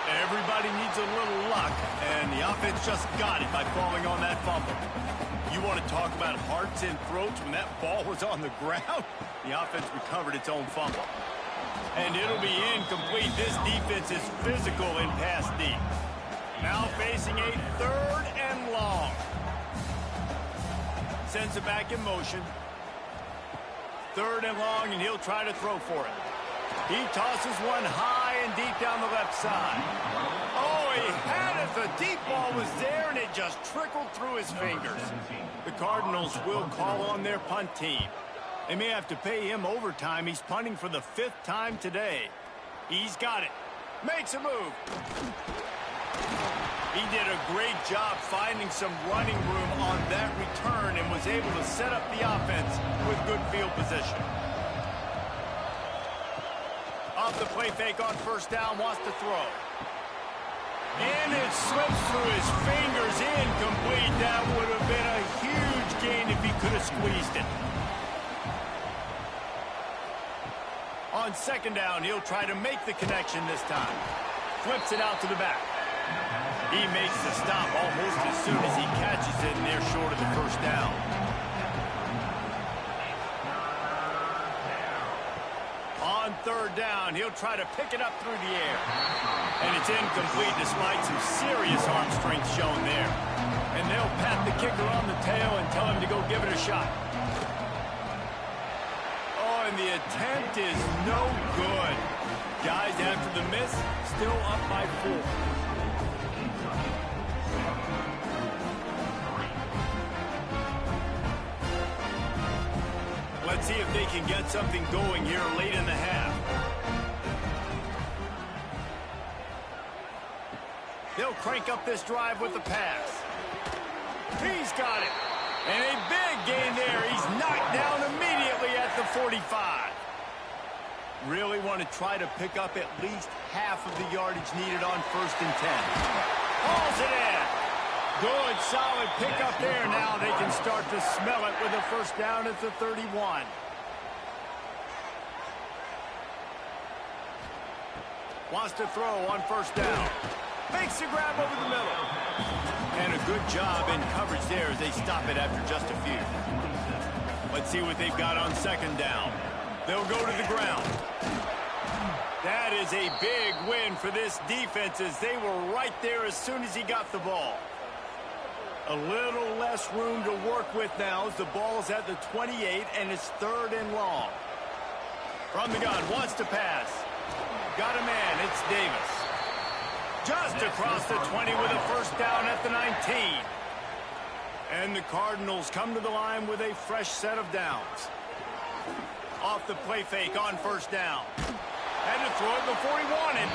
Everybody needs a little luck, and the offense just got it by falling on that fumble. You want to talk about hearts and throats when that ball was on the ground? The offense recovered its own fumble. And it'll be incomplete. This defense is physical in pass deep. Now facing a 3rd and long. Sends it back in motion. 3rd and long, and he'll try to throw for it. He tosses one high and deep down the left side. Oh, he had it. The deep ball was there, and it just trickled through his fingers. The Cardinals will call on their punt team. They may have to pay him overtime. He's punting for the 5th time today. He's got it. Makes a move. He did a great job finding some running room on that return and was able to set up the offense with good field position. Off the play fake on first down, wants to throw. And it slips through his fingers, incomplete. That would have been a huge gain if he could have squeezed it. On 2nd down, he'll try to make the connection this time. Flips it out to the back. He makes the stop almost as soon as he catches it, and they're short of the first down. On 3rd down, he'll try to pick it up through the air. And it's incomplete despite some serious arm strength shown there. And they'll pat the kicker on the tail and tell him to go give it a shot. Oh, and the attempt is no good. Guys, after the miss, still up by 4. Let's see if they can get something going here late in the half. They'll crank up this drive with the pass. He's got it. And a big gain there. He's knocked down immediately at the 45. Really want to try to pick up at least half of the yardage needed on 1st and 10. Hauls it in. Good, solid pickup there. Now they can start to smell it with a 1st down at the 31. Wants to throw on 1st down. Makes the grab over the middle. And a good job in coverage there as they stop it after just a few. Let's see what they've got on 2nd down. They'll go to the ground. That is a big win for this defense as they were right there as soon as he got the ball. A little less room to work with now as the ball's at the 28 and it's 3rd and long. From the gun, wants to pass. Got a man, it's Davis. Just across the 20 with a 1st down at the 19. And the Cardinals come to the line with a fresh set of downs. Off the play fake on 1st down. Had to throw it before he wanted.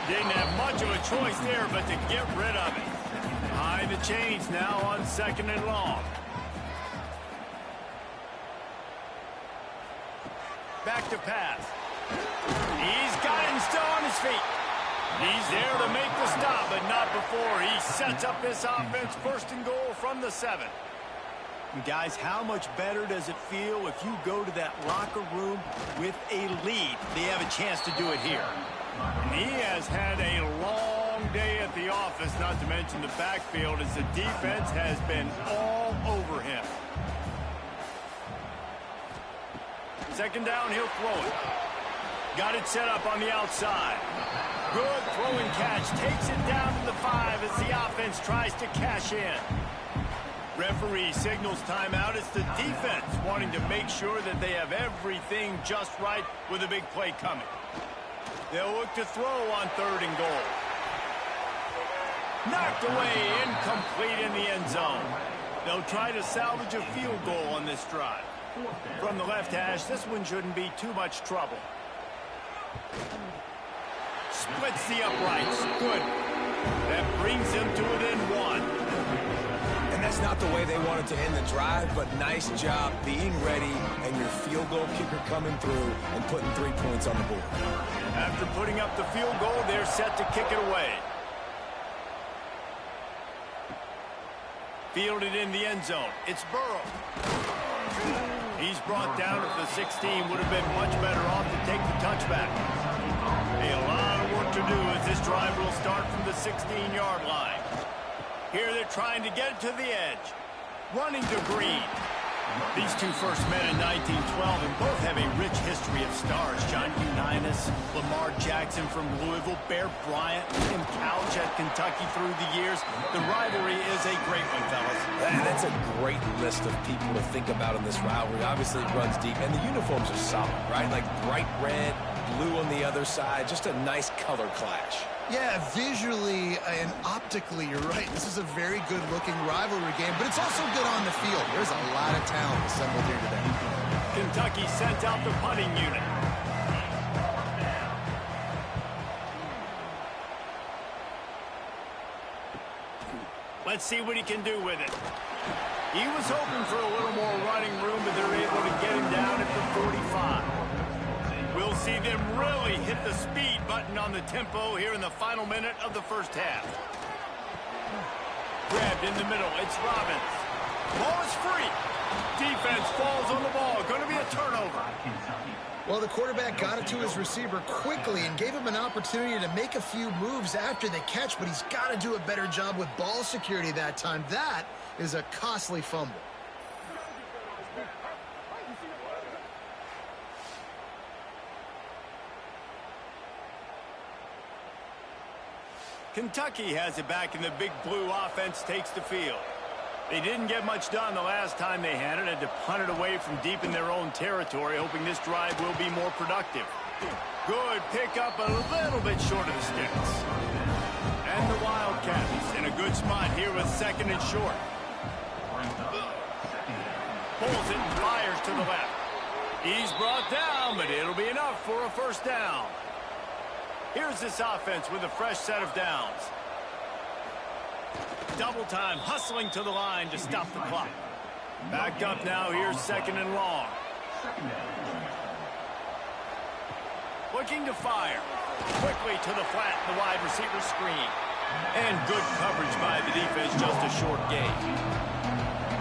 Didn't have much of a choice there, but to get rid of it. High the chains now on 2nd and long. Back to pass. He's got it and still on his feet. He's there to make the stop, but not before he sets up this offense 1st and goal from the 7. And guys, how much better does it feel if you go to that locker room with a lead? They have a chance to do it here. And he has had a long day at the office, not to mention the backfield, as the defense has been all over him. 2nd down, he'll throw it. Got it set up on the outside. Good throwing catch. Takes it down to the 5 as the offense tries to cash in. Referee signals timeout. It's the defense wanting to make sure that they have everything just right with a big play coming. They'll look to throw on 3rd and goal. Knocked away, incomplete in the end zone. They'll try to salvage a field goal on this drive. From the left hash, this one shouldn't be too much trouble. Splits the uprights. Good. That brings them to within 1.
And that's not the way they wanted to end the drive, but nice job being ready and your field goal kicker coming through and putting 3 points on the board.
After putting up the field goal, they're set to kick it away. Fielded in the end zone. It's Burrow. He's brought down at the 16. Would have been much better off to take the touchback. A lot of work to do as this drive will start from the 16-yard line. Here they're trying to get it to the edge. Running to Green. These two first met in 1912 and both have a rich history of stars. John Unitas, Lamar Jackson from Louisville, Bear Bryant, Tim Couch at Kentucky through the years. The rivalry is a great one, fellas.
That's a great list of people to think about in this rivalry. Obviously, it runs deep, and the uniforms are solid, right? Like bright red, blue on the other side. Just a nice color clash.
Yeah, visually and optically, you're right. This is a very good-looking rivalry game, but it's also good on the field. There's a lot of talent assembled here today.
Kentucky sent out the punting unit. Let's see what he can do with it. He was hoping for a little more running room, but they're able to get him down at the 45. We'll see them really hit the speed button on the tempo here in the final minute of the first half. Grabbed in the middle. It's Robbins. Ball is free. Defense falls on the ball. Going to be a turnover.
Well, the quarterback got it to his receiver quickly and gave him an opportunity to make a few moves after the catch, but he's got to do a better job with ball security that time. That is a costly fumble.
Kentucky has it back, and the big blue offense takes the field. They didn't get much done the last time they had it. Had to punt it away from deep in their own territory, hoping this drive will be more productive. Good pickup, a little bit short of the sticks. And the Wildcats in a good spot here with 2nd and short. Pulls it and fires to the left. He's brought down, but it'll be enough for a first down. Here's this offense with a fresh set of downs. Double time, hustling to the line to stop the clock. Backed up now, here's 2nd and long. Looking to fire. Quickly to the flat, the wide receiver screen. And good coverage by the defense, just a short gain.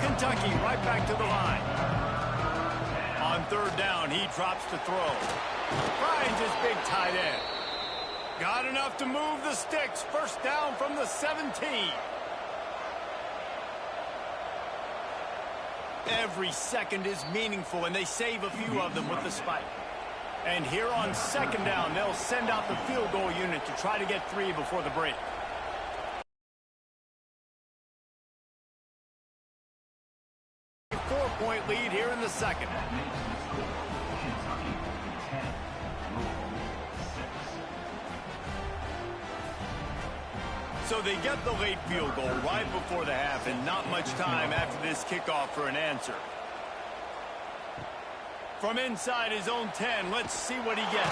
Kentucky right back to the line. On 3rd down, he drops to throw. Finds his big tight end. Got enough to move the sticks. 1st down from the 17. Every second is meaningful, and they save a few of them with the spike. And here on 2nd down, they'll send out the field goal unit to try to get 3 before the break. Four-point lead here in the 2nd. So they get the late field goal right before the half, and not much time after this kickoff for an answer. From inside his own 10, let's see what he gets.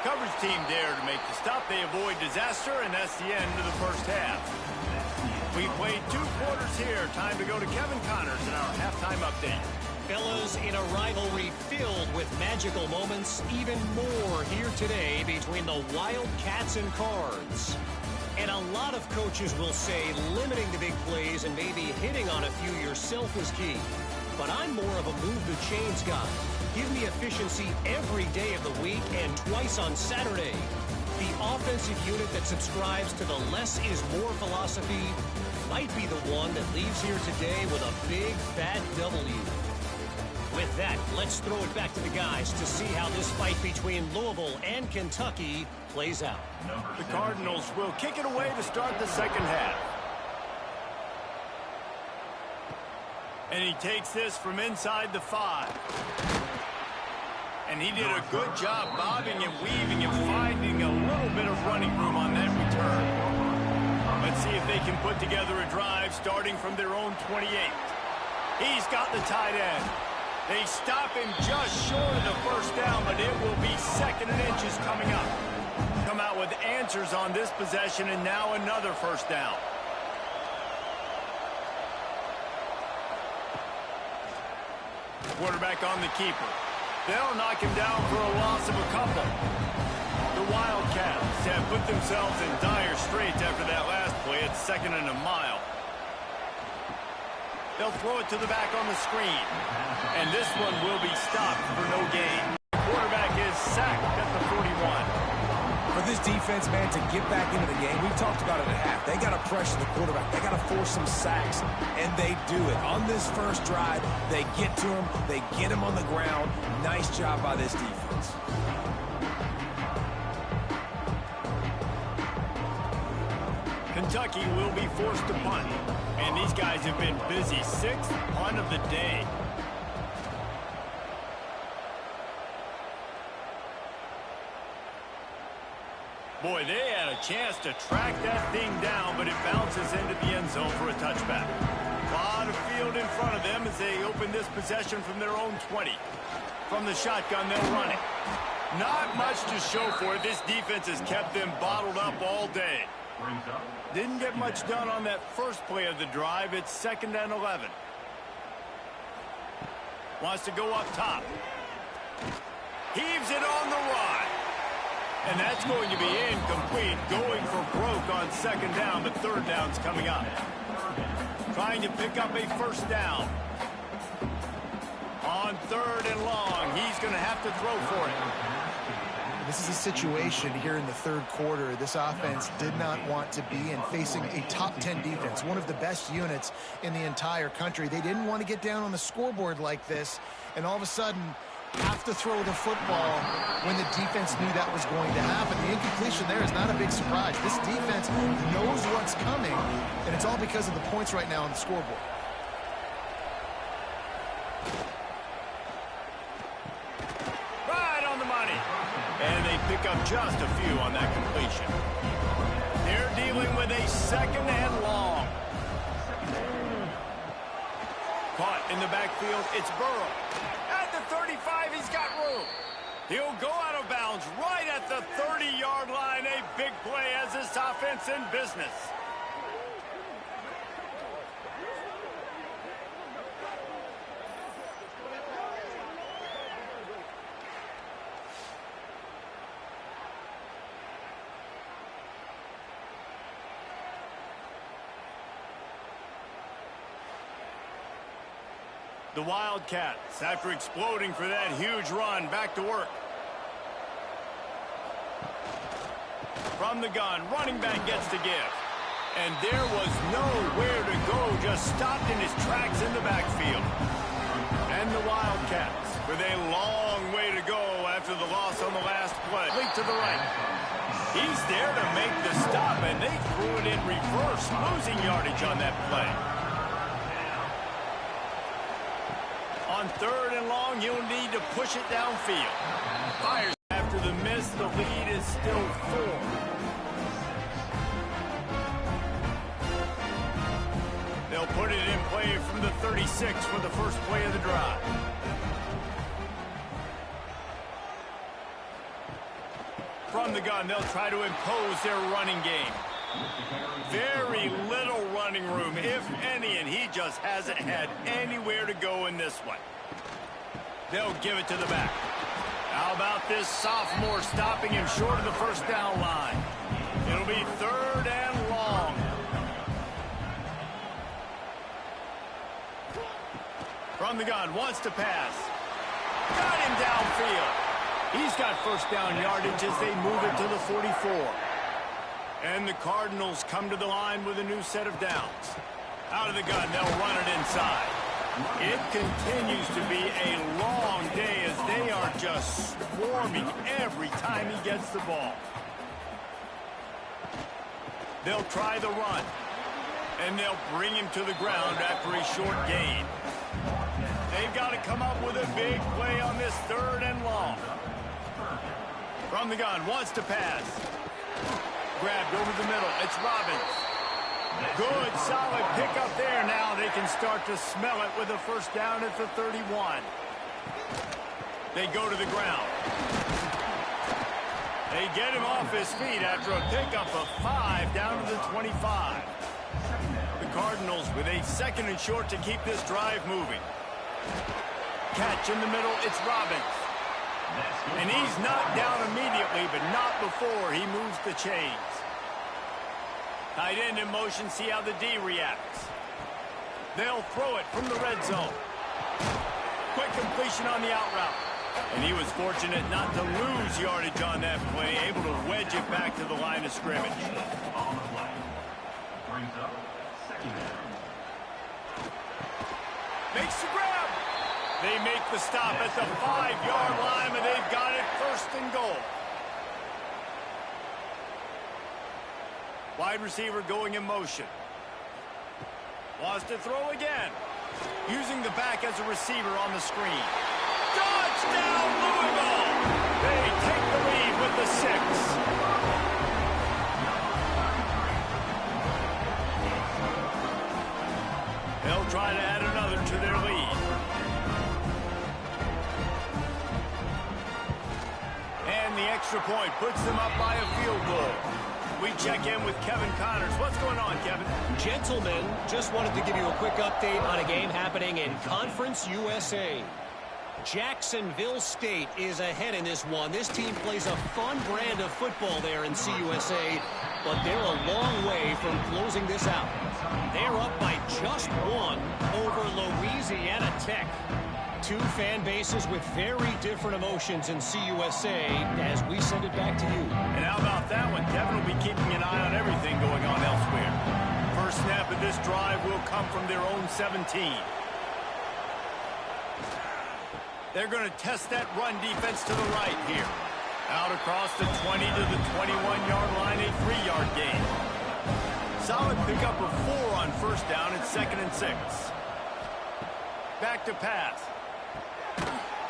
Coverage team there to make the stop. They avoid disaster, and that's the end of the 1st half. We played 2 quarters here. Time to go to Kevin Connors in our halftime update.
Fellas, in a rivalry filled with magical moments, even more here today between the Wildcats and Cards. And a lot of coaches will say limiting the big plays and maybe hitting on a few yourself is key. But I'm more of a move the chains guy. Give me efficiency every day of the week and twice on Saturday. The offensive unit that subscribes to the less is more philosophy might be the one that leaves here today with a big fat W. With that, let's throw it back to the guys to see how this fight between Louisville and Kentucky plays out.
The Cardinals will kick it away to start the 2nd half. And he takes this from inside the 5. And he did a good job bobbing and weaving and finding a little bit of running room on that return. Let's see if they can put together a drive starting from their own 28. He's got the tight end. They stop him just short of the 1st down, but it will be 2nd and inches coming up. Come out with answers on this possession, and now another 1st down. Quarterback on the keeper. They'll knock him down for a loss of a couple. The Wildcats have put themselves in dire straits after that last play. It's 2nd and a mile. They'll throw it to the back on the screen. And this one will be stopped for no gain. Quarterback is sacked at the 41.
For this defense, man, to get back into the game, we've talked about it at half. They got to pressure the quarterback. They got to force some sacks, and they do it. On this 1st drive, they get to him. They get him on the ground. Nice job by this defense.
Kentucky will be forced to punt. And these guys have been busy. 6th punt of the day. Boy, they had a chance to track that thing down, but it bounces into the end zone for a touchback. A lot of field in front of them as they open this possession from their own 20. From the shotgun, they'll run it. Not much to show for it. This defense has kept them bottled up all day. Didn't get much done on that 1st play of the drive. It's 2nd and 11. Wants to go up top. Heaves it on the run. And that's going to be incomplete. Going for broke on 2nd down, but 3rd down's coming up. Trying to pick up a 1st down. On 3rd and long, he's going to have to throw for it.
This is a situation here in the 3rd quarter this offense did not want to be in, facing a top 10 defense, one of the best units in the entire country. They didn't want to get down on the scoreboard like this, and all of a sudden have to throw the football when the defense knew that was going to happen. The incompletion there is not a big surprise. This defense knows what's coming, and it's all because of the points right now on the scoreboard.
Right on the money. And they pick up just a few on that completion. They're dealing with a 2nd and long. Caught in the backfield, it's Burrow. At the 35, he's got room. He'll go out of bounds right at the 30-yard line. A big play as this offense in business. The Wildcats, after exploding for that huge run, back to work. From the gun, running back gets to give. And there was nowhere to go, just stopped in his tracks in the backfield. And the Wildcats, with a long way to go after the loss on the last play. Leap to the right. He's there to make the stop, and they threw it in reverse, losing yardage on that play. On 3rd and long, you'll need to push it downfield. Fires after the miss, the lead is still 4. They'll put it in play from the 36 for the first play of the drive. From the gun, they'll try to impose their running game. Very little running room, if any, and he just hasn't had anywhere to go in this one. They'll give it to the back. How about this sophomore stopping him short of the first down line? It'll be 3rd and long. From the gun, wants to pass. Got him downfield. He's got first down yardage as they move it to the 44. And the Cardinals come to the line with a new set of downs. Out of the gun, they'll run it inside. It continues to be a long day as they are just swarming every time he gets the ball. They'll try the run. And they'll bring him to the ground after a short gain. They've got to come up with a big play on this 3rd and long. From the gun, wants to pass. Grabbed over the middle. It's Robbins. Good, solid pickup there. Now they can start to smell it with a first down at the 31. They go to the ground. They get him off his feet after a pickup of 5 down to the 25. The Cardinals with a 2nd and short to keep this drive moving. Catch in the middle. It's Robbins. And he's knocked down immediately, but not before he moves the chains. Tight end in motion, see how the D reacts. They'll throw it from the red zone. Quick completion on the out route. And he was fortunate not to lose yardage on that play, able to wedge it back to the line of scrimmage.
On the play. Brings up 2nd down.
Makes the grab. They make the stop at the 5-yard line, and they've got it 1st and goal. Wide receiver going in motion. Wants to throw again. Using the back as a receiver on the screen. Touchdown, Louisville! They take the lead with the 6. They'll try to add another to their lead. And the extra point puts them up by a field goal. We check in with Kevin Connors. What's going on, Kevin?
Gentlemen, just wanted to give you a quick update on a game happening in Conference USA. Jacksonville State is ahead in this one. This team plays a fun brand of football there in CUSA, but they're a long way from closing this out. They're up by just 1 over Louisiana Tech. 2 fan bases with very different emotions in CUSA as we send it back to you.
And how about that one? Kevin will be keeping an eye on everything going on elsewhere. First snap of this drive will come from their own 17. They're going to test that run defense to the right here. Out across the 20 to the 21-yard line, a 3-yard gain. Solid pickup of 4 on first down at 2nd and 6. Back to pass.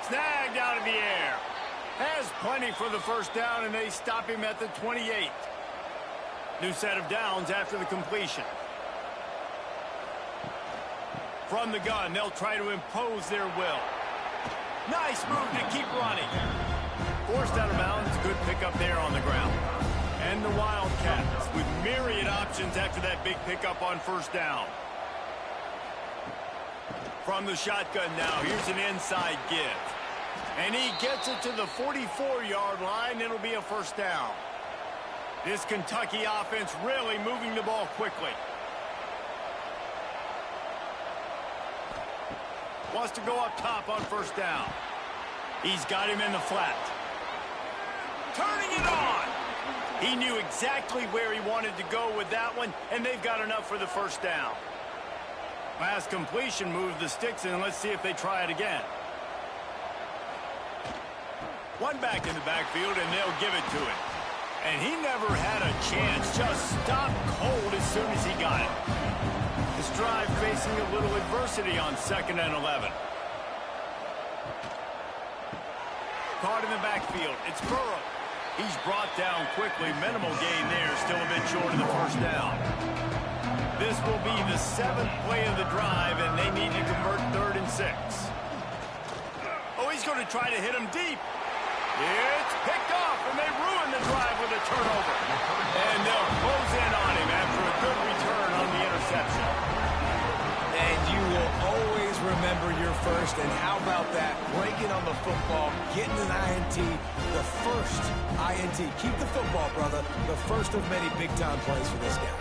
Snagged out of the air. Has plenty for the first down, and they stop him at the 28. New set of downs after the completion. From the gun, they'll try to impose their will. Nice move to keep running. Forced out of bounds. Good pickup there on the ground. And the Wildcats with myriad options after that big pickup on first down. From the shotgun now, here's an inside give. And he gets it to the 44-yard line. It'll be a first down. This Kentucky offense really moving the ball quickly. Wants to go up top on first down. He's got him in the flat. Turning it on. He knew exactly where he wanted to go with that one, and they've got enough for the first down. Last completion moved the sticks in. Let's see if they try it again. One back in the backfield, and they'll give it to him. And he never had a chance. Just stopped cold as soon as he got it. This drive facing a little adversity on 2nd and 11. Caught in the backfield. It's Burrow. He's brought down quickly. Minimal gain there. Still a bit short of the first down. This will be the 7th play of the drive, and they need to convert 3rd and 6. Oh, he's going to try to hit him deep. It's picked off, and they ruin the drive with a turnover. And they'll close in on him after a good return on the interception.
And you will always remember your first. And how about that? Breaking on the football, getting an INT, the first INT. Keep the football, brother. The first of many big-time plays for this guy.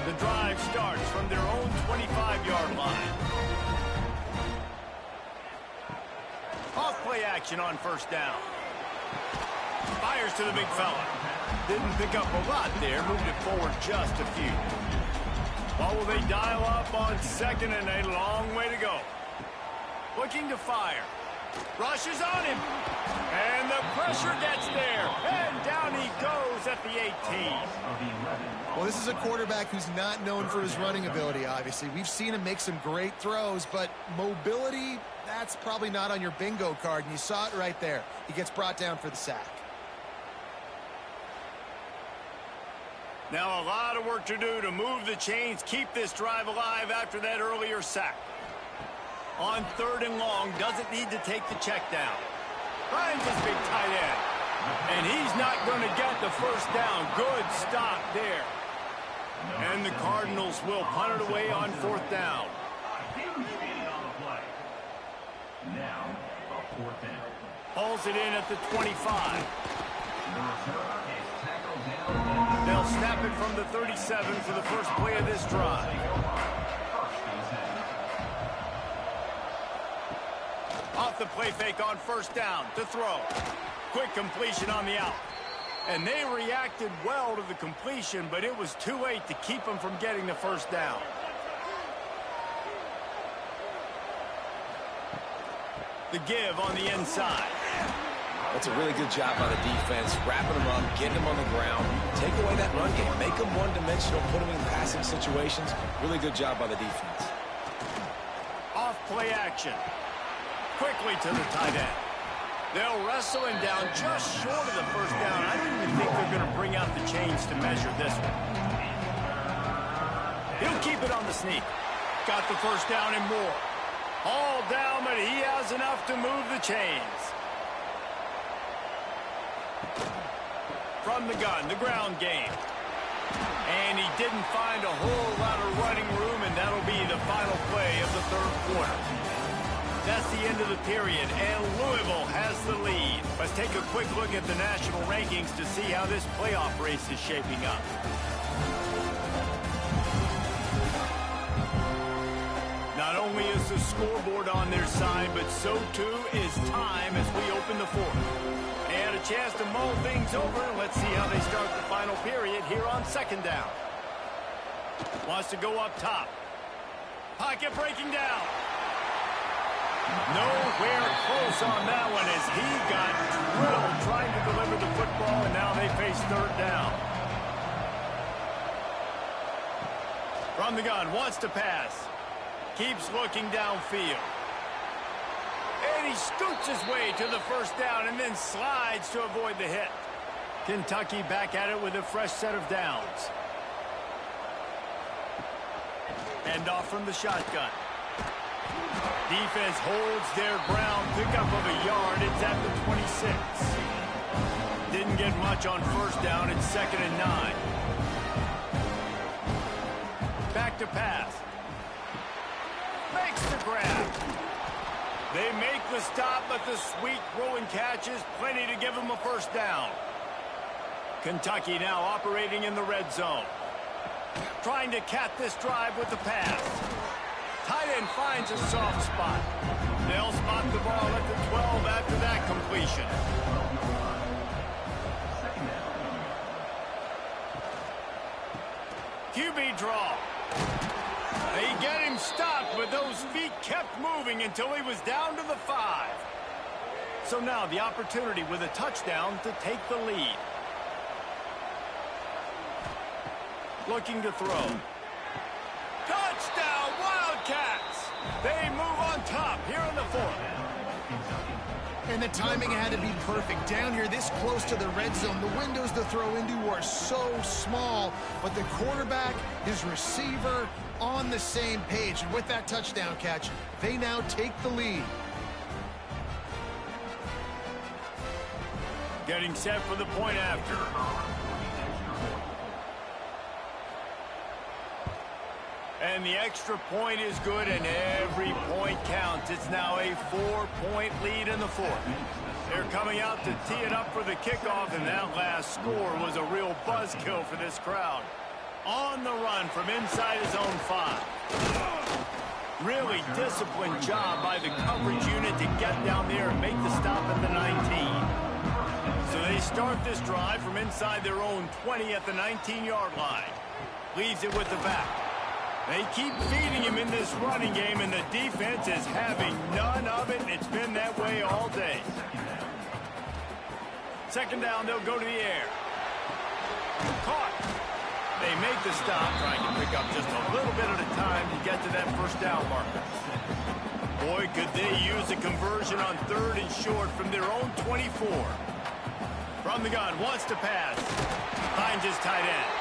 The drive starts from their own 25-yard line. Off-play action on first down. Fires to the big fella. Didn't pick up a lot there. Moved it forward just a few. What will they dial up on 2nd and a long way to go? Looking to fire. Rushes on him. And the pressure gets there. And down he goes at the 18.
Well, this is a quarterback who's not known for his running ability, obviously. We've seen him make some great throws, but mobility, that's probably not on your bingo card, and you saw it right there. He gets brought down for the sack.
Now a lot of work to do to move the chains, keep this drive alive after that earlier sack. On 3rd and long, doesn't need to take the check down. Finds his big tight end. And he's not going to get the first down. Good stop there. And the Cardinals will punt it away on 4th down.
Now, a 4th down.
Hauls it in at the 25. They'll snap it from the 37 for the first play of this drive. Off the play fake on first down to throw. Quick completion on the out. And they reacted well to the completion, but it was too late to keep them from getting the first down. The give on the inside.
That's a really good job by the defense, wrapping them up, getting them on the ground, take away that run game, make them one-dimensional, put them in passing situations. Really good job by the defense.
Off play action. Quickly to the tight end. They'll wrestle him down just short of the first down. I don't even think they're going to bring out the chains to measure this one. He'll keep it on the sneak. Got the first down and more. All down, but he has enough to move the chains. From the gun, the ground game. And he didn't find a whole lot of running room, and that'll be the final play of the 3rd quarter. That's the end of the period, and Louisville has the lead. Let's take a quick look at the national rankings to see how this playoff race is shaping up. Not only is the scoreboard on their side, but so too is time as we open the 4th. And a chance to mull things over. Let's see how they start the final period here on 2nd down. Wants to go up top. Pocket breaking down. Nowhere close on that one as he got drilled trying to deliver the football, and now they face 3rd down. From the gun, wants to pass. Keeps looking downfield. And he scoots his way to the first down and then slides to avoid the hit. Kentucky back at it with a fresh set of downs. End off from the shotgun. Defense holds their ground. Pickup of a yard. It's at the 26. Didn't get much on first down. It's 2nd and 9. Back to pass. Makes the grab. They make the stop, but the sweet throw and catch is plenty to give them a first down. Kentucky now operating in the red zone. Trying to cap this drive with the pass. Tight end finds a soft spot. They'll spot the ball at the 12 after that completion. QB draw. They get him stopped, but those feet kept moving until he was down to the 5. So now the opportunity with a touchdown to take the lead. Looking to throw. Touchdown, Wildcats! They move on top here in the 4th.
And the timing had to be perfect. Down here, this close to the red zone, the windows to throw into are so small, but the quarterback, his receiver, on the same page. And with that touchdown catch, they now take the lead.
Getting set for the point after. And the extra point is good, and every point counts. It's now a 4-point lead in the 4th. They're coming out to tee it up for the kickoff, and that last score was a real buzzkill for this crowd. On the run from inside his own 5. Really disciplined job by the coverage unit to get down there and make the stop at the 19. So they start this drive from inside their own 20 at the 19-yard line. Leaves it with the back. They keep feeding him in this running game, and the defense is having none of it, and it's been that way all day. Second down, they'll go to the air. Caught. They make the stop, trying to pick up just a little bit at a time to get to that first down marker. Boy, could they use a conversion on 3rd and short from their own 24. From the gun, wants to pass. Finds his tight end.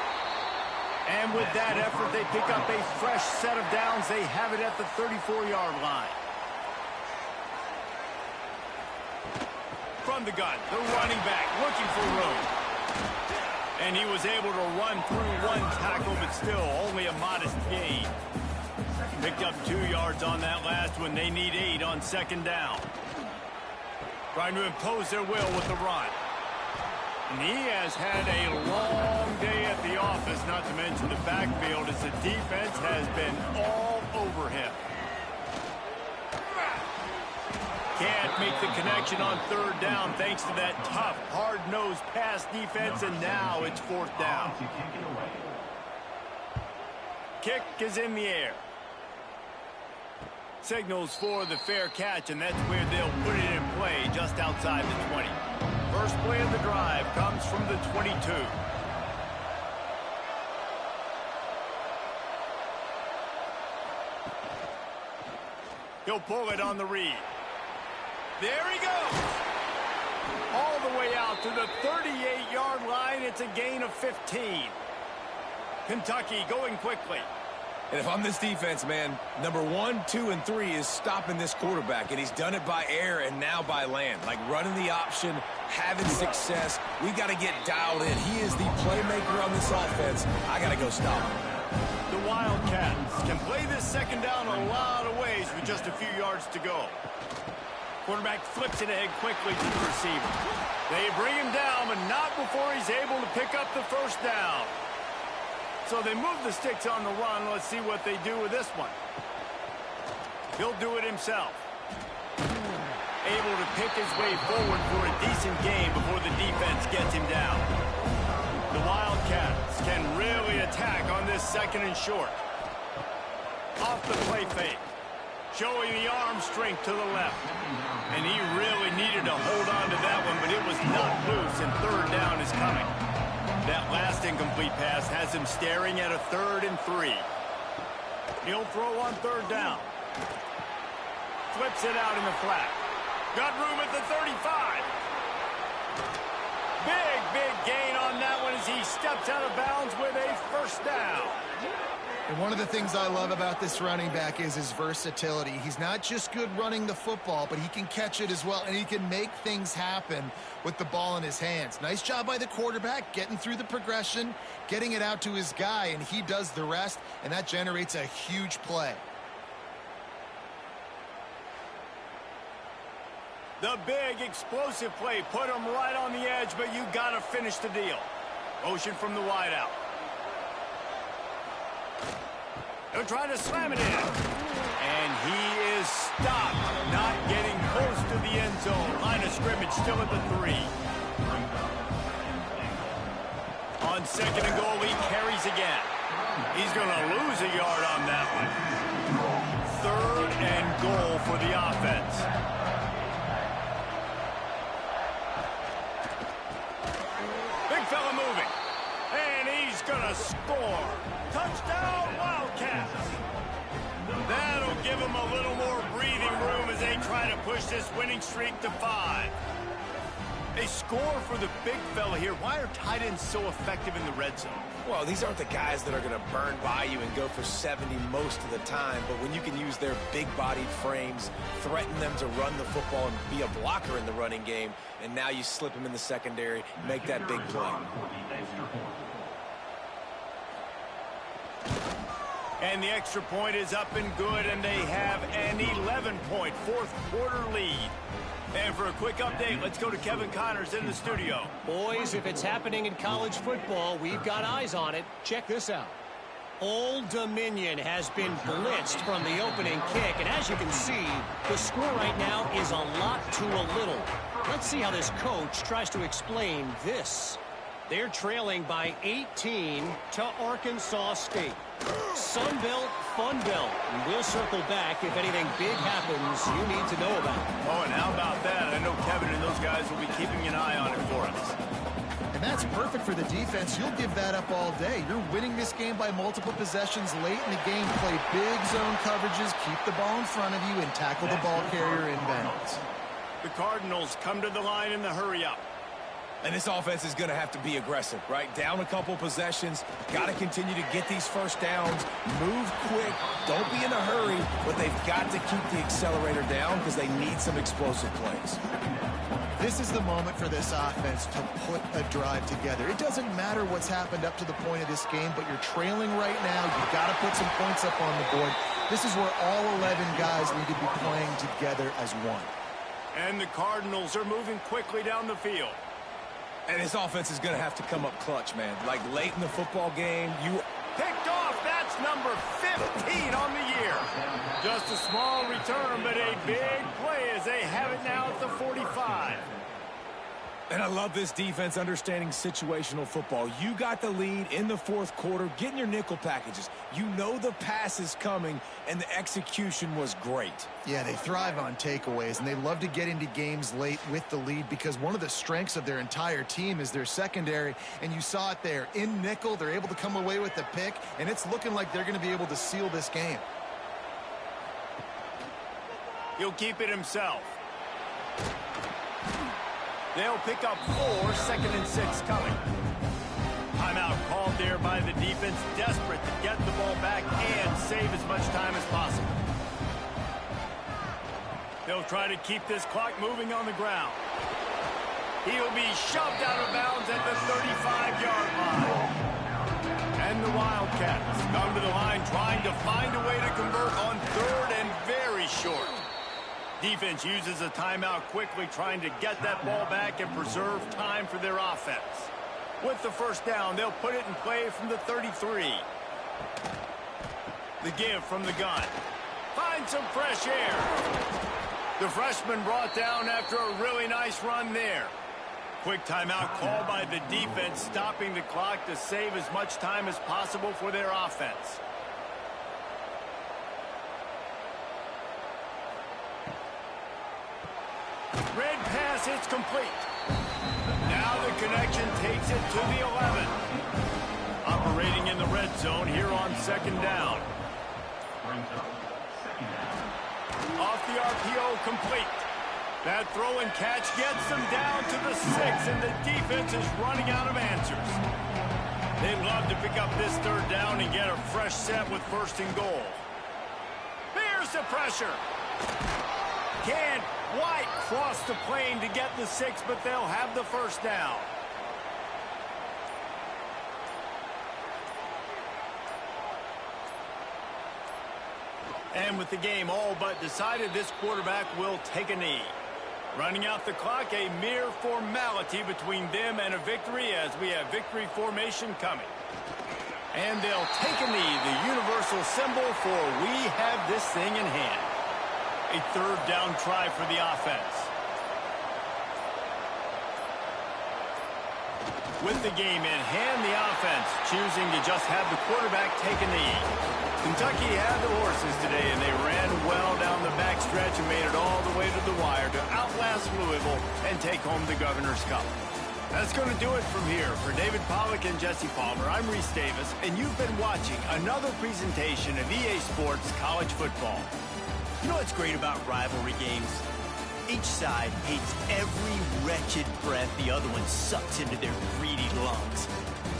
And with that effort, they pick up a fresh set of downs. They have it at the 34-yard line. From the gun, the running back looking for room. And he was able to run through one tackle, but still only a modest gain. Picked up 2 yards on that last one. They need 8 on second down. Trying to impose their will with the run. And he has had a long day at the office, not to mention the backfield, as the defense has been all over him. Can't make the connection on 3rd down thanks to that tough, hard-nosed pass defense, and now it's 4th down. Kick is in the air. Signals for the fair catch, and that's where they'll put it in play, just outside the 20. First play of the drive comes from the 22. He'll pull it on the read. There he goes. All the way out to the 38-yard line. It's a gain of 15. Kentucky going quickly.
And if I'm this defense, man, number 1, 2, and 3 is stopping this quarterback, and he's done it by air and now by land. Like running the option, having success. We got to get dialed in. He is the playmaker on this offense. I got to go stop him.
The Wildcats can play this second down a lot of ways with just a few yards to go. Quarterback flips it ahead quickly to the receiver. They bring him down, but not before he's able to pick up the first down. So they move the sticks on the run. Let's see what they do with this one. He'll do it himself. Able to pick his way forward for a decent gain before the defense gets him down. The Wildcats can really attack on this 2nd and short. Off the play fake. Showing the arm strength to the left. And he really needed to hold on to that one, but it was not loose, and 3rd down is coming. That last incomplete pass has him staring at a 3rd and 3. He'll throw on 3rd down. Flips it out in the flat. Got room at the 35. Big gain on that one as he steps out of bounds with a first down.
And one of the things I love about this running back is his versatility. He's not just good running the football, but he can catch it as well, and he can make things happen with the ball in his hands. Nice job by the quarterback, getting through the progression, getting it out to his guy, and he does the rest, and that generates a huge play.
The big explosive play put him right on the edge, but you got to finish the deal. Motion from the wideout. They're trying to slam it in. And he is stopped, not getting close to the end zone. Line of scrimmage still at the 3. On second and goal, he carries again. He's going to lose a yard on that one. Third and goal for the offense. Big fella moving. And he's going to score. Touchdown, Wildcats. That'll give them a little more breathing room as they try to push this winning streak to 5. A score for the big fella here. Why are tight ends so effective in the red zone?
Well, these aren't the guys that are going to burn by you and go for 70 most of the time, but when you can use their big-bodied frames, threaten them to run the football and be a blocker in the running game, and now you slip them in the secondary, make that big play.
And the extra point is up and good, and they have an 11-point fourth-quarter lead. And for a quick update, let's go to Kevin Connors in the studio.
Boys, if it's happening in college football, we've got eyes on it. Check this out. Old Dominion has been blitzed from the opening kick, and as you can see, the score right now is a lot to a little. Let's see how this coach tries to explain this. They're trailing by 18 to Arkansas State. Sun Belt, Fun Belt. We'll circle back if anything big happens you need to know about.
Oh, and how about that? I know Kevin and those guys will be keeping an eye on it for us.
And that's perfect for the defense. You'll give that up all day. You're winning this game by multiple possessions late in the game. Play big zone coverages, keep the ball in front of you, and tackle the ball carrier in bounds.
The Cardinals come to the line in the hurry-up.
And this offense is going to have to be aggressive, right? Down a couple possessions, got to continue to get these first downs, move quick, don't be in a hurry, but they've got to keep the accelerator down because they need some explosive plays.
This is the moment for this offense to put a drive together. It doesn't matter what's happened up to the point of this game, but you're trailing right now. You've got to put some points up on the board. This is where all 11 guys need to be playing together as one.
And the Cardinals are moving quickly down the field.
And this offense is going to have to come up clutch, man. Like late in the football game, you
Picked off. That's number 15 on the year. Just a small return, but a big play as they have it now at the 45.
And I love this defense understanding situational football. You got the lead in the fourth quarter, getting your nickel packages. You know the pass is coming, and the execution was great.
Yeah, they thrive on takeaways, and they love to get into games late with the lead because one of the strengths of their entire team is their secondary, and you saw it there. In nickel, they're able to come away with the pick, and it's looking like they're going to be able to seal this game.
He'll keep it himself. They'll pick up 4, second and 6 coming. Timeout called there by the defense, desperate to get the ball back and save as much time as possible. They'll try to keep this clock moving on the ground. He'll be shoved out of bounds at the 35-yard line. And the Wildcats come to the line trying to find a way to convert on third and very short. Defense uses a timeout quickly, trying to get that ball back and preserve time for their offense. With the first down, they'll put it in play from the 33. The give from the gun. Find some fresh air. The freshman brought down after a really nice run there. Quick timeout called by the defense, stopping the clock to save as much time as possible for their offense. Red pass, it's complete. Now the connection takes it to the 11. Operating in the red zone here on second down. Off the RPO, complete. That throw and catch gets them down to the 6, and the defense is running out of answers. They'd love to pick up this third down and get a fresh set with first and goal. Here's the pressure. Can't quite cross the plane to get the 6, but they'll have the first down. And with the game all but decided, this quarterback will take a knee. Running out the clock, a mere formality between them and a victory as we have victory formation coming. And they'll take a knee, the universal symbol for we have this thing in hand. A third down try for the offense. With the game in hand, the offense choosing to just have the quarterback take a knee. Kentucky had the horses today, and they ran well down the backstretch and made it all the way to the wire to outlast Louisville and take home the Governor's Cup. That's going to do it from here. For David Pollack and Jesse Palmer, I'm Reese Davis, and you've been watching another presentation of EA Sports College Football.
You know what's great about rivalry games? Each side hates every wretched breath the other one sucks into their greedy lungs.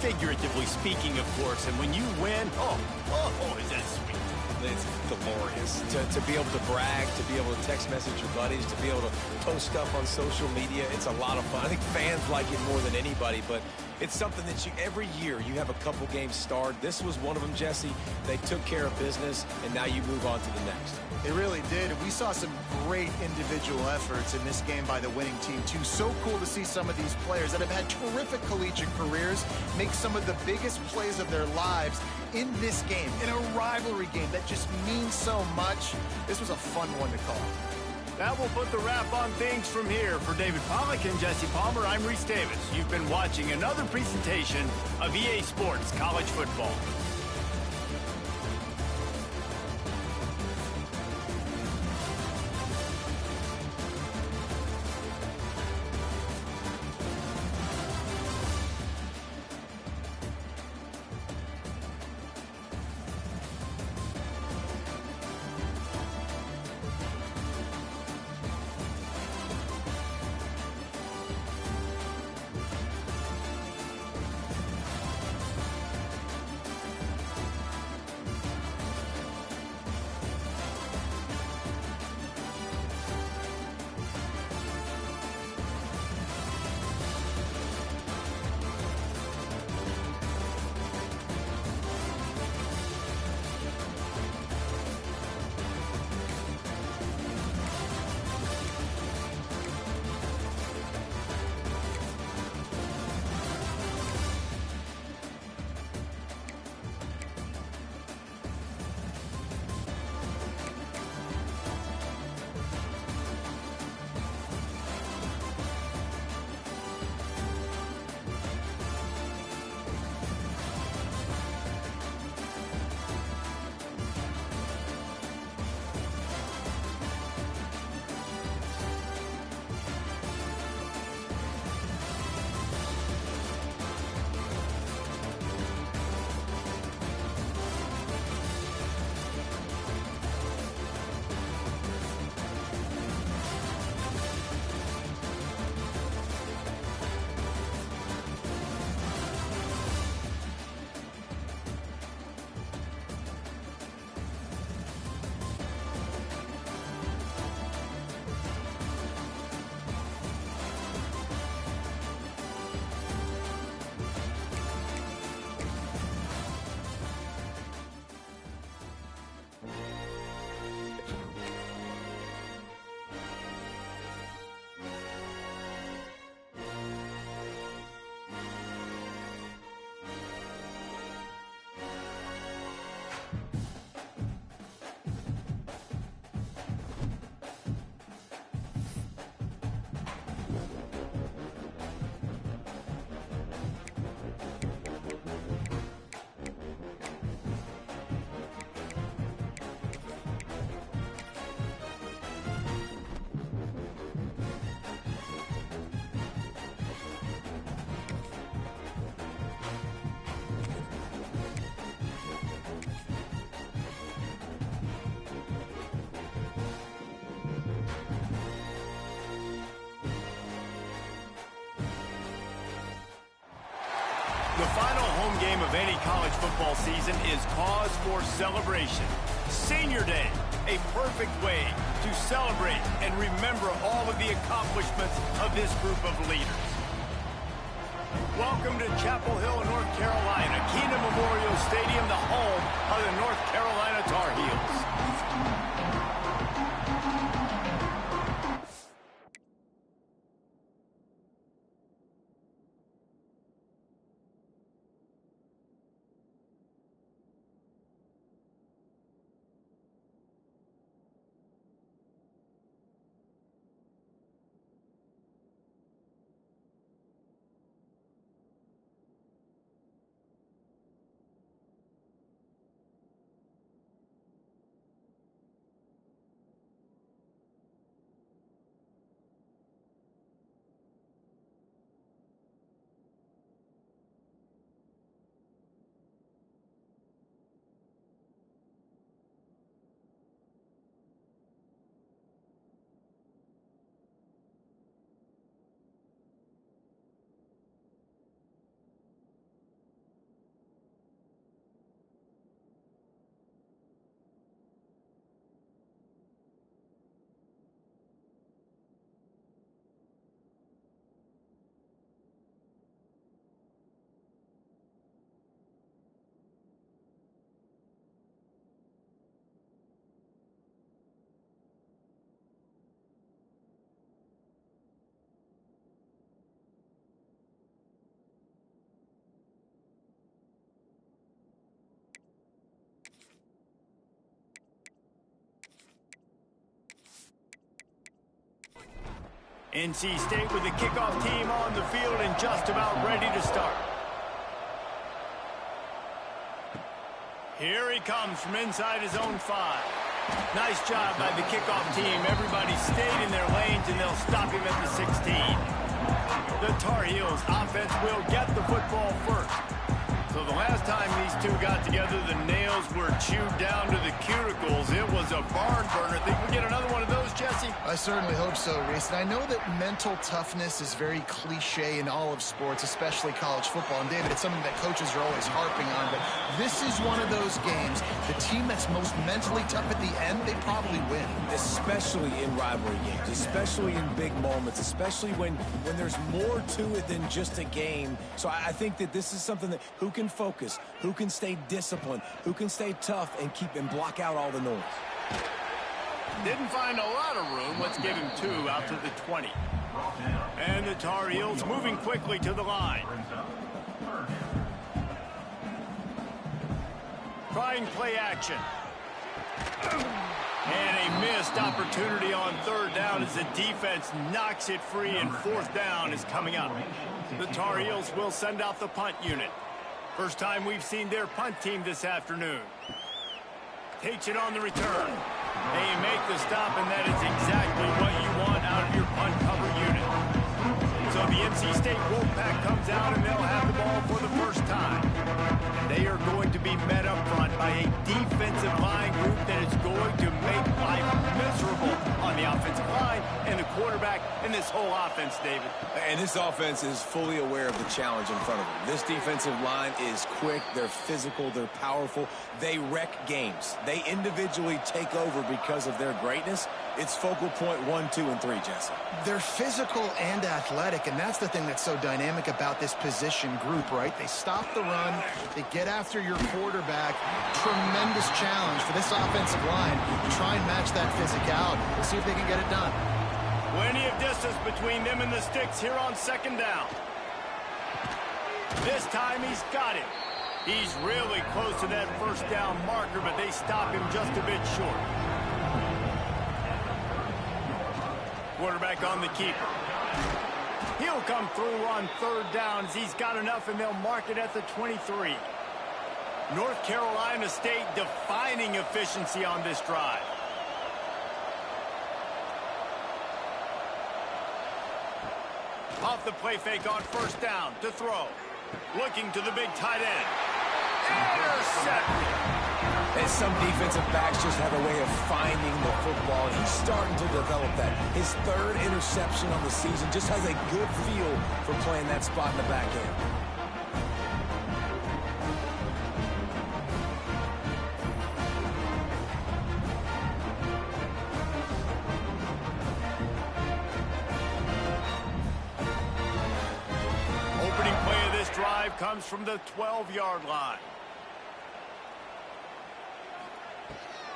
Figuratively speaking, of course, and when you win, oh, is that sweet.
It's glorious to be able to brag, to be able to text message your buddies, to be able to post stuff on social media. It's a lot of fun. I think fans like it more than anybody, but it's something that every year you have a couple games starred. This was one of them, Jesse. They took care of business, and now you move on to the next.
They really did. We saw some great individual efforts in this game by the winning team, too. So cool to see some of these players that have had terrific collegiate careers make some of the biggest plays of their lives in this game, in a rivalry game that just means so much. This was a fun one to call.
That will put the wrap on things from here. For David Pollack and Jesse Palmer, I'm Reese Davis. You've been watching another presentation of EA Sports College Football. The final home game of any college football season is cause for celebration. Senior Day, a perfect way to celebrate and remember all of the accomplishments of this group of leaders. Welcome to Chapel Hill, North Carolina, Keenan Memorial Stadium, the home of the North Carolina Tar Heels. NC State with the kickoff team on the field and just about ready to start. Here he comes from inside his own 5. Nice job by the kickoff team. Everybody stayed in their lanes, and they'll stop him at the 16. The Tar Heels offense will get the football first. So the last time these two got together, the nails were chewed down to the cuticles. It was a barn burner. Think we get another one of those, Jesse?
I certainly hope so, Reese. And I know that mental toughness is very cliche in all of sports, especially college football. And, David, it's something that coaches are always harping on. But this is one of those games. The team that's most mentally tough at the end, they probably win.
Especially in rivalry games, especially in big moments, especially when there's more to it than just a game. So I think that this is something that who can focus, who can stay disciplined, who can stay tough and block out all the noise.
Didn't find a lot of room. Let's give him 2 out to the 20. And the Tar Heels moving quickly to the line. Trying play action. And a missed opportunity on 3rd down as the defense knocks it free, and 4th down is coming up. The Tar Heels will send out the punt unit. First time we've seen their punt team this afternoon. Takes it on the return. They make the stop, and that is exactly what you want out of your punt cover unit. So the NC State Wolfpack comes out, and they'll have the ball for the first time. And they are going to be met up front by a defensive line group that is going to make life miserable on the offensive line and the quarterback and this whole offense, David.
And this offense is fully aware of the challenge in front of them. This defensive line is quick, they're physical, they're powerful. They wreck games. They individually take over because of their greatness. It's focal point 1, 2, and 3, Jesse.
They're physical and athletic, and that's the thing that's so dynamic about this position group, right? They stop the run, they get after your quarterback. Tremendous challenge for this offensive line to try and match that physicality. We'll see if they can get it done.
Plenty of distance between them and the sticks here on 2nd down. This time he's got it. He's really close to that 1st down marker, but they stop him just a bit short. Quarterback on the keeper. He'll come through on 3rd down as he's got enough, and they'll mark it at the 23. North Carolina State defining efficiency on this drive. Off the play fake on 1st down to throw. Looking to the big tight end. Intercepted.
And some defensive backs just have a way of finding the football. He's starting to develop that. His 3rd interception on the season, just has a good feel for playing that spot in the back end.
Opening play of this drive comes from the 12-yard line.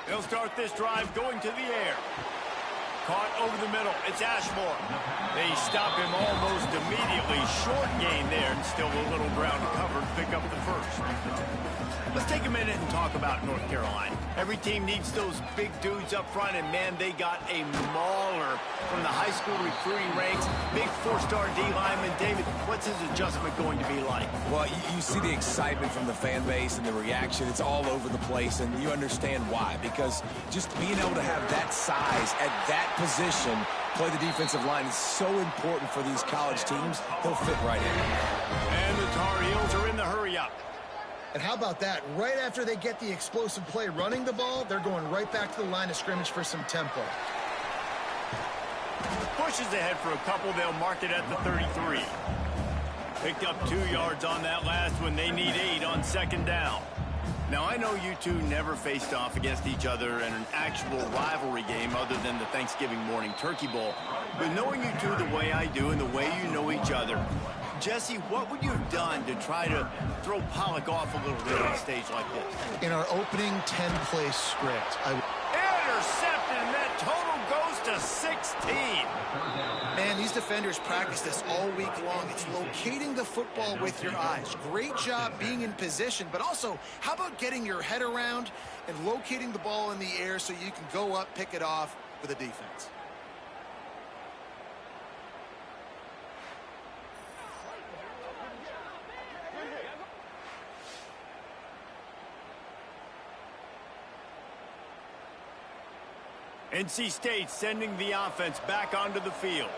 They'll start this drive going to the air. Caught over the middle. It's Ashmore. They stop him almost immediately. Short gain there, and still a little ground covered. Pick up the 1st. Let's take a minute and talk about North Carolina. Every team needs those big dudes up front, and, man, they got a mauler from the high school recruiting ranks. Big 4-star D lineman. David, what's his adjustment going to be like?
Well, you see the excitement from the fan base and the reaction. It's all over the place, and you understand why. Because just being able to have that size at that position, play the defensive line, is so important for these college teams. He'll fit right in.
And the Tar Heels are in the hurry-up.
And how about that? Right after they get the explosive play running the ball, they're going right back to the line of scrimmage for some tempo.
Pushes ahead for a couple. They'll mark it at the 33. Picked up 2 yards on that last one. They need 8 on 2nd down. Now, I know you two never faced off against each other in an actual rivalry game other than the Thanksgiving morning Turkey Bowl. But knowing you two the way I do and the way you know each other, Jesse, what would you have done to try to throw Pollock off a little bit on a stage like this?
In our opening 10-play script,
Intercepted, and that total goes to 16.
Man, these defenders practice this all week long. It's locating the football with your eyes. Great job being in position, but also, how about getting your head around and locating the ball in the air so you can go up, pick it off for the defense?
NC State sending the offense back onto the field.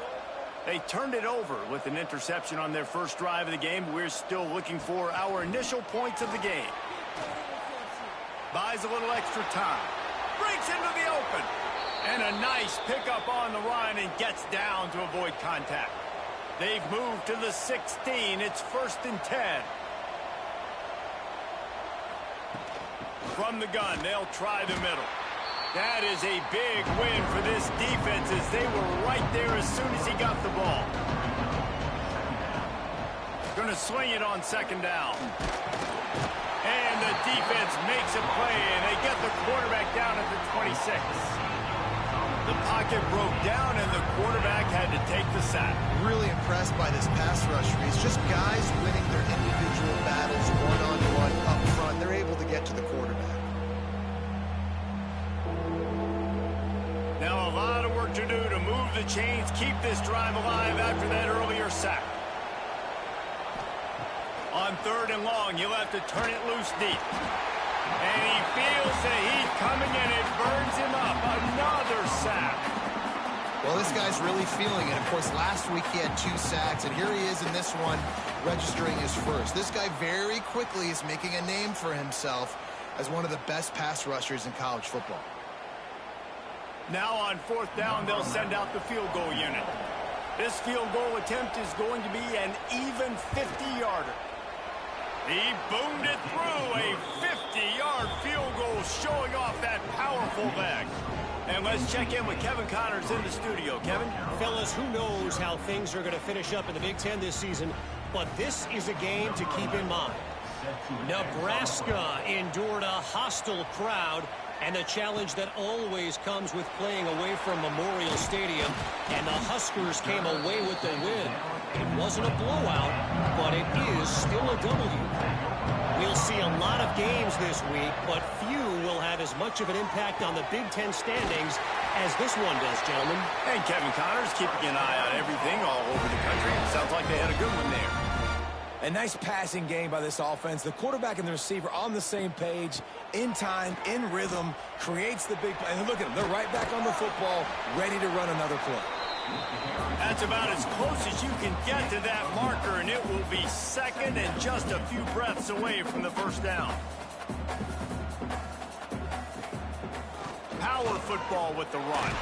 They turned it over with an interception on their first drive of the game. We're still looking for our initial points of the game. Buys a little extra time. Breaks into the open. And a nice pickup on the run and gets down to avoid contact. They've moved to the 16. It's 1st and 10. From the gun, they'll try the middle. That is a big win for this defense as they were right there as soon as he got the ball. Going to swing it on 2nd down. And the defense makes a play, and they get the quarterback down at the 26. The pocket broke down, and the quarterback had to take the sack.
Really impressed by this pass rush, Reese. Just guys winning their individual battles one-on-one up front. They're able to get to the quarterback.
Now a lot of work to do to move the chains, keep this drive alive after that earlier sack. On 3rd and long, you'll have to turn it loose deep. And he feels the heat coming, and it burns him up. Another sack.
Well, this guy's really feeling it. Of course, last week he had 2 sacks, and here he is in this one, registering his first. This guy very quickly is making a name for himself as one of the best pass rushers in college football.
Now on 4th down, they'll send out the field goal unit. This field goal attempt is going to be an even 50-yarder. He boomed it through, a 50-yard field goal showing off that powerful leg. And let's check in with Kevin Connors in the studio. Kevin?
Fellas, who knows how things are going to finish up in the Big Ten this season, but this is a game to keep in mind. Nebraska endured a hostile crowd and the challenge that always comes with playing away from Memorial Stadium, and the Huskers came away with the win. It wasn't a blowout, but it is still a W. We'll see a lot of games this week, but few will have as much of an impact on the Big Ten standings as this one does, gentlemen.
And Kevin Connors keeping an eye on everything all over the country. Sounds like they had a good one there.
A nice passing game by this offense. The quarterback and the receiver on the same page, in time, in rhythm, creates the big play. And look at them. They're right back on the football, ready to run another play.
That's about as close as you can get to that marker, and it will be 2nd and just a few breaths away from the 1st down. Power football with the run.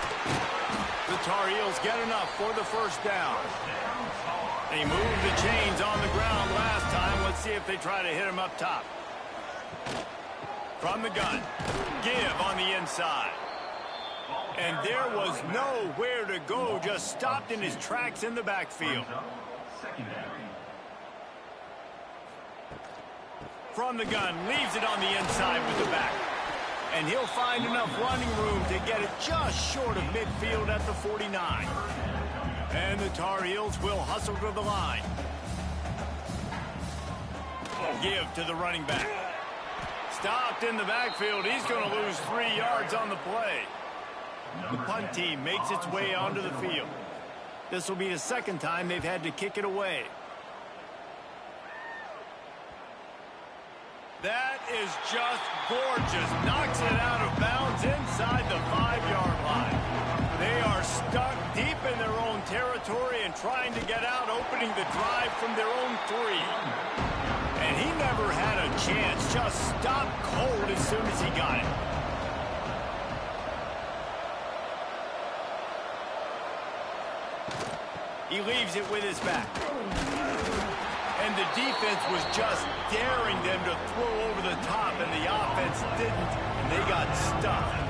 The Tar Heels get enough for the 1st down. They moved the chains on the ground last time. Let's see if they try to hit him up top. From the gun. Give on the inside. And there was nowhere to go. Just stopped in his tracks in the backfield. From the gun. Leaves it on the inside with the back. And he'll find enough running room to get it just short of midfield at the 49. And the Tar Heels will hustle to the line. Give to the running back. Stopped in the backfield. He's going to lose 3 yards on the play. The punt team makes its way onto the field. This will be the 2nd time they've had to kick it away. That is just gorgeous. Knocks it out of bounds inside the 5-yard line. They are stuck deep in their own territory and trying to get out, opening the drive from their own 3. And he never had a chance. Just stopped cold as soon as he got it. He leaves it with his back. And the defense was just daring them to throw over the top, and the offense didn't, and they got stuffed.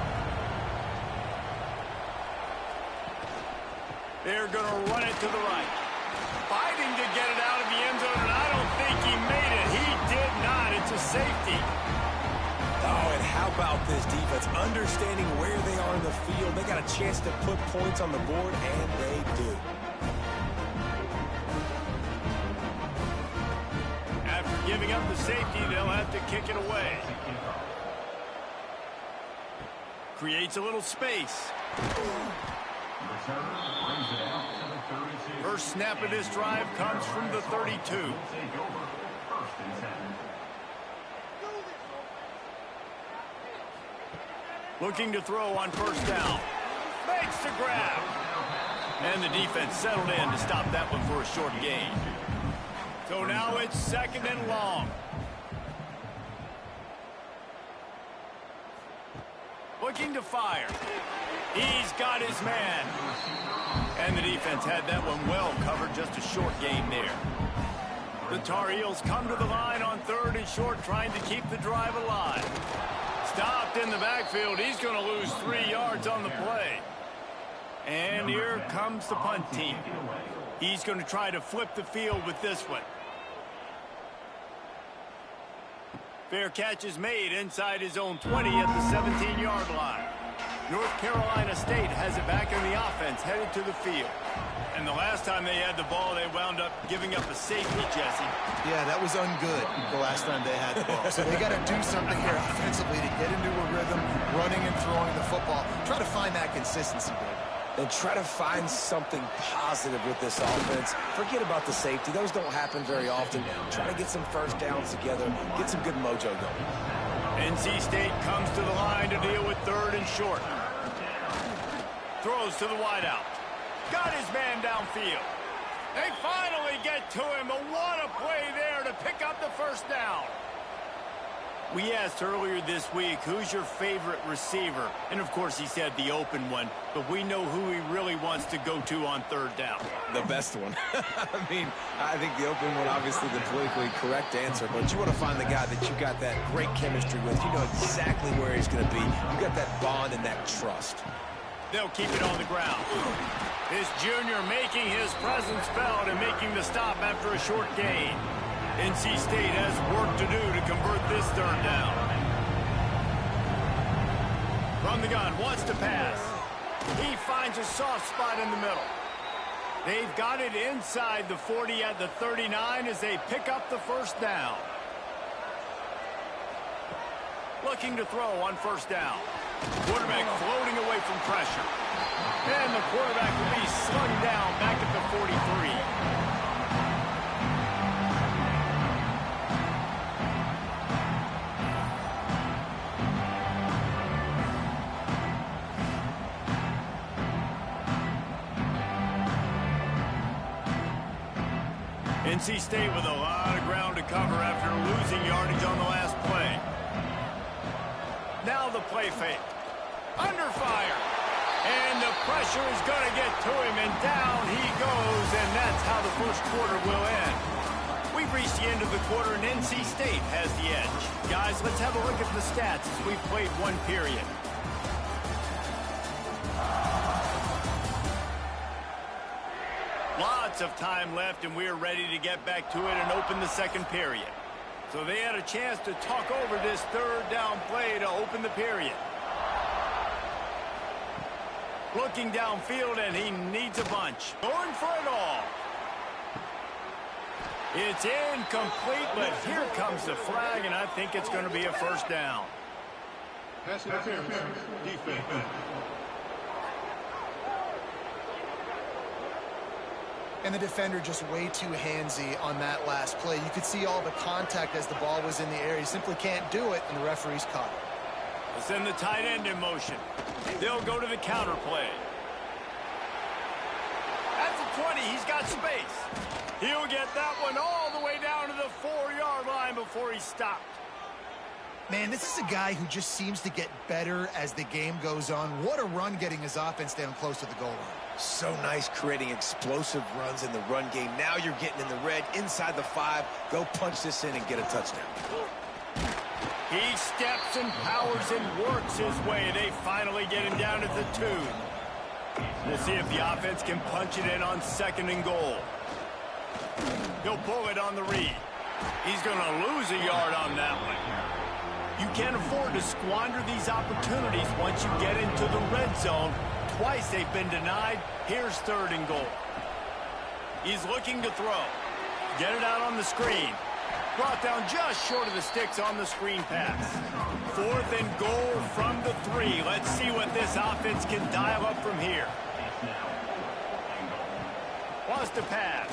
They're going to run it to the right. Fighting to get it out of the end zone, and I don't think he made it. He did not. It's a safety.
Oh, and how about this defense? Understanding where they are in the field. They got a chance to put points on the board, and they do.
After giving up the safety, they'll have to kick it away. Creates a little space. First snap of this drive comes from the 32. Looking to throw on 1st down. grab. And the defense settled in to stop that one for a short gain. So now it's 2nd and long. Looking to fire. He's got his man. And the defense had that one well covered, just a short gain there. The Tar Heels come to the line on 3rd and short, trying to keep the drive alive. Stopped in the backfield. He's going to lose 3 yards on the play. And here comes the punt team. He's going to try to flip the field with this one. Fair catch is made inside his own 20 at the 17-yard line. North Carolina State has it back in the offense, headed to the field. And the last time they had the ball, they wound up giving up a safety, Jesse.
Yeah, that was ungood the last time they had the ball. So they got to do something here offensively to get into a rhythm, running and throwing the football. Try to find that consistency, David.
And try to find something positive with this offense. Forget about the safety. Those don't happen very often. Try to get some first downs together. Get some good mojo going.
NC State comes to the line to deal with 3rd and short. Throws to the wideout. Got his man downfield. They finally get to him. But what a play there to pick up the first down. We asked earlier this week, who's your favorite receiver? And, of course, he said the open one. But we know who he really wants to go to on 3rd down.
The best one. I mean, I think the open one, obviously the politically correct answer. But you want to find the guy that you got that great chemistry with. You know exactly where he's going to be. You got that bond and that trust.
They'll keep it on the ground. This junior making his presence felt and making the stop after a short gain. NC State has work to do to convert this 3rd down. From the gun, wants to pass. He finds a soft spot in the middle. They've got it inside the 40 at the 39 as they pick up the first down. Looking to throw on 1st down. Quarterback floating away from pressure. And the quarterback will be slung down back at the 43. NC State with a lot of ground to cover after losing yardage on the last play. Now the play fake. Under fire. And the pressure is going to get to him, and down he goes, and that's how the first quarter will end. We've reached the end of the quarter, and NC State has the edge. Guys, let's have a look at the stats as we've played 1 period. Lots of time left, and we're ready to get back to it and open the 2nd period. So they had a chance to talk over this 3rd down play to open the period. Looking downfield, and he needs a bunch. Going for it all. It's incomplete, but here comes the flag, and I think it's going to be a 1st down.
Pass interference. Defense.
And the defender just way too handsy on that last play. You could see all the contact as the ball was in the air. He simply can't do it, and the referee's caught it.
We'll send the tight end in motion. They'll go to the counter play. At the 20, he's got space. He'll get that one all the way down to the 4-yard line before he stopped.
Man, this is a guy who just seems to get better as the game goes on. What a run getting his offense down close to the goal line.
So nice creating explosive runs in the run game. Now you're getting in the red, inside the 5. Go punch this in and get a touchdown.
He steps and powers and works his way. They finally get him down at the 2. We'll see if the offense can punch it in on 2nd and goal. He'll pull it on the read. He's going to lose a yard on that one. You can't afford to squander these opportunities once you get into the red zone. Twice they've been denied. Here's 3rd and goal. He's looking to throw. Get it out on the screen. Brought down just short of the sticks on the screen pass. 4th and goal from the 3. Let's see what this offense can dial up from here. Wants to pass.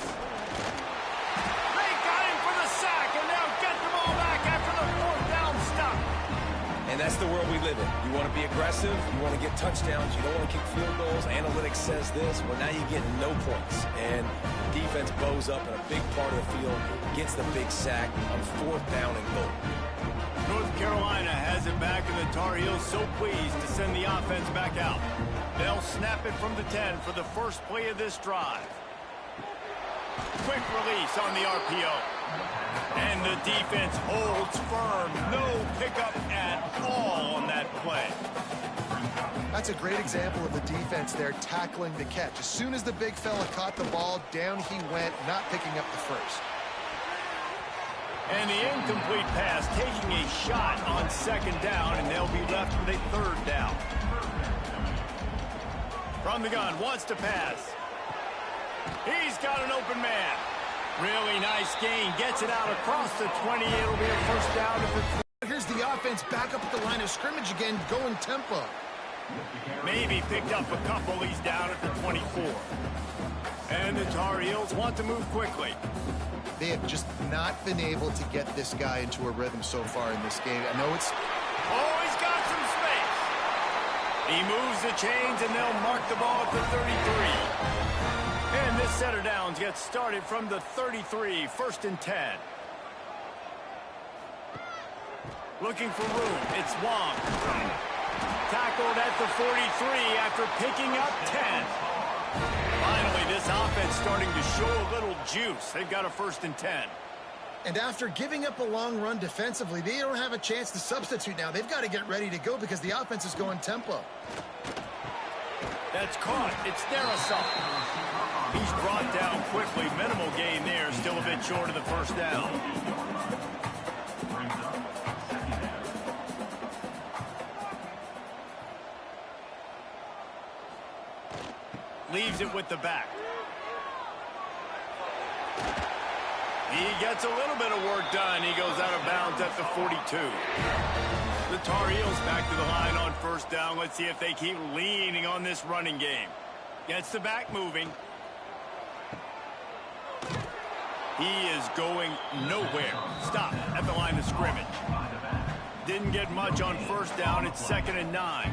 They got him for the sack, and they'll get the ball back after the 4th down stop.
And that's the world we live in. You want to be aggressive, you want to get touchdowns, you don't want to kick field goals, analytics says this, well, now you get no points. And defense bows up in a big part of the field, gets the big sack on 4th down and goal.
North Carolina has it back, and the Tar Heels so pleased to send the offense back out. They'll snap it from the 10 for the first play of this drive. Quick release on the RPO. And the defense holds firm. No pickup at all on that play.
That's a great example of the defense there tackling the catch. As soon as the big fella caught the ball, down he went, not picking up the first.
And the incomplete pass taking a shot on 2nd down, and they'll be left with a 3rd down. From the gun, wants to pass. He's got an open man. Really nice gain. Gets it out across the 20. It'll be a 1st down at the 20.
Here's the offense back up at the line of scrimmage again, going tempo.
Maybe picked up a couple. He's down at the 24. And the Tar Heels want to move quickly.
They have just not been able to get this guy into a rhythm so far in this game. I know it's...
Oh, he's got some space. He moves the chains, and they'll mark the ball at the 33. And this set of downs gets started from the 33, 1st and 10. Looking for room. It's Wong. Tackled at the 43 after picking up 10. Finally, this offense starting to show a little juice. They've got a 1st and 10.
And after giving up a long run defensively, they don't have a chance to substitute now. They've got to get ready to go because the offense is going tempo.
That's caught. It's Darrisaw. He's brought down quickly. Minimal gain there. Still a bit short of the 1st down. Leaves it with the back. He gets a little bit of work done. He goes out of bounds at the 42. The Tar Heels back to the line on 1st down. Let's see if they keep leaning on this running game. Gets the back moving. He is going nowhere. Stop at the line of scrimmage. Didn't get much on 1st down. It's 2nd and 9.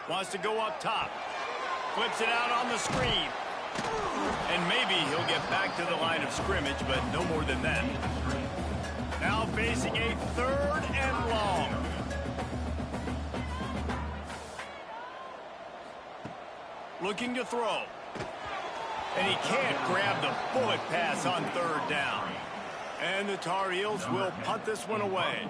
Wants to go up top. Flips it out on the screen. And maybe he'll get back to the line of scrimmage, but no more than that. Now facing a 3rd and long. Looking to throw. And he can't grab the bullet pass on 3rd down. And the Tar Heels will punt this one away.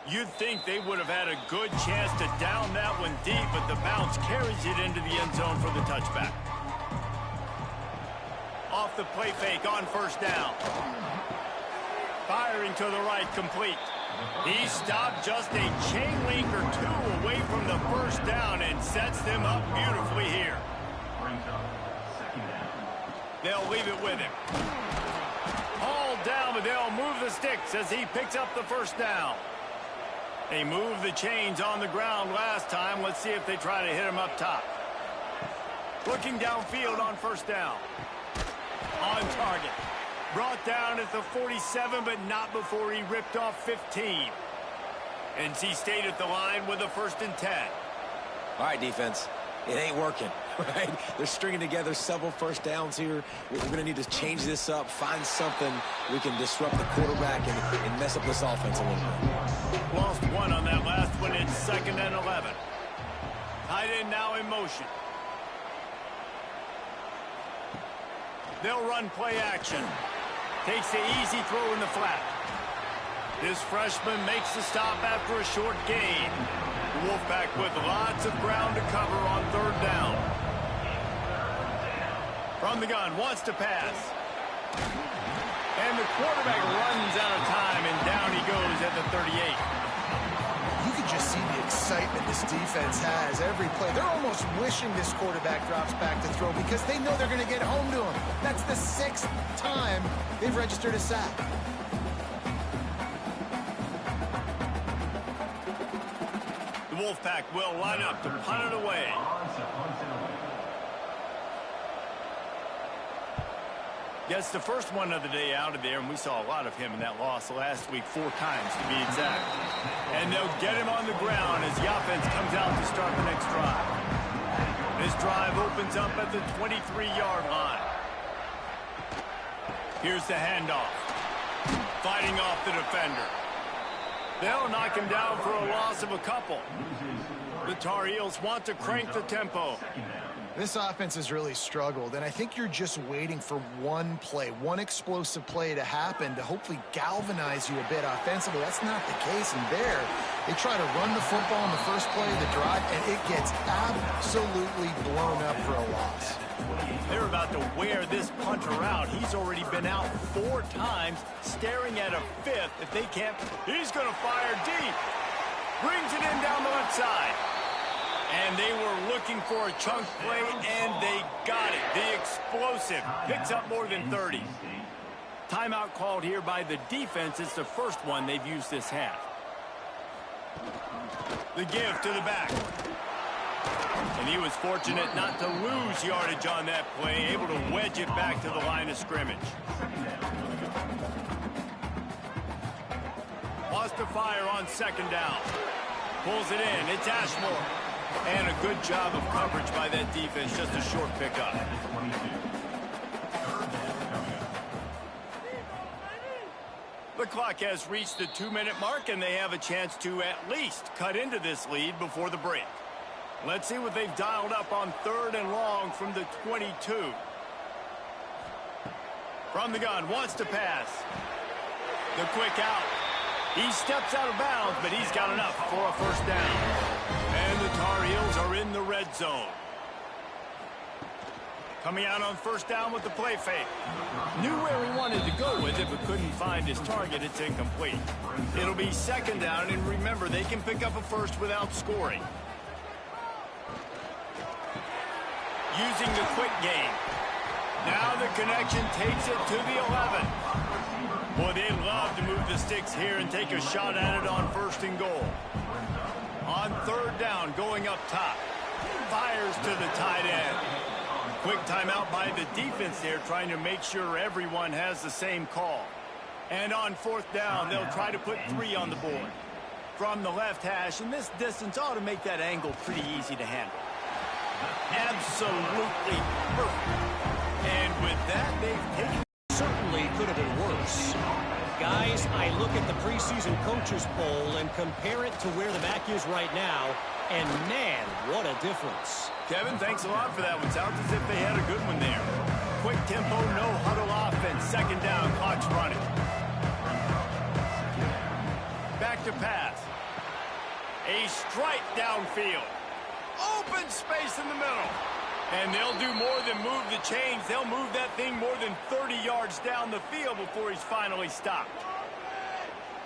You'd think they would have had a good chance to down that one deep, but the bounce carries it into the end zone for the touchback. Off the play fake on 1st down. Firing to the right, complete. He stopped just a chain link or 2 away from the 1st down and sets them up beautifully here. They'll leave it with him. Hauled down, but they'll move the sticks as he picks up the 1st down. They moved the chains on the ground last time. Let's see if they try to hit him up top. Looking downfield on 1st down. On target. Brought down at the 47, but not before he ripped off 15. NC State at the line with a 1st and 10.
All right, defense. It ain't working, right? They're stringing together several 1st downs here. We're going to need to change this up, find something we can disrupt the quarterback and mess up this offense a little bit.
Lost 1 on that last one. It's 2nd and 11. Tight end now in motion. They'll run play action. Takes the easy throw in the flat. This freshman makes the stop after a short gain. The Wolfpack with lots of ground to cover on 3rd down. From the gun, wants to pass. And the quarterback runs out of time, and down he goes at the 38.
You can just see the excitement this defense has every play. They're almost wishing this quarterback drops back to throw because they know they're going to get home to him. That's the 6th time they've registered a sack.
The Wolfpack will line up to punt it away. Gets the first one of the day out of there, and we saw a lot of him in that loss last week, 4 times to be exact. And they'll get him on the ground as the offense comes out to start the next drive. This drive opens up at the 23-yard line. Here's the handoff. Fighting off the defender. They'll knock him down for a loss of a couple. The Tar Heels want to crank the tempo.
This offense has really struggled, and I think you're just waiting for one play, one explosive play to happen to hopefully galvanize you a bit offensively. That's not the case, and there, they try to run the football in the first play of the drive, and it gets absolutely blown up for a loss.
They're about to wear this punter out. He's already been out 4 times, staring at a 5th. If they can't, he's going to fire deep. Brings it in down the left side. And they were looking for a chunk play, and they got it. The explosive picks up more than 30. Timeout called here by the defense. It's the first one they've used this half. The give to the back. And he was fortunate not to lose yardage on that play, able to wedge it back to the line of scrimmage. Wants to fire on second down. Pulls it in. It's Ashmore. And a good job of coverage by that defense. Just a short pickup. The clock has reached the 2-minute mark, and they have a chance to at least cut into this lead before the break. Let's see what they've dialed up on 3rd and long from the 22. From the gun, wants to pass. The quick out. He steps out of bounds, but he's got enough for a first down. And the Tar Heels are in the red zone. Coming out on first down with the play fake. Knew where he wanted to go with it, but couldn't find his target. It's incomplete. It'll be second down, and remember, they can pick up a first without scoring. Using the quick game. Now the connection takes it to the 11. Boy, they'd love to move the sticks here and take a shot at it on 1st and goal. On 3rd down, going up top. Fires to the tight end. Quick timeout by the defense there, trying to make sure everyone has the same call. And on 4th down, they'll try to put 3 on the board. From the left hash, and this distance ought to make that angle pretty easy to handle. Absolutely perfect. And with that, they've taken...
Certainly could have been worse. Guys, I look at the preseason coaches poll and compare it to where the back is right now, and man, what a difference.
Kevin, thanks a lot for that one. Sounds as if they had a good one there. Quick tempo, no huddle offense. Second down, clock's running. Back to pass. A strike downfield. Open space in the middle. And they'll do more than move the chains. They'll move that thing more than 30 yards down the field before he's finally stopped.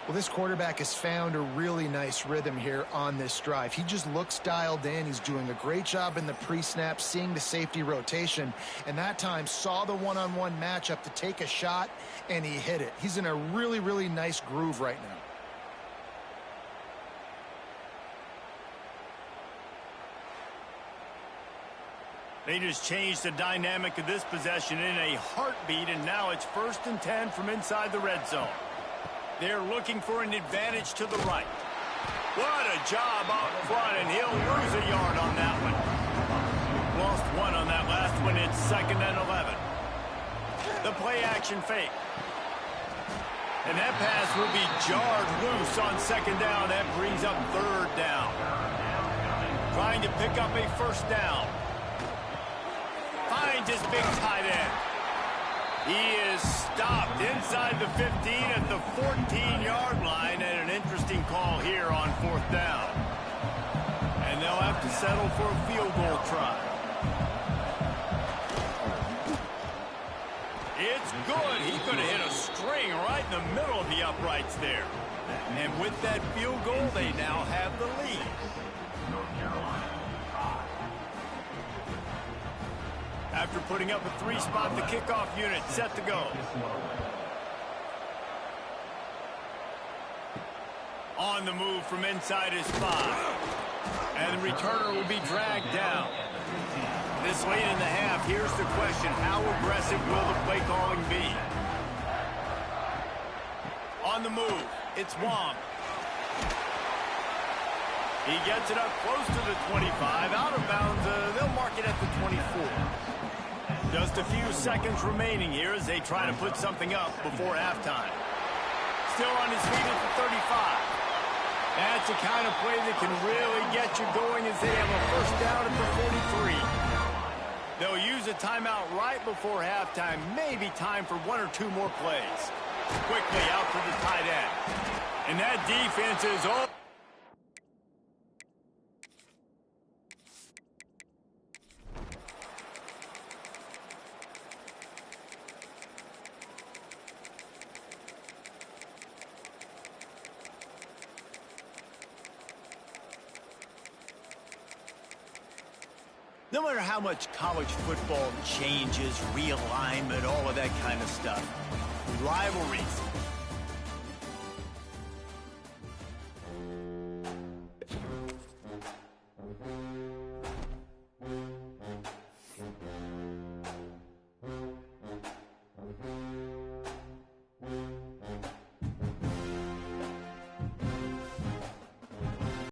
Well, this quarterback has found a really nice rhythm here on this drive. He just looks dialed in. He's doing a great job in the pre-snap, seeing the safety rotation, and that time saw the one-on-one matchup to take a shot, and he hit it. He's in a really, really nice groove right now.
They just changed the dynamic of this possession in a heartbeat, and now it's 1st and 10 from inside the red zone. They're looking for an advantage to the right. What a job out front, and he'll lose a yard on that one. Lost 1 on that last one. It's 2nd and 11. The play action fake. And that pass will be jarred loose on 2nd down. That brings up 3rd down. Trying to pick up a first down. Finds his big tight end. He is stopped inside the 15 at the 14-yard line, and an interesting call here on 4th down. And they'll have to settle for a field goal try. It's good. He could have hit a string right in the middle of the uprights there. And with that field goal, they now have the lead. After putting up a 3-spot, the kickoff unit set to go. On the move from inside his 5. And the returner will be dragged down. This late in the half, here's the question. How aggressive will the play calling be? On the move, it's Wong. He gets it up close to the 25. Out of bounds, they'll mark it at the 24. Just a few seconds remaining here as they try to put something up before halftime. Still on his feet at the 35. That's the kind of play that can really get you going as they have a first down at the 43. They'll use a timeout right before halftime. Maybe time for one or two more plays. Quickly out to the tight end. And that defense is all... No matter how much college football changes, realignment, all of that kind of stuff, rivalries,